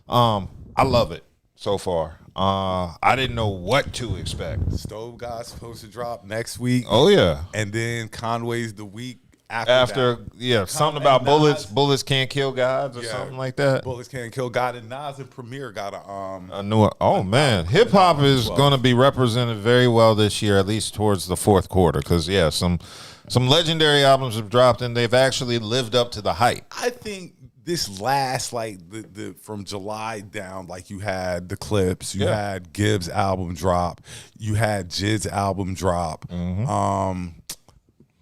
I love it so far. I didn't know what to expect. Stove God's supposed to drop next week. Oh yeah, and then Conway's the week after something about bullets can't kill gods or something like that. Bullets can't kill God, and Nas and Premier got a new. Oh man, hip hop is going to be represented very well this year, at least towards the fourth quarter, because some legendary albums have dropped and they've actually lived up to the hype. I think this last, like the from July down, like you had the Clipse, you had Gibbs' album drop, you had Jid's album drop. Mm-hmm.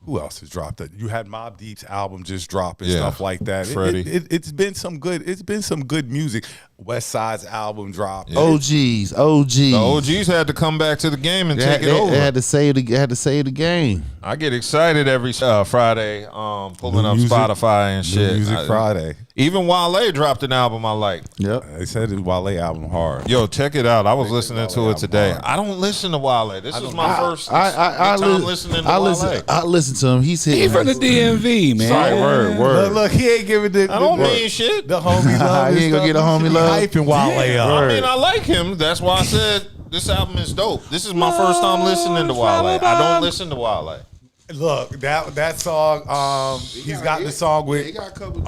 Who else has dropped it? You had Mobb Deep's album just drop and stuff like that. It's been some good music. West Side's album dropped. Yeah. OGs. The OGs had to come back to the game and take it over. They had to save the game. I get excited every Friday, pulling up Spotify and shit. Music Friday. Even Wale dropped an album I like. Yep. They said his Wale album hard. Yo, check it out. I was listening to it today. Hard. I don't listen to Wale. This is my first time listening to Wale. I listen to him. He's from the DMV, man. Sorry, word. Look, he ain't giving the. I don't mean shit. The homie love. He ain't gonna get a homie love. Hyping Wale up. I mean, I like him. That's why I said this album is dope. This is my first time listening to Wale. I don't listen to Wale. Look, that song. He's got the song with. He got a couple.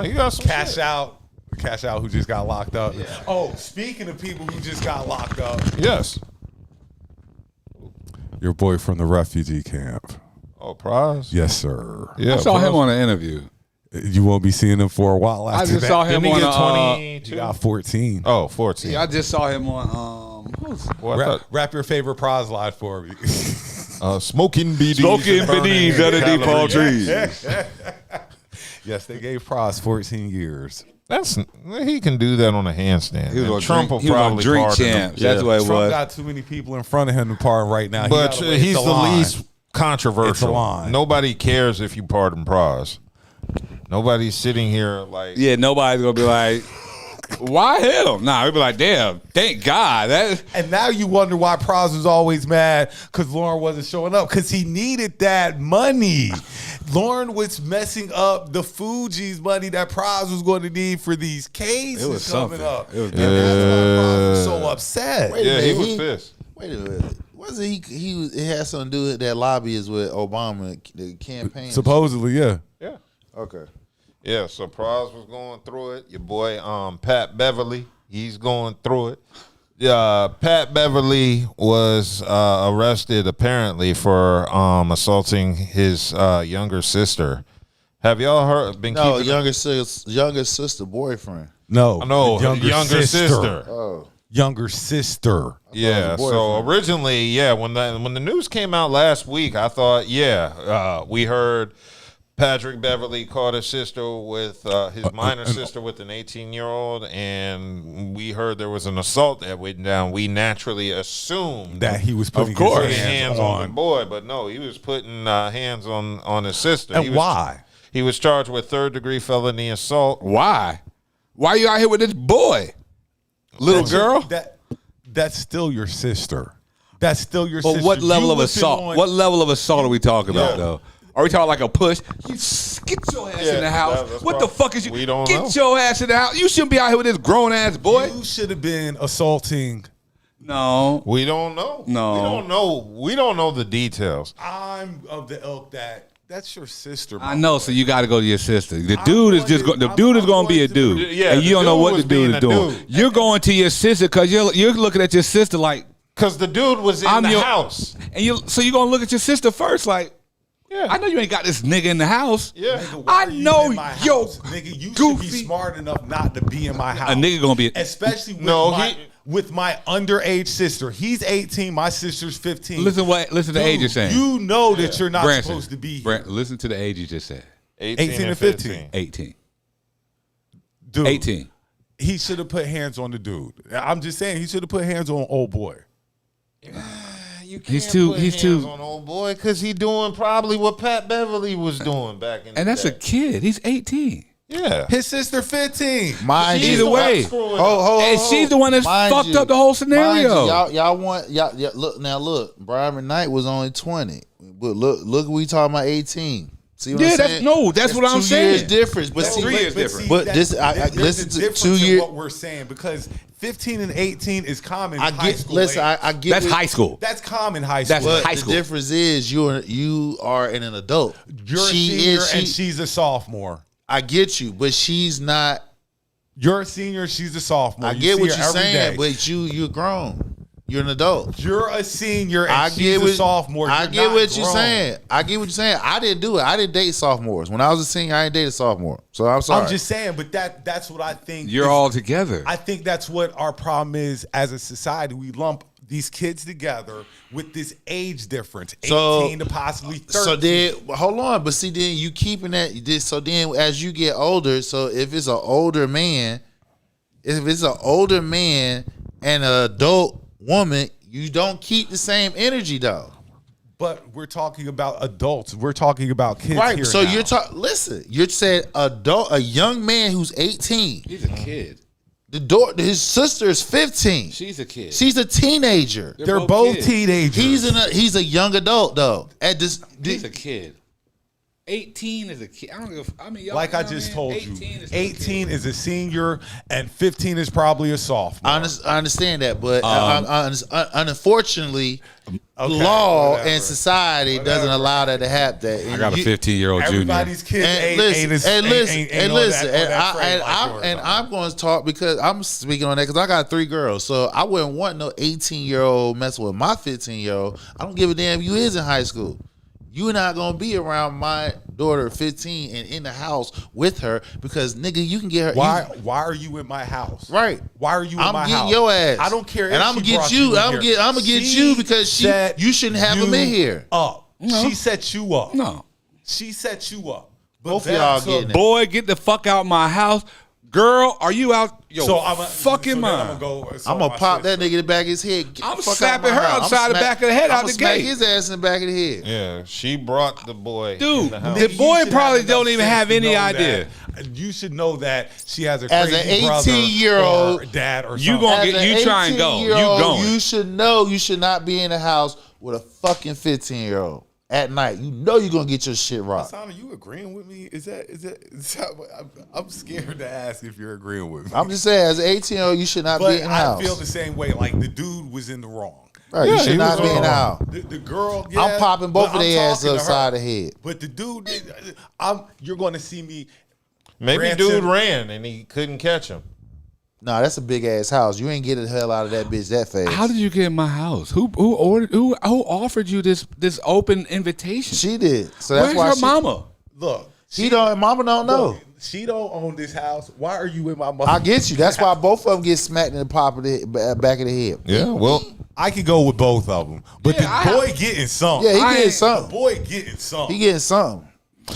He got some Cash shit. Out. Cash Out, who just got locked up. Yeah. Oh, speaking of people who just got locked up. Yes. Your boy from the refugee camp. Oh, Prize? Yes, sir. Yeah, I saw him on an interview. You won't be seeing him for a while after I just that. saw him on He got 14. Oh, 14. Yeah, I just saw him on rap your favorite prize line for me. Smoking BDs. Smoking BDs under deep palm trees. Yes, they gave Prize 14 years. He can do that on a handstand. He was on Trump drink, will probably drink pardon him. champs. That's what it Trump was. got too many people in front of him to pardon right now. But he's the least controversial. It's a line. Nobody cares if you pardon Prize. Nobody's sitting here like... Yeah, nobody's going to be like, why him? Nah, we'd be like, damn, thank God. And now you wonder why Prize was always mad because Lauren wasn't showing up because he needed that money. Lauren was messing up the Fuji's money that Prize was going to need for these cases It was coming something. up. It was and that's why Prize was so upset. He was pissed. Wait a minute. Wasn't it had something to do with that lobbyist with Obama, the campaign? Supposedly, yeah. Yeah. Okay. Yeah, so Prize was going through it. Your boy Pat Beverly, he's going through it. Pat Beverly was arrested apparently for assaulting his younger sister. Have y'all heard? No, younger sister boyfriend. No, younger sister. Oh. Younger sister. Yeah. So originally, when the news came out last week, I thought, we heard Patrick Beverly caught his sister with his minor sister with an 18-year-old, and we heard there was an assault that went down. We naturally assumed that he was putting his hands on the boy, but no, he was putting hands on his sister. And why? He was charged with 3rd-degree felony assault. Why? Why are you out here with this boy? Little girl? That's still your sister. That's still your sister. But what level of assault? What level of assault are we talking about, though? Are we talking like a push? You get your ass in the house. What the fuck is you? We don't get your ass in the house. You shouldn't be out here with this grown ass boy. You should have been assaulting. No, we don't know. No, we don't know. We don't know the details. I'm of the ilk that's your sister. I know, so you got to go to your sister. The dude is just the dude is going to be a dude, yeah, and you don't know what the dude is doing. You're going to your sister because you're looking at your sister like because the dude was in the house, and so you're gonna look at your sister first like. Yeah. I know you ain't got this nigga in the house. Yeah, nigga, I know, yo, nigga, you goofy. should be smart enough not to be in my house. A nigga gonna be, especially with my underage sister. He's 18, my sister's 15. Listen to the age you're saying. You know that you're not supposed to be here. Listen to the age you just said. 18 and 15. 18. Dude, 18. He should have put hands on the dude. I'm just saying he should have put hands on old boy. You can't put hands on old boy because he doing probably what Pat Beverly was doing back in the day. And that's a kid. He's 18. Yeah. His sister 15. Either way. And she's the one that's fucked up the whole scenario. Y'all look, Brian McKnight was only 20. But look we talking about 18. See what I'm saying? That's what I'm saying. 2 years difference. But 3 years different. But I listen to 2 years. What we're saying because 15 and 18 is common. I get. That's high school. That's common high school. That's high school. The difference is you are an adult. You're a senior and she's a sophomore. I get you, but she's not. You're a senior. She's a sophomore. I get what you're saying, but you're grown. You're an adult. You're a senior and she's a sophomore. I get what you're saying. I get what you're saying. I didn't do it. I didn't date sophomores. When I was a senior, I didn't date a sophomore. So I'm sorry. I'm just saying, but that's what I think. You're all together. I think that's what our problem is as a society. We lump these kids together with this age difference, 18 to possibly 30. So then, hold on. But see, then you keeping that. So then as you get older, so if it's an older man and an adult woman, you don't keep the same energy though. But we're talking about adults. We're talking about kids. Right. Here So now. you're talking. Listen, you said a young man who's 18. He's a kid. His sister is 15. She's a kid. She's a teenager. They're both teenagers. He's a young adult though. He's a kid. 18 is a kid. Y'all, like I just told you, 18 is a senior and 15 is probably a sophomore. I understand that, but unfortunately, law and society doesn't allow that to happen. I got a 15-year-old junior. Everybody's kid and I'm going to talk because I'm speaking on that because I got 3 girls, so I wouldn't want no 18-year-old messing with my 15-year-old. I don't give a damn if you is in high school. You're not gonna be around my daughter 15 and in the house with her because nigga, you can get her. Why are you in my house? Right. Why are you in my house? I'm getting your ass. I don't care. And I'm gonna get you. I'm gonna get you because you shouldn't have him in here. No. She set you up. No. She set you up. Both of y'all getting it. Boy, get the fuck out my house. Girl, are you out? Yo, so fucking mind. I'm gonna pop that nigga in the back of his head. I'm slapping her outside the back of the head out the gate. Smack his ass in the back of the head. Yeah, she brought the boy. Dude, in the house. the boy probably don't even have any idea. You should know that she has a as crazy an 18-year-old or dad or you something. gonna get you try and go. You going? You should know you should not be in the house with a fucking 15-year-old. At night, you know you're gonna get your shit rocked. Asana, you agreeing with me? Is that I'm scared to ask if you're agreeing with me. I'm just saying, as an 18-year-old, you should not be in the house. I feel the same way. Like the dude was in the wrong. Right, you should not be in the house. The girl, I'm popping both of their asses upside the head. But the dude, you're going to see me. Maybe dude ran and he couldn't catch him. Nah, that's a big ass house. You ain't getting the hell out of that bitch that fast. How did you get in my house? Who offered you this open invitation? She did. So that's where's her mama? Look, mama don't know. She don't own this house. Why are you in my mother? I get you. That's why both of them get smacked in the back of the head. Yeah, well, I could go with both of them, but the boy getting something. Yeah, he getting something. The boy getting something. He getting something.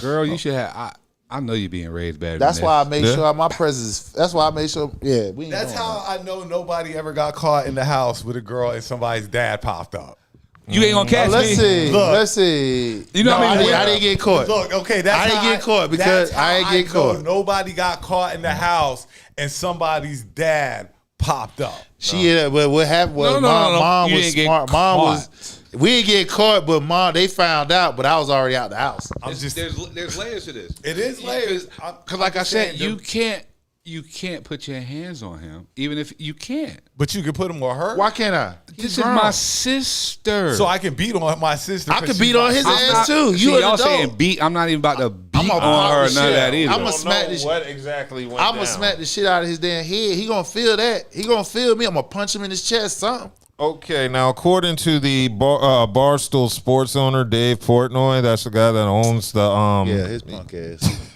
Girl, you should have. I know you being raised better. That's than why I this. made sure my presence. That's why I made sure. Yeah, we ain't That's doing how I know nobody ever got caught in the house with a girl and somebody's dad popped up. You ain't gonna catch let's me. See, Look. let's see. You know, I didn't get caught. Look, okay, that's I didn't how get caught because that's how I ain't get know caught. Nobody got caught in the house and somebody's dad popped up. But what happened was mom You was didn't get smart. Mom caught. was. We didn't get caught, but mom they found out. But I was already out the house. There's layers to this. It is layers. Because like I said, you can't put your hands on him, even if you can't. But you can put him on her. Why can't I? This is my sister. So I can beat on my sister. I can beat on his ass too. See, You an y'all adult. saying beat? I'm not even about to beat I'm on her or none of that either. I'm gonna smack this. What exactly went I'm down? gonna smack the shit out of his damn head. He gonna feel that. He gonna feel me. I'm gonna punch him in his chest. Something. Okay, now according to the Barstool Sports owner Dave Portnoy, that's the guy that owns the his punk ass.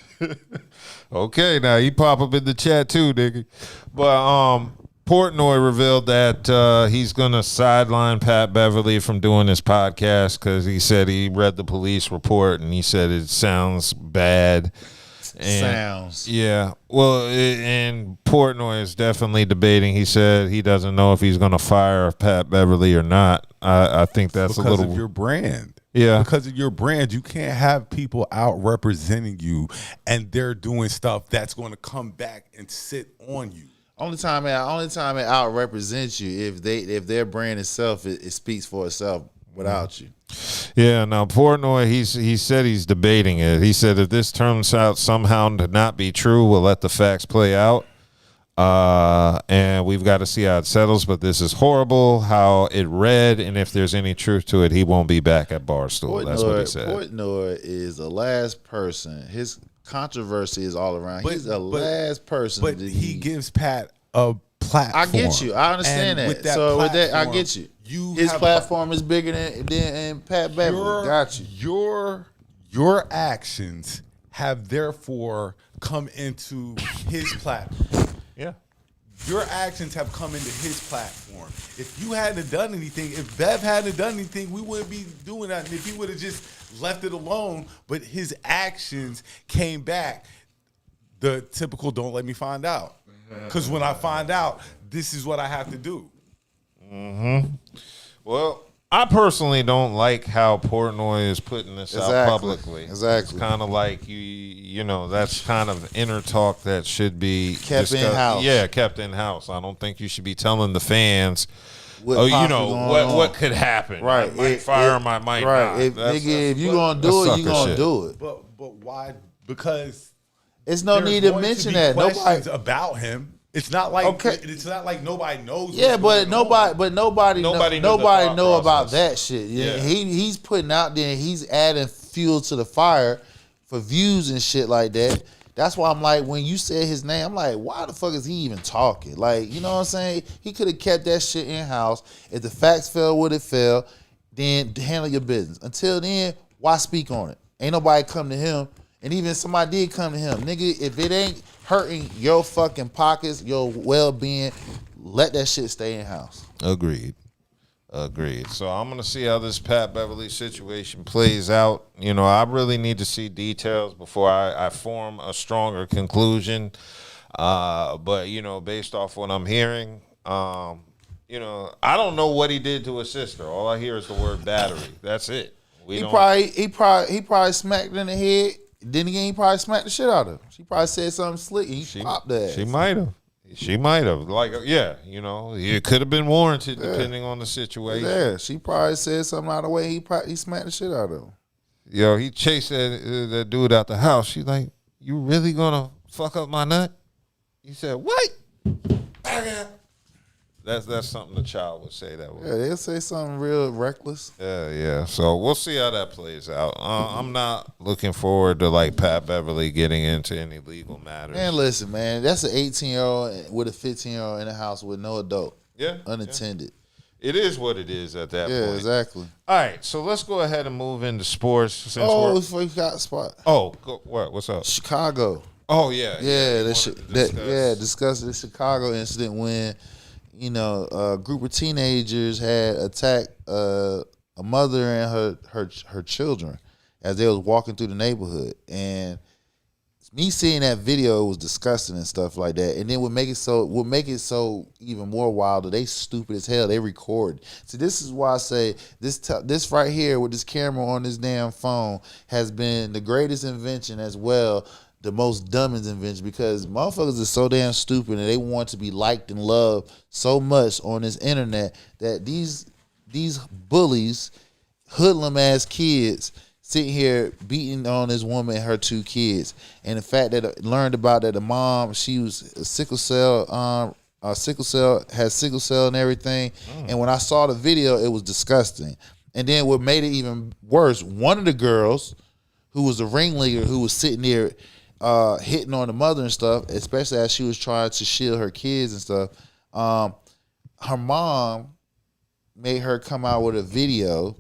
Okay, now you pop up in the chat too, nigga. But Portnoy revealed that he's gonna sideline Pat Beverly from doing this podcast because he said he read the police report and he said it sounds bad. Yeah. Well, and Portnoy is definitely debating. He said he doesn't know if he's going to fire Pat Beverly or not. I think that's because a little of your brand. Yeah. Because of your brand, you can't have people out representing you and they're doing stuff that's going to come back and sit on you. Only time it out represents you if their brand itself it speaks for itself without you. Yeah, now Portnoy, he said he's debating it. He said if this turns out somehow to not be true, we'll let the facts play out. And we've got to see how it settles, but this is horrible how it read, and if there's any truth to it, he won't be back at Barstool. That's what he said. Portnoy is the last person. His controversy is all around. He's the last person. But he gives Pat a platform. I get you. I understand and that. With that so platform, with that, I get you. His platform is bigger than Pat Beverly. Got you. Your actions have therefore come into his platform. Yeah. Your actions have come into his platform. If you hadn't done anything, if Bev hadn't done anything, we wouldn't be doing that. And if he would have just left it alone, but his actions came back, the typical don't let me find out. Because when I find out, this is what I have to do. Mm-hmm. Well, I personally don't like how Portnoy is putting this out publicly. Exactly. It's kind of like you know, that's kind of inner talk that should be kept in house. Yeah, kept in house. I don't think you should be telling the fans, what you know, what could happen. Right. I might fire him, I might not. If you're gonna do it, you're gonna do it. But why? Because it's no need to mention that. Nobody about him. It's not like it's not like nobody knows. Yeah, but nobody know about process. that shit. Yeah, he's putting out there. He's adding fuel to the fire for views and shit like that. That's why I'm like, when you said his name, I'm like, why the fuck is he even talking? Like, you know what I'm saying? He could have kept that shit in house. If the facts fell what it fell, then handle your business. Until then, why speak on it? Ain't nobody come to him. And even if somebody did come to him, nigga, if it ain't hurting your fucking pockets, your well-being, let that shit stay in house. Agreed. So I'm going to see how this Pat Beverly situation plays out. You know, I really need to see details before I form a stronger conclusion. But, you know, based off what I'm hearing, you know, I don't know what he did to his sister. All I hear is the word battery. That's it. He probably smacked her in the head. Then again, he probably smacked the shit out of her. She probably said something slick. He popped that. She might have. Like, yeah, you know, it could have been warranted depending on the situation. Yeah, she probably said something out of the way. He smacked the shit out of her. Yo, he chased that dude out the house. She's like, "You really gonna fuck up my nut?" He said, "What?" That's something the child would say. They'll say something real reckless. Yeah. So we'll see how that plays out. I'm not looking forward to like Pat Beverly getting into any legal matters. Man, listen, man, that's an 18-year-old with a 15-year-old in the house with no adult. Yeah, unattended. Yeah. It is what it is at that point. Yeah, exactly. All right, so let's go ahead and move into sports. We got a spot. Oh, what's up? Chicago. Oh yeah. Discuss the Chicago incident when, you know, a group of teenagers had attacked a mother and her children, as they was walking through the neighborhood. And me seeing that video, it was disgusting and stuff like that. And then what make it so even more wild, they stupid as hell. They record. See, this is why I say this right here with this camera on this damn phone has been the greatest invention as well, the most dumbest invention, because motherfuckers are so damn stupid and they want to be liked and loved so much on this internet that these bullies, hoodlum ass kids, sitting here beating on this woman and her 2 kids. And the fact that I learned about that the mom, she was a sickle cell has sickle cell and everything. And when I saw the video, it was disgusting. And then what made it even worse, one of the girls who was a ringleader who was sitting there hitting on the mother and stuff, especially as she was trying to shield her kids and stuff, her mom made her come out with a video,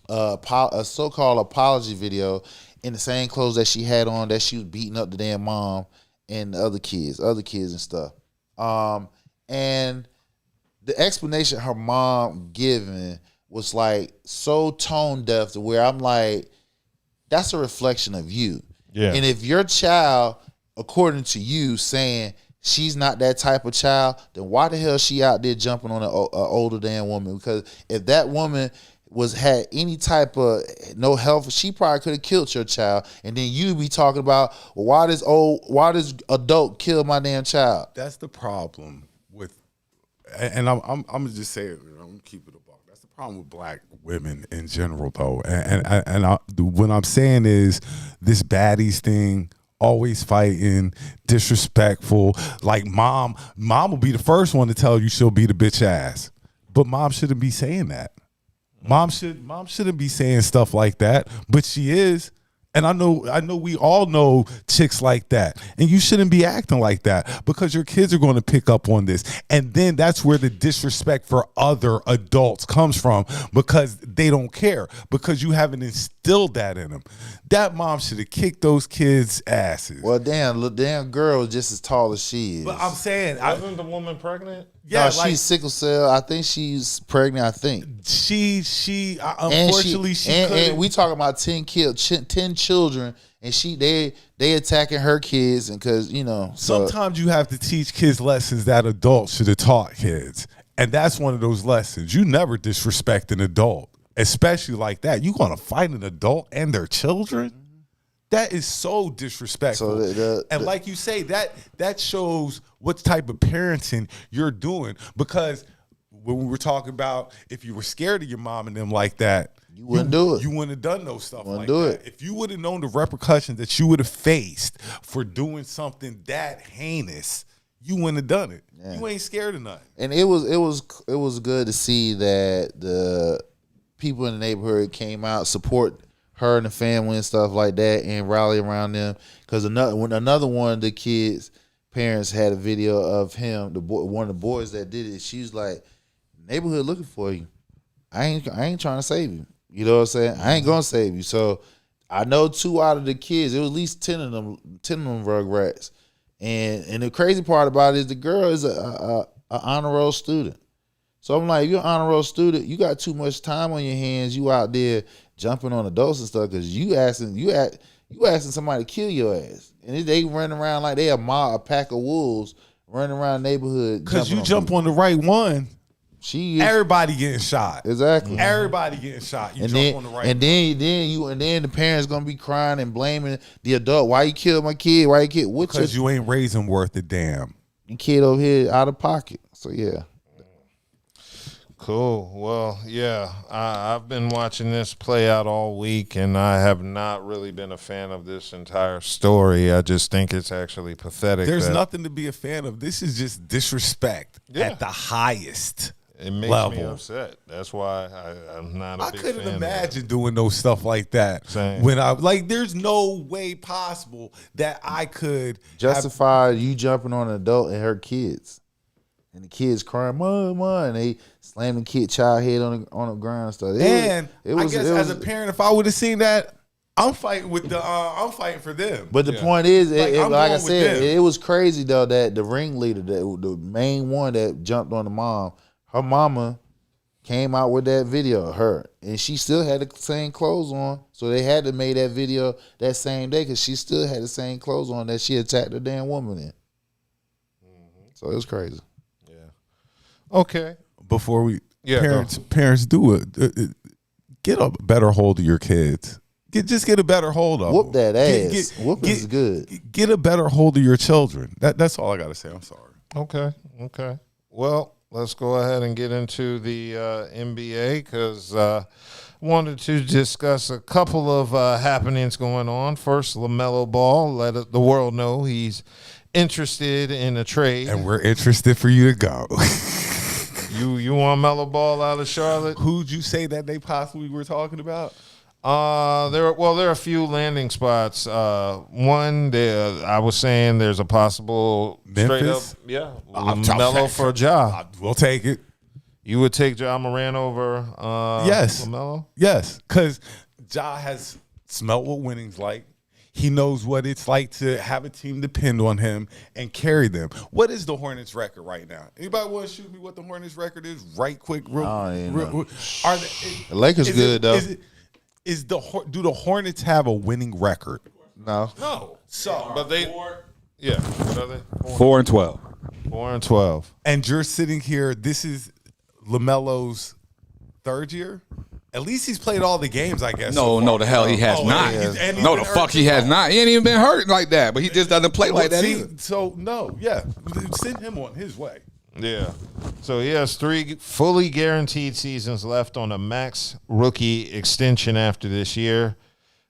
a so-called apology video, in the same clothes that she had on, that she was beating up the damn mom and the other kids and stuff. And the explanation her mom given was like so tone deaf to where I'm like, that's a reflection of you. Yeah. And if your child, according to you, saying she's not that type of child, then why the hell is she out there jumping on an older damn woman? Because if that woman had any type of no health, she probably could have killed your child, and then you be talking about, well, why this adult killed my damn child? That's the problem with, and I'm gonna just say it. I'm gonna keep it a buck. That's the problem with black women in general, though. And what I'm saying is this baddies thing. Always fighting, disrespectful. Like mom will be the first one to tell you she'll beat a bitch ass, but mom shouldn't be saying that. Mom shouldn't be saying stuff like that, but she is. And I know we all know chicks like that. And you shouldn't be acting like that, because your kids are going to pick up on this. And then that's where the disrespect for other adults comes from, because they don't care, because you haven't instilled that in them. That mom should have kicked those kids' asses. Well, the damn girl is just as tall as she is. But I'm saying, wasn't the woman pregnant? Yeah, no, she's sickle cell. I think she's pregnant. I think she unfortunately and we talking about 10 children, and they attacking her kids, and because sometimes you have to teach kids lessons that adults should have taught kids, and that's one of those lessons. You never disrespect an adult, especially like that. You gonna fight an adult and their children? That is so disrespectful. And like you say, that shows what type of parenting you're doing. Because when we were talking about, if you were scared of your mom and them like that, you wouldn't do it. You wouldn't have done no stuff like that. If you would have known the repercussions that you would have faced for doing something that heinous, you wouldn't have done it. Yeah. You ain't scared of nothing. And it was good to see that the people in the neighborhood came out, support her and the family and stuff like that, and rally around them. Because another one of the kids' parents had a video of him, one of the boys that did it. She was like, "Neighborhood looking for you. I ain't trying to save you. You know what I'm saying? I ain't gonna save you." So I know 2 out of the kids, it was at least 10 of them rugrats. And the crazy part about it is the girl is a honor roll student. So I'm like, if you're an honor roll student, you got too much time on your hands. You out there jumping on adults and stuff, because you asking somebody to kill your ass, and they running around like they a pack of wolves running around the neighborhood. Because you jump on the right one, everybody getting shot. Exactly, everybody getting shot. You jump on the right, and then the parents gonna be crying and blaming the adult. Why you killed my kid? Why you killed? Because you ain't raising worth a damn. Your kid over here out of pocket. So yeah. Cool. Well, yeah, I've been watching this play out all week, and I have not really been a fan of this entire story. I just think it's actually pathetic. There's nothing to be a fan of. This is just disrespect at the highest It makes level. me upset. That's why I'm not a big fan. I couldn't imagine doing no stuff like that. Same. When there's no way possible that I could justify you jumping on an adult and her kids. And the kids crying, "Mom," and they slam the child head on the ground and stuff. I guess as a parent, if I would have seen that, I'm fighting for them. But the point is, like I said, it was crazy though that the ringleader, the main one that jumped on the mom, her mama came out with that video of her, and she still had the same clothes on. So they had to make that video that same day because she still had the same clothes on that she attacked the damn woman in. So it was crazy. Okay. Before we parents do it. Get a better hold of your kids. Just get a better hold of Whoop them. that ass. Whooping is good. Get a better hold of your children. That's all I got to say. I'm sorry. Okay. Well, let's go ahead and get into the NBA because wanted to discuss a couple of happenings going on. First, LaMelo Ball let the world know he's interested in a trade. And we're interested for you to go. You want Melo Ball out of Charlotte? Who'd you say that they possibly were talking about? There are a few landing spots. One, I was saying there's a possible Memphis? straight up, Melo for Ja. We'll take it. You would take Ja Morant over Yes. LaMelo? Yes, because Ja has smelt what winning's like. He knows what it's like to have a team depend on him and carry them. What is the Hornets' record right now? Anybody want to shoot me what the Hornets' record is? Right quick. The Lakers good, though. Do the Hornets have a winning record? No. So, but they, what are they? 4-12. 4-12. And you're sitting here. This is LaMelo's third year. At least he's played all the games, I guess. No, the hell he has not. No, the fuck he has not. He ain't even been hurt like that, but he just doesn't play like that either. So, send him on his way. Yeah. So he has 3 fully guaranteed seasons left on a max rookie extension after this year,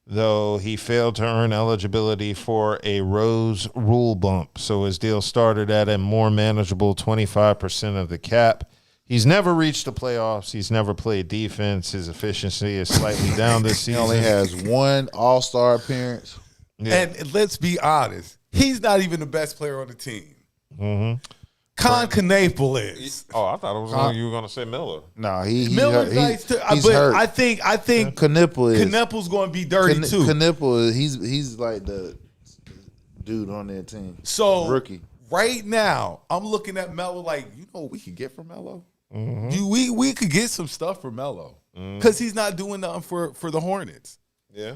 though he failed to earn eligibility for a Rose rule bump. So his deal started at a more manageable 25% of the cap. He's never reached the playoffs. He's never played defense. His efficiency is slightly down this season. He only has 1 All-Star appearance. Yeah. And let's be honest, he's not even the best player on the team. Mm-hmm. Knaple is. Oh, I thought you were going to say Miller. No, he's but hurt. I think Kniple's going to be dirty too. Knipple, he's like the dude on their team. So rookie. Right now, I'm looking at Melo like, you know what we could get from Melo? Mm-hmm. We could get some stuff for Melo because he's not doing nothing for the Hornets. Yeah,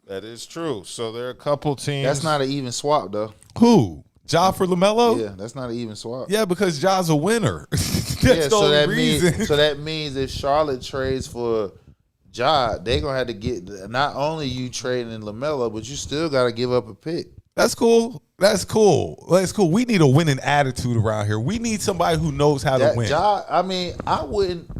that is true. So there are a couple teams. That's not an even swap, though. Who? Ja for LaMelo? Yeah, that's not an even swap. Yeah, because Ja's a winner. That's the so only reason. So that means if Charlotte trades for Ja, they're going to have to get not only you trading in LaMelo, but you still got to give up a pick. That's cool. We need a winning attitude around here. We need somebody who knows how to win. Ja, I mean, I wouldn't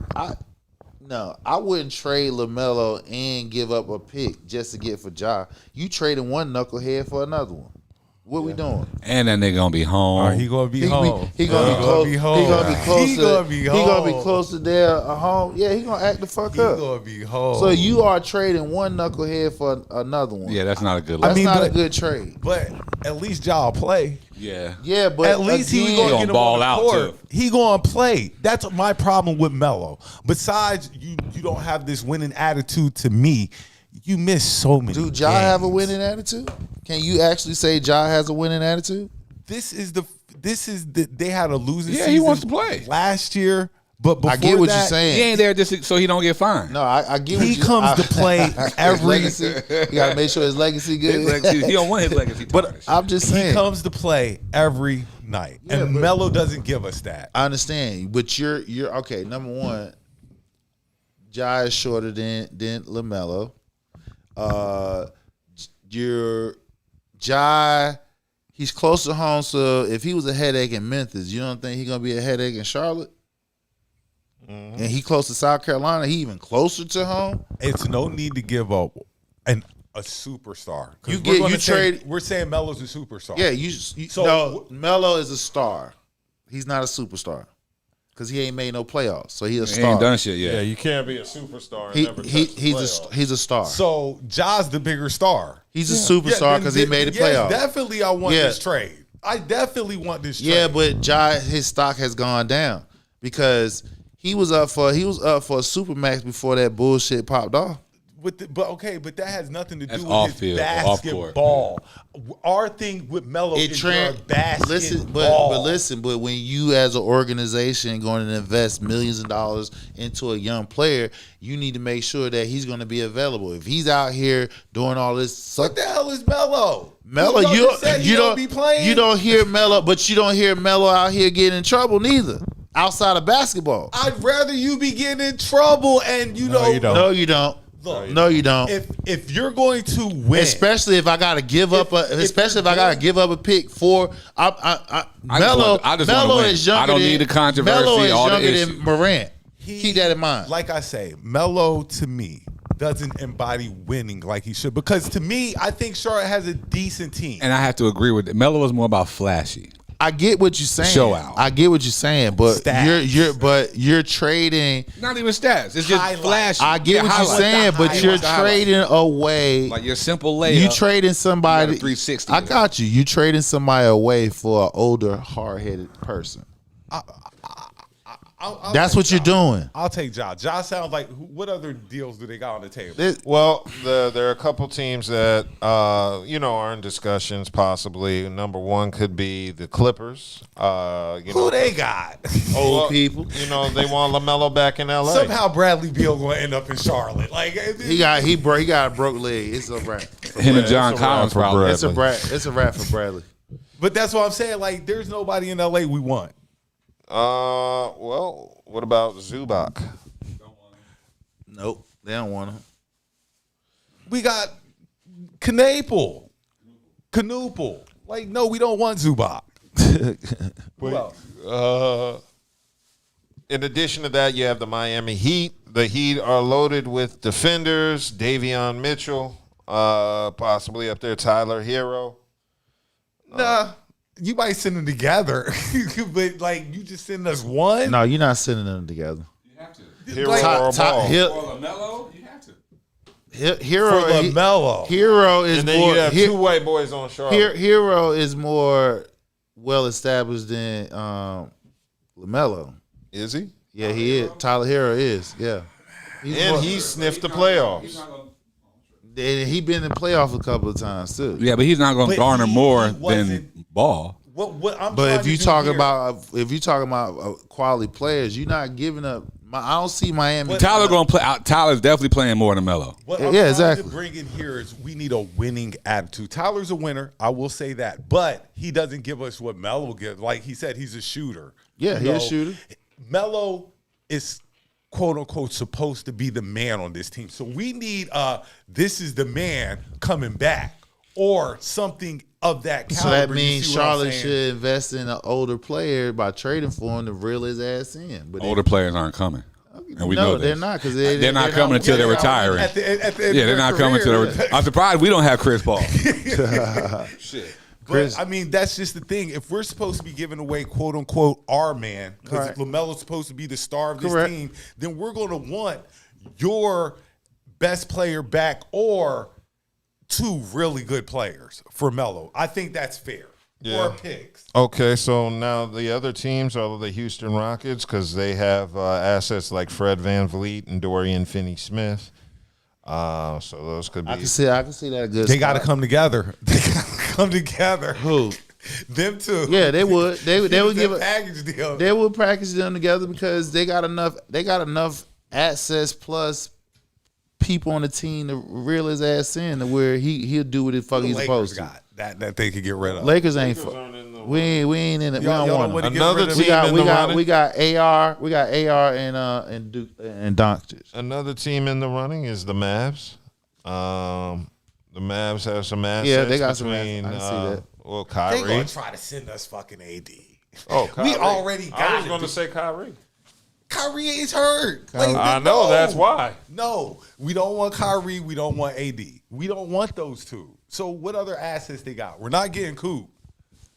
trade LaMelo and give up a pick just to get for Ja. You trading one knucklehead for another one. What we doing? And that nigga gonna be home. He gonna be home. He gonna be close. He gonna be close. He gonna be home. He gonna be close to their home. Yeah, he gonna act the fuck up. He gonna be home. So you are trading one knucklehead for another one. Yeah, that's not a good. That's not a good trade. But at least y'all play. Yeah, but at least he gonna get him ball on the out court. too. He gonna play. That's my problem with Melo. Besides, you don't have this winning attitude. To me, you miss so many. Do Ja games. have a winning attitude? Can you actually say Ja has a winning attitude? This is the they had a losing Yeah, season. he wants to play last year. But before I get what that, you're saying. He ain't there just so he don't get fined. No, I get what he you comes to play every. legacy. You gotta make sure his legacy good. He don't want his legacy. But I'm just saying, he comes to play every night, and Melo doesn't give us that. I understand, but you're okay. Number one, Ja is shorter than LaMelo. Ja, he's close to home. So if he was a headache in Memphis, you don't think he's gonna be a headache in Charlotte? And he close to South Carolina. He even closer to home. It's no need to give up a superstar. We're saying Melo's a superstar. Yeah, no, Melo is a star. He's not a superstar because he ain't made no playoffs. So he's a star. He ain't done shit yet. Yeah, you can't be a superstar and never touch the playoffs. He's a star. So Ja's the bigger star. He's a superstar because he made the playoffs. Definitely, I want this trade. I definitely want this trade. Yeah, but Ja, his stock has gone down because he was up for a supermax before that bullshit popped off. but that has nothing to do That's with off his field, off court. basketball. Our thing with Melo is your basketball. But when you as an organization going to invest millions of dollars into a young player, you need to make sure that he's going to be available. If he's out here doing all this, What the hell is Melo? Melo, you don't be playing. You don't hear Melo, but you don't hear Melo out here getting in trouble neither. Outside of basketball, I'd rather you be getting in trouble, and No, you don't. Look, no, you don't. If you're going to win, especially if I gotta give up a pick for Melo is younger. I don't need the controversy. Melo is all the younger issues. than Morant. Keep that in mind. Like I say, Melo to me doesn't embody winning like he should. Because to me, I think Charlotte has a decent team. And I have to agree with it. Melo is more about flashy. I get what you're saying. Show out. I get what you're saying, but Stats. you're trading. Not even stats. It's just flashy. I get what you're saying, but you're trading away. Like your simple layup. You trading somebody. 360. I got you. You trading somebody away for an older, hard-headed person. That's what you're doing. I'll take Ja. Ja sounds like, what other deals do they got on the table? Well, there are a couple teams that are in discussions. Possibly number one could be the Clippers. Who they got? Old people. They want LaMelo back in LA. Somehow Bradley Beal going to end up in Charlotte. Like he got a broke leg. It's a wrap. Him and John Collins probably. It's a wrap for Bradley. But that's what I'm saying. Like, there's nobody in LA we want. Well, what about Zubac? Nope, they don't want him. We got Knuple. Like, no, we don't want Zubac. Who else? In addition to that, you have the Miami Heat. The Heat are loaded with defenders. Davion Mitchell, possibly up there. Tyler Hero. Nah. You might send them together, but like you just send us one. No, you're not sending them together. You have to. Hero or ball. For LaMelo, you have to. Hero for LaMelo. Hero is and then more. You have two white boys on Charlotte. Hero is more well established than LaMelo. Is he? Yeah, he is. Tyler Hero is. Yeah, he sniffed the playoffs. And he been in the playoffs a couple of times too. Yeah, but he's not going to garner more than Ball. But if you talking about quality players, you're not giving up. I don't see Miami. Tyler going to play. Tyler's definitely playing more than Melo. What I'm trying to bring in here is we need a winning attitude. Tyler's a winner, I will say that, but he doesn't give us what Melo gives. Like he said, he's a shooter. Yeah, he's a shooter. Melo is quote unquote supposed to be the man on this team. So we need this is the man coming back or something of that caliber. So that means Charlotte should invest in an older player by trading for him to reel his ass in. But older players aren't coming. And we know they're not because they're not coming until they're retiring. They're not coming until they're I'm surprised we don't have Chris Paul. Shit. But, I mean, that's just the thing. If we're supposed to be giving away, quote unquote, our man, because LaMelo's supposed to be the star of this team, then we're going to want your best player back or two really good players for Melo. I think that's fair. Yeah. Four picks. Okay, so now the other teams are the Houston Rockets because they have assets like Fred VanVleet and Dorian Finney-Smith. So those could be. I can see that good. They got to come together. They got to come together. Who? Them two. Yeah, they would. They would give a package deal. They would package them together because they got enough. They got enough access plus people on the team to reel his ass in to where he'll do what the fuck he's supposed to. That they could get rid of. Lakers ain't. We ain't in it. We don't want another team. We got AR. We got AR and Duke and Doncic. Another team in the running is the Mavs. The Mavs have some assets. Yeah, they got between, some assets. I see that. Well, Kyrie. They gonna try to send us fucking AD. Oh, Kyrie. We already got. I was going to say Kyrie. Kyrie is hurt. I know, that's why. No, we don't want Kyrie. We don't want AD. We don't want those two. So what other assets they got? We're not getting Coop.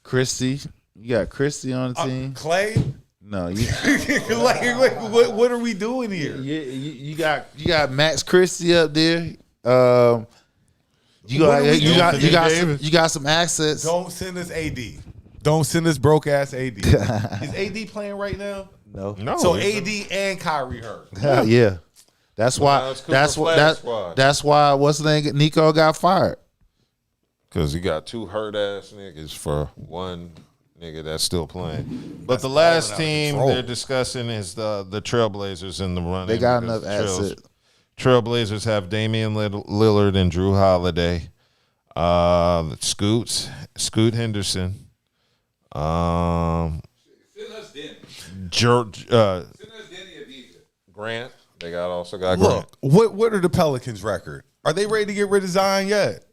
Christie. You got Christie on the team. Clay? No. You, what are we doing here? You got Max Christie up there. You got some assets. Don't send us AD. Don't send us broke ass AD. Is AD playing right now? No. So AD and Kyrie hurt. Yeah. That's why. That's why. What's the name? Nico got fired because he got 2 hurt ass niggas for one nigga that's still playing. But the last team they're discussing is the Trailblazers in the running. They got enough assets. Trailblazers have Damian Lillard and Drew Holiday, Scoot Henderson, Grant. They also got Grant. What are the Pelicans' record? Are they ready to get rid of Zion yet?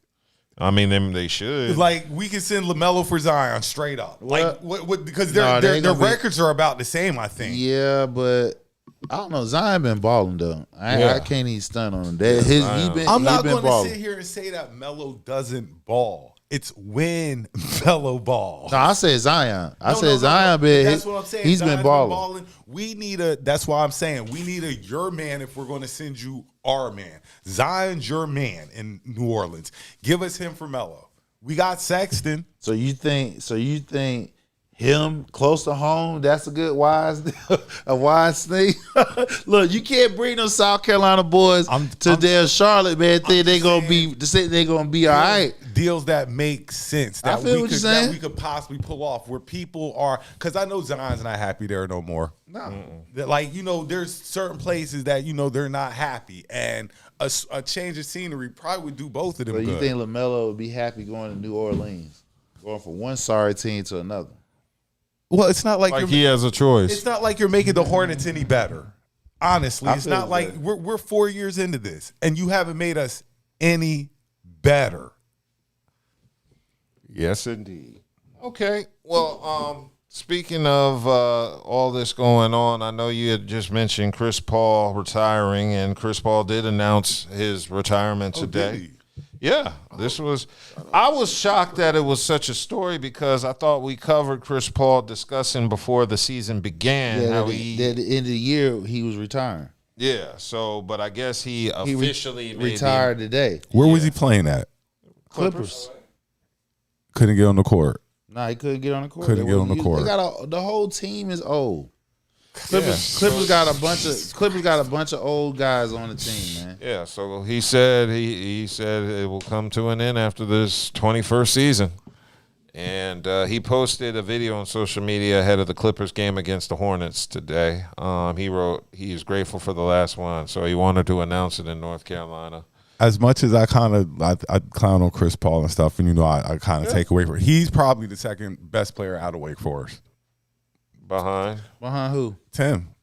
I mean, they should. Like, we can send LaMelo for Zion straight up. Like, what? Because their records are about the same, I think. Yeah, but I don't know. Zion been balling though. I can't even stun on him. I'm not going to sit here and say that Melo doesn't ball. It's when Melo balls. No, I said Zion. Zion been. That's what I'm saying. He's Zion's been balling. We need a. That's why I'm saying we need a your man if we're going to send you our man. Zion's your man in New Orleans. Give us him for Melo. We got Sexton. So you think him close to home? That's a good wise thing. Look, you can't bring those South Carolina boys to their Charlotte, man. Think they're gonna be all right. Deals that make sense. That I feel what you're saying. That we could possibly pull off where people are, because I know Zion's not happy there no more. No, like there's certain places that they're not happy, and a change of scenery probably would do both of them. But good. you think LaMelo would be happy going to New Orleans, going from one sorry team to another? Well, it's not like he has a choice. It's not like you're making the Hornets any better. Honestly, it's not like we're 4 years into this, and you haven't made us any better. Yes, indeed. Okay. Well, speaking of all this going on, I know you had just mentioned Chris Paul retiring, and Chris Paul did announce his retirement today. Did he? Yeah, I was shocked that it was such a story because I thought we covered Chris Paul discussing before the season began Yeah, how at the end of the year he was retiring. Yeah, but I guess he officially retired today. Where was he playing at? Clippers. Couldn't get on the court. Nah, he couldn't get on the court. Couldn't get on the court. They got the whole team is old. Clippers got a bunch of old guys on the team, man. Yeah, so he said he said it will come to an end after this 21st season. And he posted a video on social media ahead of the Clippers game against the Hornets today. He wrote he is grateful for the last one, so he wanted to announce it in North Carolina. As much as I clown on Chris Paul and stuff, and I kind of take away from it. He's probably the second best player out of Wake Forest. Behind who?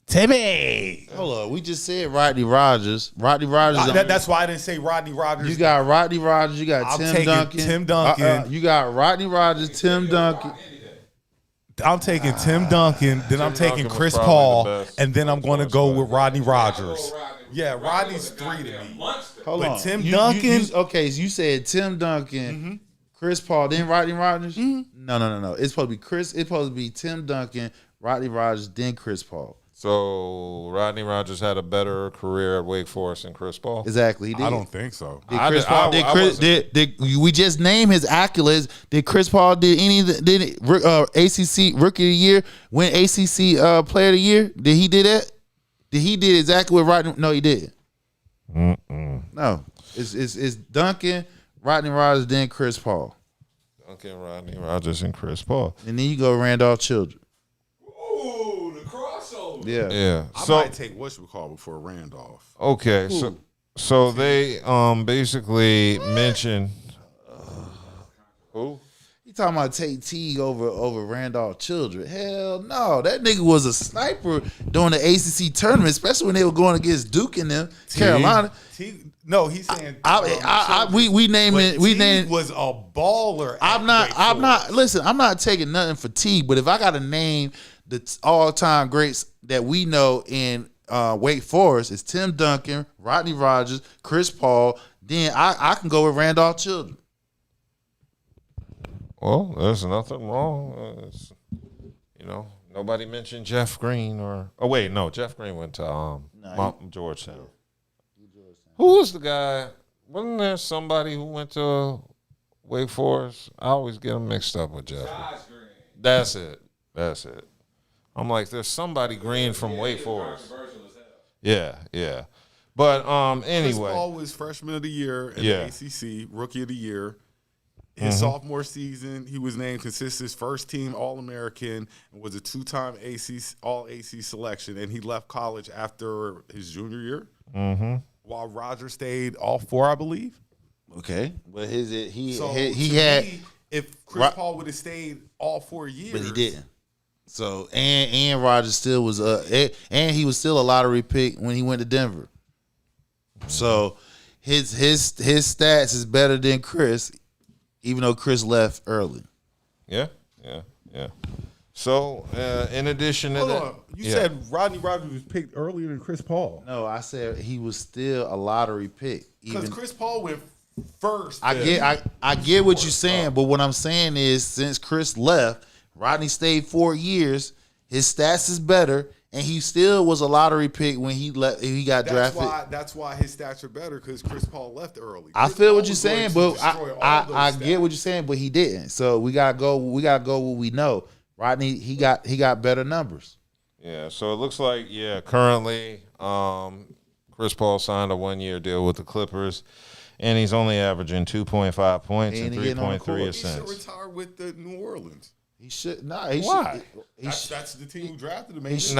Timmy. Hold on, we just said Rodney Rogers. Rodney Rogers. That's why I didn't say Rodney Rogers. You got Rodney Rogers. You got Tim Duncan. Tim Duncan. You got Rodney Rogers, Tim Duncan. I'm taking Tim Duncan, then I'm taking Chris Paul, and then I'm going to go with Rodney Rogers. Yeah, Rodney's 3 to me. Hold on. Tim Duncan. Okay, so you said Tim Duncan, Chris Paul, then Rodney Rogers? No. It's supposed to be Tim Duncan, Rodney Rogers, then Chris Paul. So Rodney Rogers had a better career at Wake Forest than Chris Paul? Exactly, he did. I don't think so. We just named his accolades. Did Chris Paul did ACC Rookie of the Year, win ACC Player of the Year? Did he do that? Did he did exactly what Rodney? No, he did. No, it's Duncan, Rodney Rogers, then Chris Paul. Duncan, Rodney Rogers, and Chris Paul, and then you go Randolph Children. Ooh, the crossover. Yeah. I might take whatchamacallit before Randolph. Okay, so they basically mentioned who? You talking about take Teague over Randolph Children? Hell no, that nigga was a sniper during the ACC tournament, especially when they were going against Duke and them. Carolina. No, he's saying we named it. We named was a baller. I'm not. Listen, I'm not taking nothing for Teague, but if I got to name the all-time greats that we know in Wake Forest, it's Tim Duncan, Rodney Rogers, Chris Paul. Then I can go with Randolph Children. Well, there's nothing wrong. Nobody mentioned Jeff Green Jeff Green went to Georgetown. Who was the guy? Wasn't there somebody who went to Wake Forest? I always get them mixed up with Jeff. That's it. I'm like, there's somebody Green from Wake Forest. Yeah. But Chris anyway, Paul was freshman of the year in the ACC, rookie of the year. His sophomore season, he was named consistent first team All-American and was a 2-time All-AC selection. And he left college after his junior year, while Rogers stayed all 4, I believe. Okay, but he To had me, if Chris Paul would have stayed all 4 years, but he didn't. So and Rogers still was and he was still a lottery pick when he went to Denver. So his stats is better than Chris, even though Chris left early. Yeah. So in addition to that, you said Rodney Rogers was picked earlier than Chris Paul. No, I said he was still a lottery pick. Because Chris Paul went first. I get what you're saying, but what I'm saying is since Chris left, Rodney stayed 4 years. His stats is better, and he still was a lottery pick when he left. He got drafted. That's why his stats are better because Chris Paul left early. I feel what you're saying, but I get what you're saying, but he didn't. So we gotta go. We gotta go what we know. Rodney, he got better numbers. Yeah. So it looks like currently Chris Paul signed a 1-year deal with the Clippers. And he's only averaging 2.5 points and 3.3 assists. He should retire with the New Orleans. He should. Why? That's the team who drafted him. His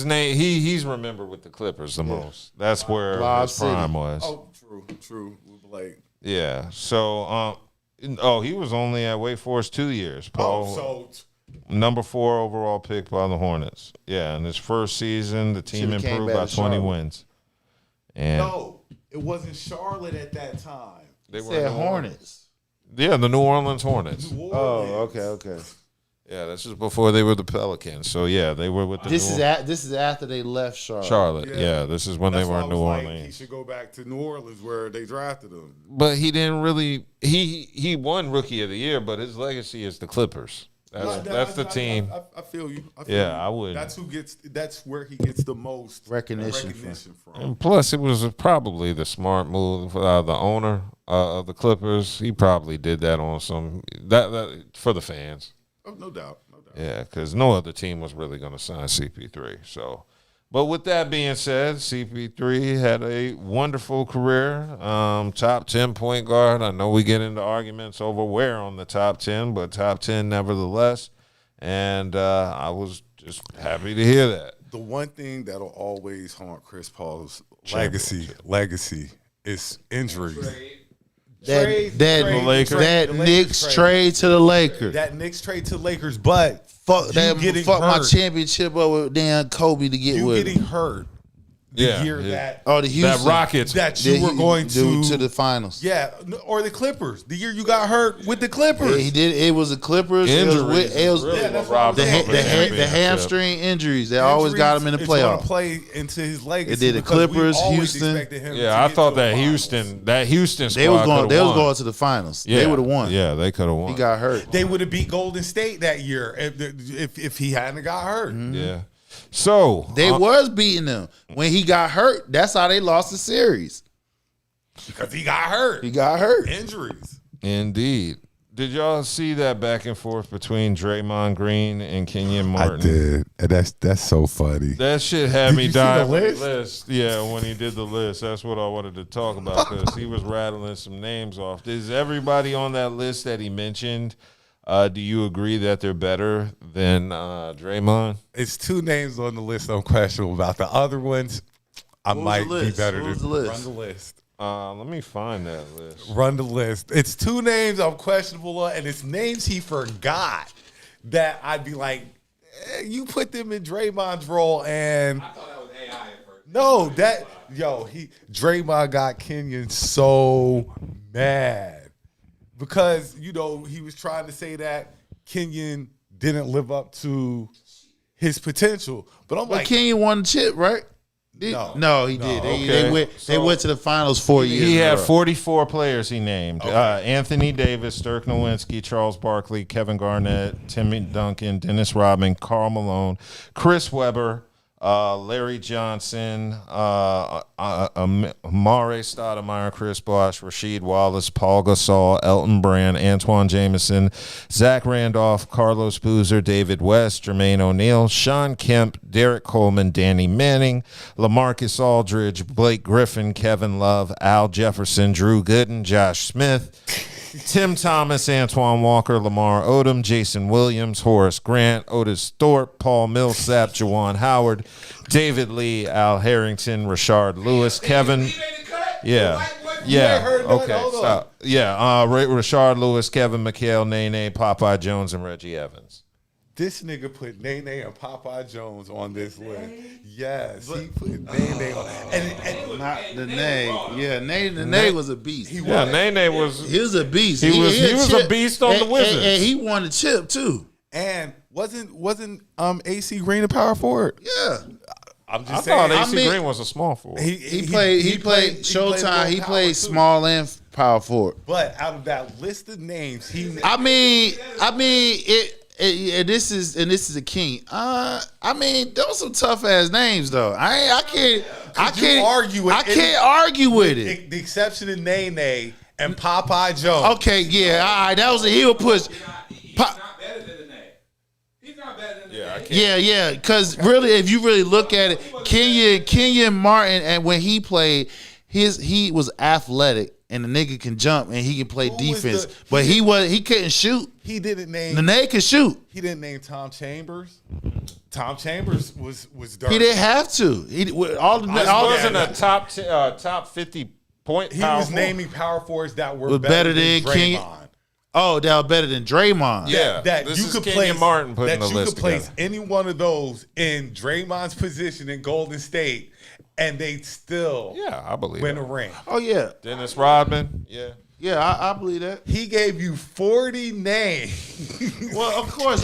name. He's remembered with the Clippers the most. That's where his prime was. Oh, true. Like, yeah. So, he was only at Wake Forest 2 years. Paul, number 4 overall pick by the Hornets. Yeah, in his first season, the team improved by 20 wins. And no, it wasn't Charlotte at that time. They said Hornets. Yeah, the New Orleans Hornets. Oh, okay. Yeah, this is before they were the Pelicans. So yeah, they were with the. This is after they left Charlotte. Charlotte, yeah, this is when they were in New Orleans. He should go back to New Orleans where they drafted him. But he didn't really. He won Rookie of the Year, but his legacy is the Clippers. That's the team. I feel you. I would. That's where he gets the most recognition from. And plus, it was probably the smart move. The owner of the Clippers, he probably did that on some that for the fans. Oh, no doubt. Yeah, because no other team was really going to sign CP3. So, but with that being said, CP3 had a wonderful career. Top 10 point guard. I know we get into arguments over where on the top 10, but top 10 nevertheless. And I was just happy to hear that. The one thing that'll always haunt Chris Paul's legacy is injuries. That Knicks trade to the Lakers. That Knicks trade to the Lakers, but fuck my championship up with damn Kobe to get with getting hurt. The year that the Houston that Rockets that you were going to the finals. Yeah, or the Clippers. The year you got hurt with the Clippers. Yeah, he did. It was the Clippers. Injuries. It was the hamstring injuries that always got him in the playoffs. Play into his legacy. It did the Clippers, Houston. Yeah, I thought that Houston squad they was going to the finals. Yeah. They would have won. Yeah, they could have won. He got hurt. They would have beat Golden State that year if he hadn't got hurt. Mm-hmm. Yeah. So they was beating them when he got hurt. That's how they lost the series because he got hurt. Injuries. Indeed. Did y'all see that back and forth between Draymond Green and Kenyon Martin? I did. And that's so funny. That shit had me dying. The list? Yeah, when he did the list, that's what I wanted to talk about because he was rattling some names off. Is everybody on that list that he mentioned? Do you agree that they're better than Draymond? It's 2 names on the list I'm questionable about. The other ones, I might be better than. Run the list. Let me find that list. Run the list. It's 2 names I'm questionable on, and it's names he forgot that I'd be like, you put them in Draymond's role, and I thought that was AI at first. No, Draymond got Kenyon so mad. Because, he was trying to say that Kenyon didn't live up to his potential. But I'm like, Kenyon won the chip, right? No, he did. They went to the finals 4 years. He had 44 players he named. Okay. Anthony Davis, Dirk Nowitzki, Charles Barkley, Kevin Garnett, Timmy Duncan, Dennis Rodman, Karl Malone, Chris Webber, Larry Johnson, Amare Stoudemire, Chris Bosh, Rasheed Wallace, Paul Gasol, Elton Brand, Antoine Jameson, Zach Randolph, Carlos Boozer, David West, Jermaine O'Neal, Sean Kemp, Derek Coleman, Danny Manning, LaMarcus Aldridge, Blake Griffin, Kevin Love, Al Jefferson, Drew Gooden, Josh Smith, Tim Thomas, Antoine Walker, Lamar Odom, Jason Williams, Horace Grant, Otis Thorpe, Paul Millsap, Jawan Howard, David Lee, Al Harrington, Rashard Lewis, Kevin. Yeah. Okay. Stop. Yeah. Rashard Lewis, Kevin McHale, Nene, Popeye Jones, and Reggie Evans. This nigga put Nene and Popeye Jones on this list. Yes, he put Nene on. And not Nene. Yeah, Nene was a beast. Nene was. He was a beast. He was a beast on the Wizards, and he won the chip too. And wasn't AC Green a power forward? Yeah. I'm just I saying. thought AC Green was a small forward. He played Showtime. He played small and power forward. But out of that list of names, this is a king. Those some tough ass names though. I can't argue with it. The exception of Nene and Popeye Jones. Okay, yeah, all right. That was a heel push. Yeah, because really, if you really look at it, Kenyon Martin, and when he played, he was athletic, and the nigga can jump and he can play defense, but he couldn't shoot. He didn't name. Nene could shoot. He didn't name Tom Chambers. Tom Chambers was dirty. He didn't have to. Wasn't a top 50 point. He was naming power forwards that were better than than Draymond. Oh, that was better than Draymond. Yeah, that this you is could Kenyon place Martin putting that the you list could place together. any one of those in Draymond's position in Golden State, and they'd still I believe win it. a ring. Oh yeah, Dennis Rodman. Yeah, I believe that. He gave you 40 names. Well, of course.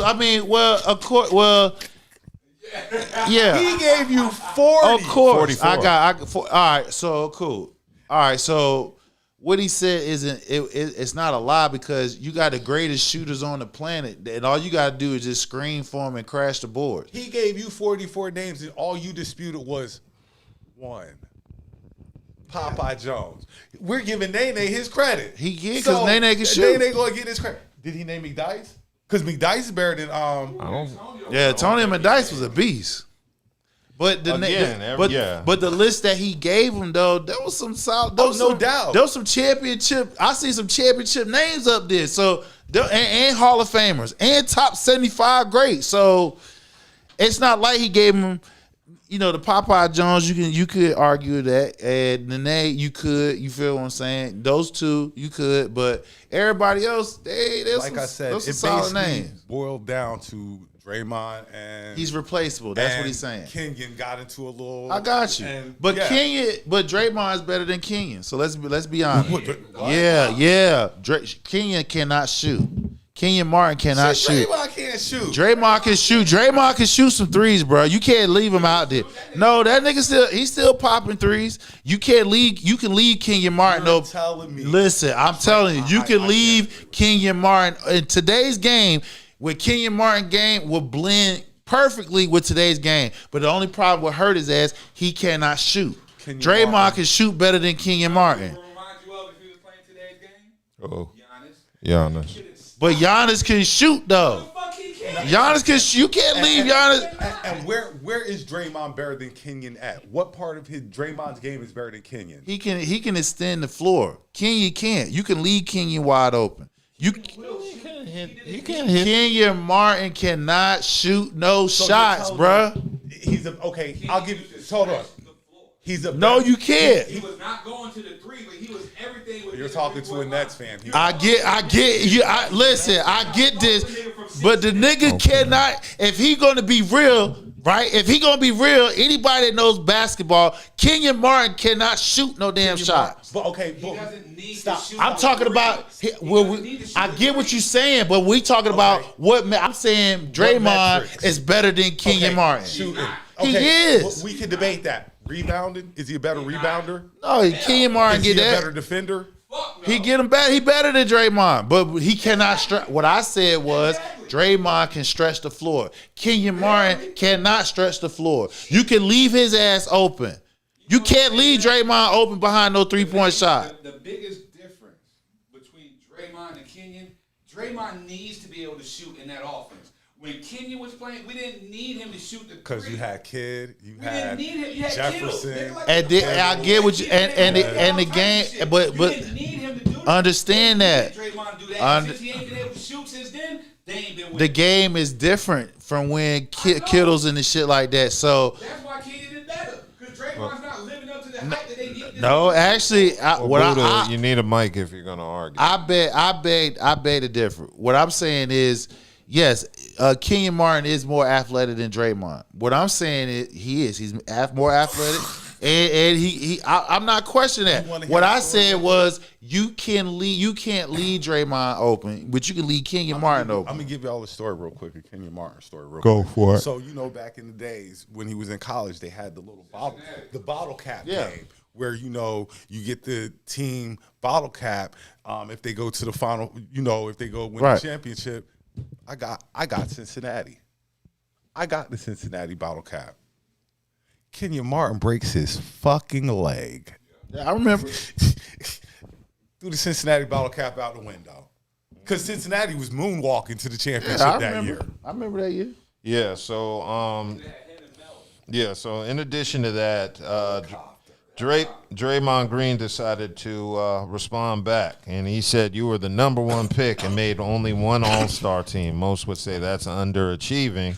Yeah. He gave you 40. Of course. 44. All right, so cool. All right, so what he said it's not a lie, because you got the greatest shooters on the planet, and all you got to do is just screen for them and crash the board. He gave you 44 names, and all you disputed was one. Popeye Jones. We're giving Nene his credit. He can, because Nene can shoot. Nene gonna get his credit. Did he name McDice? Because McDice is better than Tony McDice was a beast. But the list that he gave him though, there was some solid. No doubt. There was some championship. I see some championship names up there. So and Hall of Famers and top 75 greats. So it's not like he gave him. The Popeye Jones, you could argue that, and Nene, you could, you feel what I'm saying? Those two, you could, but everybody else, like I said, those it solid basically names. Boiled down to Draymond, and he's replaceable. That's what he's saying. Kenyon got into a little. I got you, but Draymond is better than Kenyon. So let's be honest. Yeah. Kenyon cannot shoot. Kenyon Martin cannot shoot. Draymond can't shoot. Draymond can shoot. Draymond can shoot some threes, bro. You can't leave him out there. No, that nigga he's still popping threes. You can't leave. You can leave Kenyon Martin. You're telling me. Listen, I'm telling you, you can leave Kenyon Martin in today's game. With Kenyon Martin game will blend perfectly with today's game. But the only problem with hurt his ass, he cannot shoot. Draymond can shoot better than Kenyon Martin. Giannis. But Giannis can shoot though. Giannis can shoot. You can't leave Giannis. And where is Draymond better than Kenyon at? What part of Draymond's game is better than Kenyon? He can extend the floor. Kenyon can't. You can leave Kenyon wide open. He can't hit. Kenyon Martin cannot shoot no shots, bruh. I'll give you. Hold on. No, you can't. He was not going to the three, but he was everything. You're talking to a Nets fan. I get you. Listen, I get this, but the nigga cannot. If he gonna be real, right? If he gonna be real, anybody that knows basketball, Kenyon Martin cannot shoot no damn shot. But He doesn't need stop. to shoot. I'm talking about. I get what you're saying, but we talking about what I'm saying. Draymond is better than Kenyon Martin. Shooting. He is. We can debate that. Rebounding? Is he a better rebounder? No, Kenyon Martin Is get he that. a better defender? He get him better. He better than Draymond, but he cannot. What I said was Draymond can stretch the floor. Kenyon Martin cannot stretch the floor. You can leave his ass open. You can't leave Draymond open behind no 3-point shot. The biggest difference between Draymond and Kenyon, Draymond needs to be able to shoot in that offense. When Kenyon was playing, we didn't need him to shoot the because you had Kidd, you we had didn't need him. You had Jefferson, And I get what you and the game, but understand that. Draymond do that. Since he ain't been able to shoot since then, they ain't been winning. The game is different from when Kittles and the shit like that. So that's why Kenyon is better because Draymond's not living up to the hype that they need. no, actually, you need a mic if you're gonna argue. I beg to differ. What I'm saying is, yes, Kenyon Martin is more athletic than Draymond. What I'm saying is he's more athletic, and I'm not questioning that. What I said was you can't leave Draymond open, but you can leave Kenyon Martin open. I'm gonna give you all the story real quick. A Kenyon Martin story real quick. Go for it. So back in the days when he was in college, they had the little bottle cap game where you get the team bottle cap if they go to the final. If they go win the championship. I got Cincinnati. I got the Cincinnati bottle cap. Kenyon Martin breaks his fucking leg. Yeah, I remember. Threw the Cincinnati bottle cap out the window. Because Cincinnati was moonwalking to the championship that year. I remember that year. Yeah, so in addition to that, Draymond Green decided to respond back, and he said, "You were the number one pick and made only one All-Star team. Most would say that's underachieving."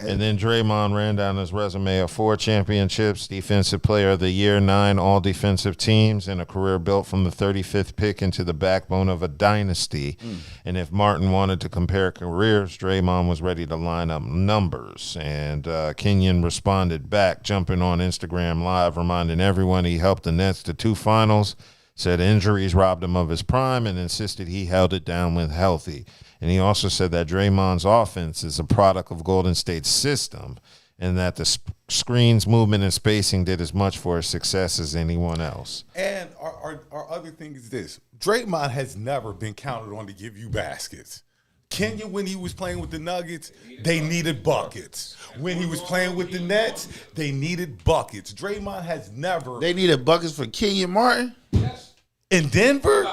And then Draymond ran down his resume of 4 championships, Defensive Player of the Year, 9 all-defensive teams, and a career built from the 35th pick into the backbone of a dynasty. And if Martin wanted to compare careers, Draymond was ready to line up numbers. And Kenyon responded back, jumping on Instagram Live, reminding everyone he helped the Nets to 2 finals, said injuries robbed him of his prime, and insisted he held it down when healthy. And he also said that Draymond's offense is a product of Golden State's system, and that the screens, movement, and spacing did as much for his success as anyone else. And our other thing is this. Draymond has never been counted on to give you baskets. Kenyon, when he was playing with the Nuggets, they needed buckets. When he was playing with the Nets, they needed buckets. Draymond has never. They needed buckets for Kenyon Martin? Yes. In Denver?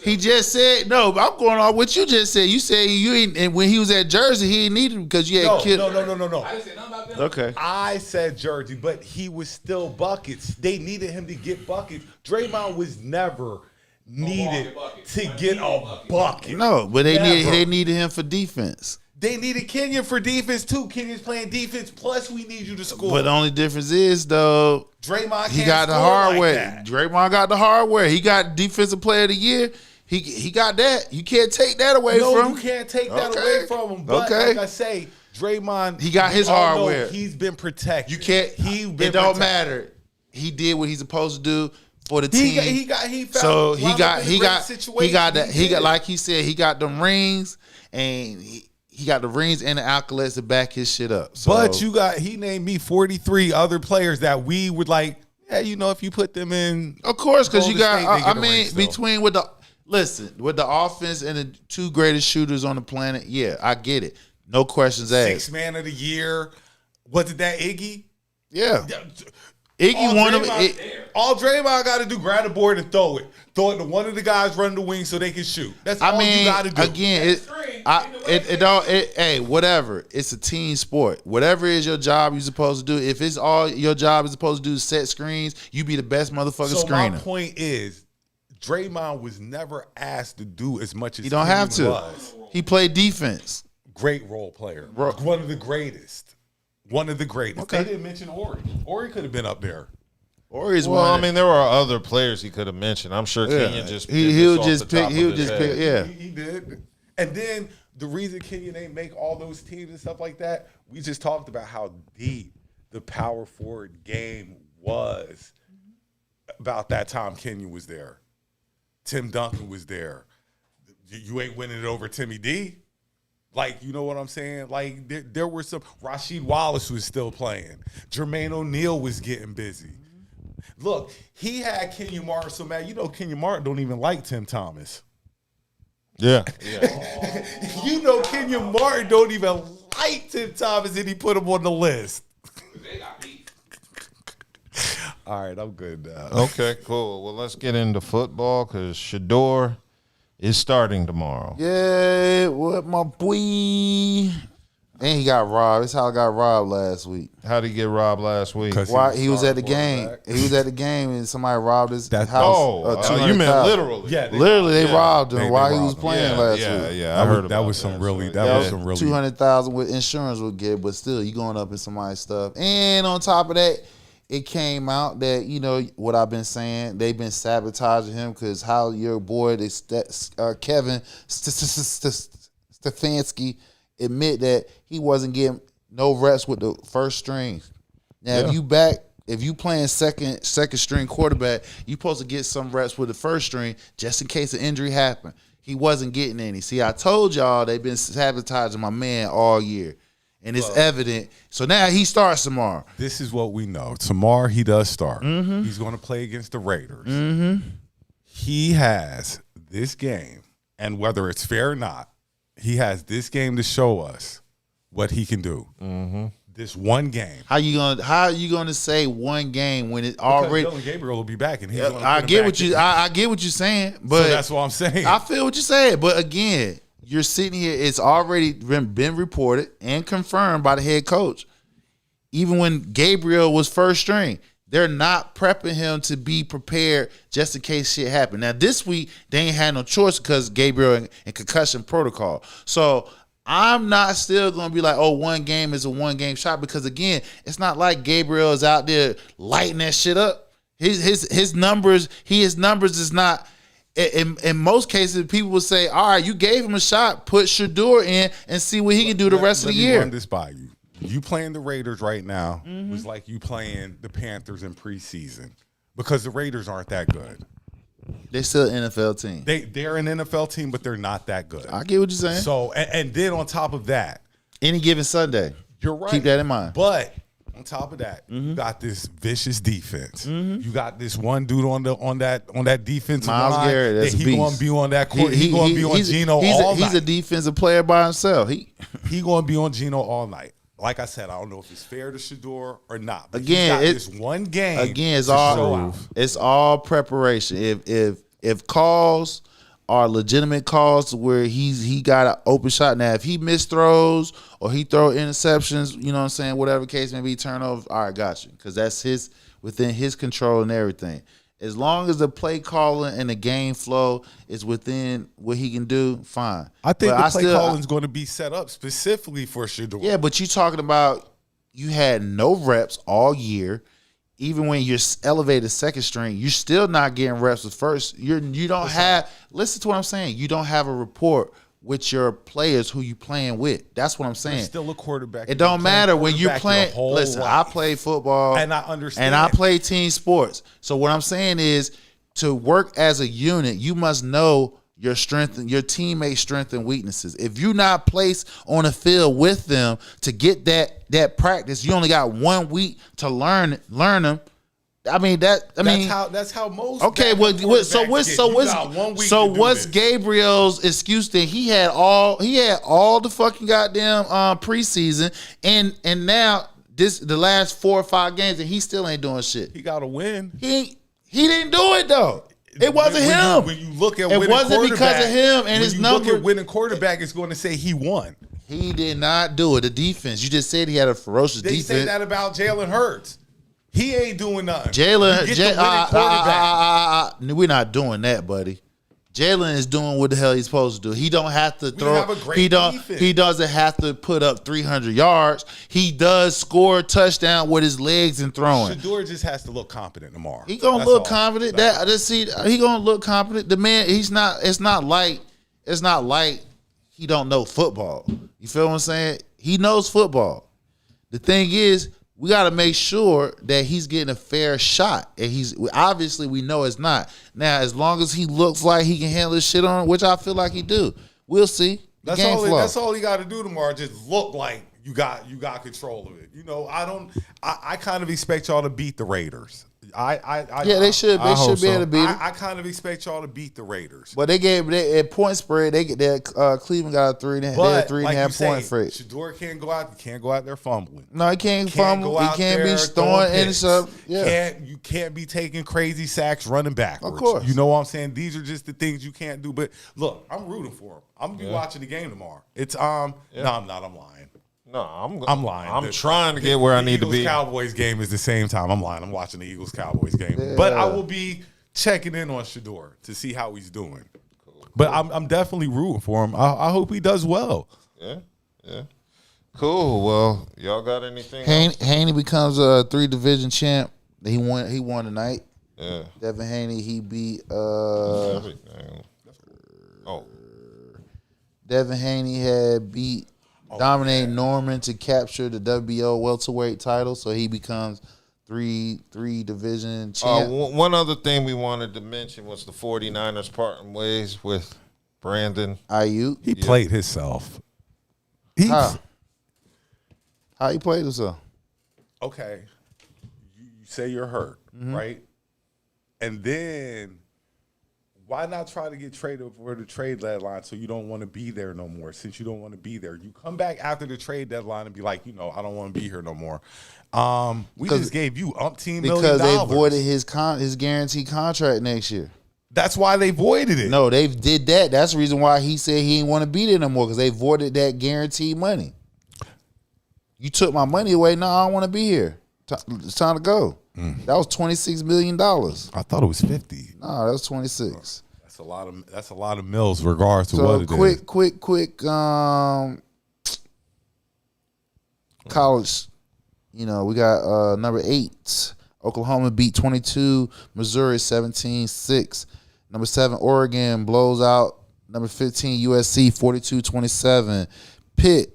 He just said, no, I'm going on what you just said. You said you ain't, and when he was at Jersey, he didn't need him because you had killed. No. I didn't say nothing about them. Okay. I said Jersey, but he was still buckets. They needed him to get buckets. Draymond was never needed to get a bucket. No, but they needed him for defense. They needed Kenyon for defense too. Kenyon's playing defense. Plus, we need you to score. But the only difference is though, Draymond he got the hardware. Draymond got the hardware. He got Defensive Player of the Year. He got that. You can't take that away from him. No, you can't take that away from him. But like I say, Draymond, he got his hardware. He's been protected. You can't. It don't matter. He did what he's supposed to do for the team. He got like he said, he got them rings, and he got the rings and the accolades to back his shit up. So, but he named me 43 other players that we would like. Yeah, if you put them in, of course, because you got. Between with the offense and the 2 greatest shooters on the planet, yeah, I get it. No questions asked. 6th man of the year. Was it that Iggy? Yeah. Iggy won him. All Draymond got to do, grab the board and throw it. Throw it to one of the guys running the wing so they can shoot. That's all you got to do. Again, whatever. It's a team sport. Whatever is your job you're supposed to do. If it's all your job is supposed to do is set screens, you be the best motherfucking screener. My point is, Draymond was never asked to do as much as he don't have to. Was. He played defense. Great role player. One of the greatest. Okay. They didn't mention Ori. Ori could have been up there. Ori's one. I mean, there were other players he could have mentioned. I'm sure Kenyon just he would just pick. He did. And then the reason Kenyon ain't make all those teams and stuff like that, we just talked about how deep the power forward game was about that time Kenyon was there. Tim Duncan was there. You ain't winning it over Timmy D. Like, you know what I'm saying? Like, there were some. Rasheed Wallace was still playing. Jermaine O'Neal was getting busy. Look, he had Kenyon Martin so mad. Kenyon Martin don't even like Tim Thomas. Yeah. You know, Kenyon Martin don't even like Tim Thomas, and he put him on the list. All right, I'm good now. Okay, cool. Well, let's get into football because Shedeur is starting tomorrow. Yeah, what my boy. And he got robbed. That's how I got robbed last week. How did he get robbed last week? Why he was at the game. He was at the game and somebody robbed his house. You meant literally. Yeah, literally they robbed him while he was playing last week. Yeah, I heard about that. Was some really really 200,000 with insurance would get, but still you going up in somebody's stuff. And on top of that, it came out that, you know, what I've been saying, they've been sabotaging him because how your boy, Kevin Stefanski, admit that he wasn't getting no reps with the first string. Now, if you playing second string quarterback, you supposed to get some reps with the first string just in case an injury happened. He wasn't getting any. See, I told y'all they've been sabotaging my man all year. And it's evident. So now he starts tomorrow. This is what we know. Tomorrow he does start. Mm-hmm. He's going to play against the Raiders. Mm-hmm. He has this game, and whether it's fair or not, he has this game to show us what he can do. Mm-hmm. This one game. How you gonna say one game when it already? Dylan Gabriel will be back, and I get what you're saying, but so that's what I'm saying. I feel what you're saying, but again, you're sitting here. It's already been reported and confirmed by the head coach. Even when Gabriel was first string, they're not prepping him to be prepared just in case shit happen. Now this week they ain't had no choice because Gabriel and concussion protocol. So I'm not still gonna be like, oh, one game is a one game shot, because again, it's not like Gabriel is out there lighting that shit up. His numbers is not. In most cases, people will say, all right, you gave him a shot, put Shedeur in and see what he can do the rest of the year. Let me run this by you. You playing the Raiders right now was like you playing the Panthers in preseason, because the Raiders aren't that good. They're still an NFL team. They're an NFL team, but they're not that good. I get what you're saying. So, and then on top of that, any given Sunday, you're right. Keep that in mind. But on top of that, you got this vicious defense. You got this one dude on that defensive Miles line. Garrett, that's a beast. He gonna be on that court. He gonna be on Geno all night. He's a defensive player by himself. He gonna be on Geno all night. Like I said, I don't know if it's fair to Shedeur or not. But again, it's one game. Again, it's all preparation. If calls are legitimate calls to where he got an open shot. Now, if he misthrows or he throw interceptions, you know what I'm saying, whatever case may be, turnovers, all right, got you, because that's within his control and everything. As long as the play calling and the game flow is within what he can do, fine. I think the play calling is going to be set up specifically for Shedeur. Yeah, but you talking about you had no reps all year. Even when you're elevated second string, you're still not getting reps with first. You don't have. Listen to what I'm saying. You don't have a rapport with your players who you playing with. That's what I'm saying. You're still a quarterback. It don't matter when you're playing. Listen, I play football and I understand, and I play team sports. So what I'm saying is, to work as a unit, you must know your strength and your teammates' strengths and weaknesses. If you're not placed on the field with them to get that practice, you only got 1 week to learn them. I mean that's how most. Okay, what's Gabriel's excuse that he had all the fucking goddamn preseason and now the last 4 or 5 games and he still ain't doing shit. He got to win. He didn't do it though. It wasn't him. When you look at it wasn't because of him and his number. Look at winning quarterback, is going to say he won. He did not do it. The defense. You just said he had a ferocious defense. They say that about Jalen Hurts. He ain't doing nothing. We're not doing that, buddy. Jalen is doing what the hell he's supposed to do. He don't have to throw. He doesn't have to put up 300 yards. He does score a touchdown with his legs and throwing. Shedeur just has to look competent tomorrow. He gonna look confident. He gonna look confident. The man, he's not. It's not like he don't know football. You feel what I'm saying? He knows football. The thing is, we got to make sure that he's getting a fair shot. And we know it's not. Now, as long as he looks like he can handle this shit on it, which I feel like he do, we'll see. That's all he got to do tomorrow. Just look like you got control of it. You know, I kind of expect y'all to beat the Raiders. Yeah, they should. They should be able to beat them. I kind of expect y'all to beat the Raiders. But they gave at point spread. They get that Cleveland got a 3.5 point spread. Shedeur can't go out there fumbling. No, he can't fumble. He can't be throwing interceptions. Yeah, you can't be taking crazy sacks running backwards. Of course. You know what I'm saying? These are just the things you can't do. But look, I'm rooting for him. I'm gonna be watching the game tomorrow. It's No, I'm not. I'm lying. No, I'm lying. I'm trying to get where I need to be. The Cowboys game is the same time. I'm lying. I'm watching the Eagles Cowboys game. Yeah. But I will be checking in on Shedeur to see how he's doing. Cool. But I'm definitely rooting for him. I hope he does well. Yeah. Cool. Well, y'all got anything? Haney becomes a 3-division champ. He won tonight. Yeah. Devin Haney, he beat Devin Haney had beat Dominic Norman to capture the WBO welterweight title, so he becomes 3-division champ. One other thing we wanted to mention was the 49ers parting ways with Brandon Aiyuk. He played himself. How he played himself? Okay. You say you're hurt, right? And then why not try to get traded for the trade deadline so you don't want to be there no more? Since you don't want to be there, you come back after the trade deadline and be like, I don't want to be here no more. We just gave you umpteen $1 million. Because they voided his guaranteed contract next year. That's why they voided it. No, they did that. That's the reason why he said he didn't want to be there no more, because they voided that guaranteed money. You took my money away. No, I don't want to be here. It's time to go. That was $26 million. I thought it was 50. No, that was 26. That's a lot of mills, regardless of what it is. Quick. College. We got number 8. Oklahoma beat 22. Missouri 17-6. Number 7 Oregon blows out number 15 USC 42-27. Pitt.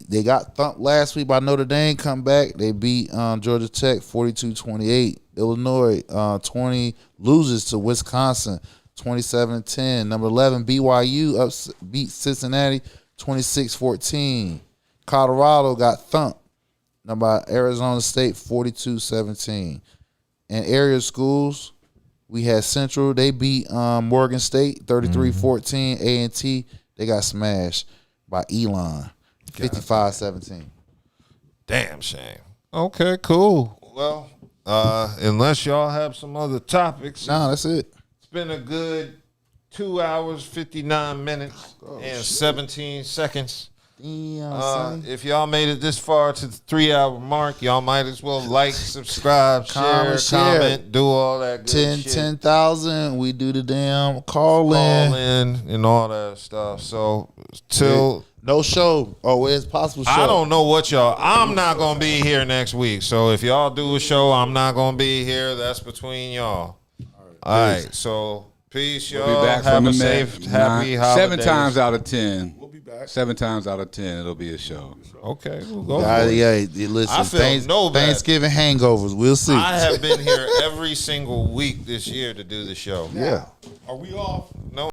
They got thumped last week by Notre Dame. Come back. They beat Georgia Tech 42-28. Illinois 20 loses to Wisconsin 27-10. Number 11 BYU beat Cincinnati 26-14. Colorado got thumped by Arizona State 42-17. And area schools, we had Central. They beat Morgan State 33-14. A&T, they got smashed by Elon. 55-17. Damn shame. Okay, cool. Well, unless y'all have some other topics. No, that's it. It's been a good 2 hours, 59 minutes, and 17 seconds. If y'all made it this far to the 3-hour mark, y'all might as well like, subscribe, share, comment, do all that good shit. 10,000, we do the damn call in and all that stuff. So till no show. Oh, it's possible show. I don't know what y'all. I'm not gonna be here next week. So if y'all do a show, I'm not gonna be here. That's between y'all. All right. So peace, y'all. We'll be back Have a safe, happy holidays. 7 times out of 10. We'll be back. 7 times out of 10, it'll be a show. Okay, we'll go. Listen. I feel no bad. Thanksgiving hangovers. We'll see. I have been here every single week this year to do the show. Yeah. Are we off?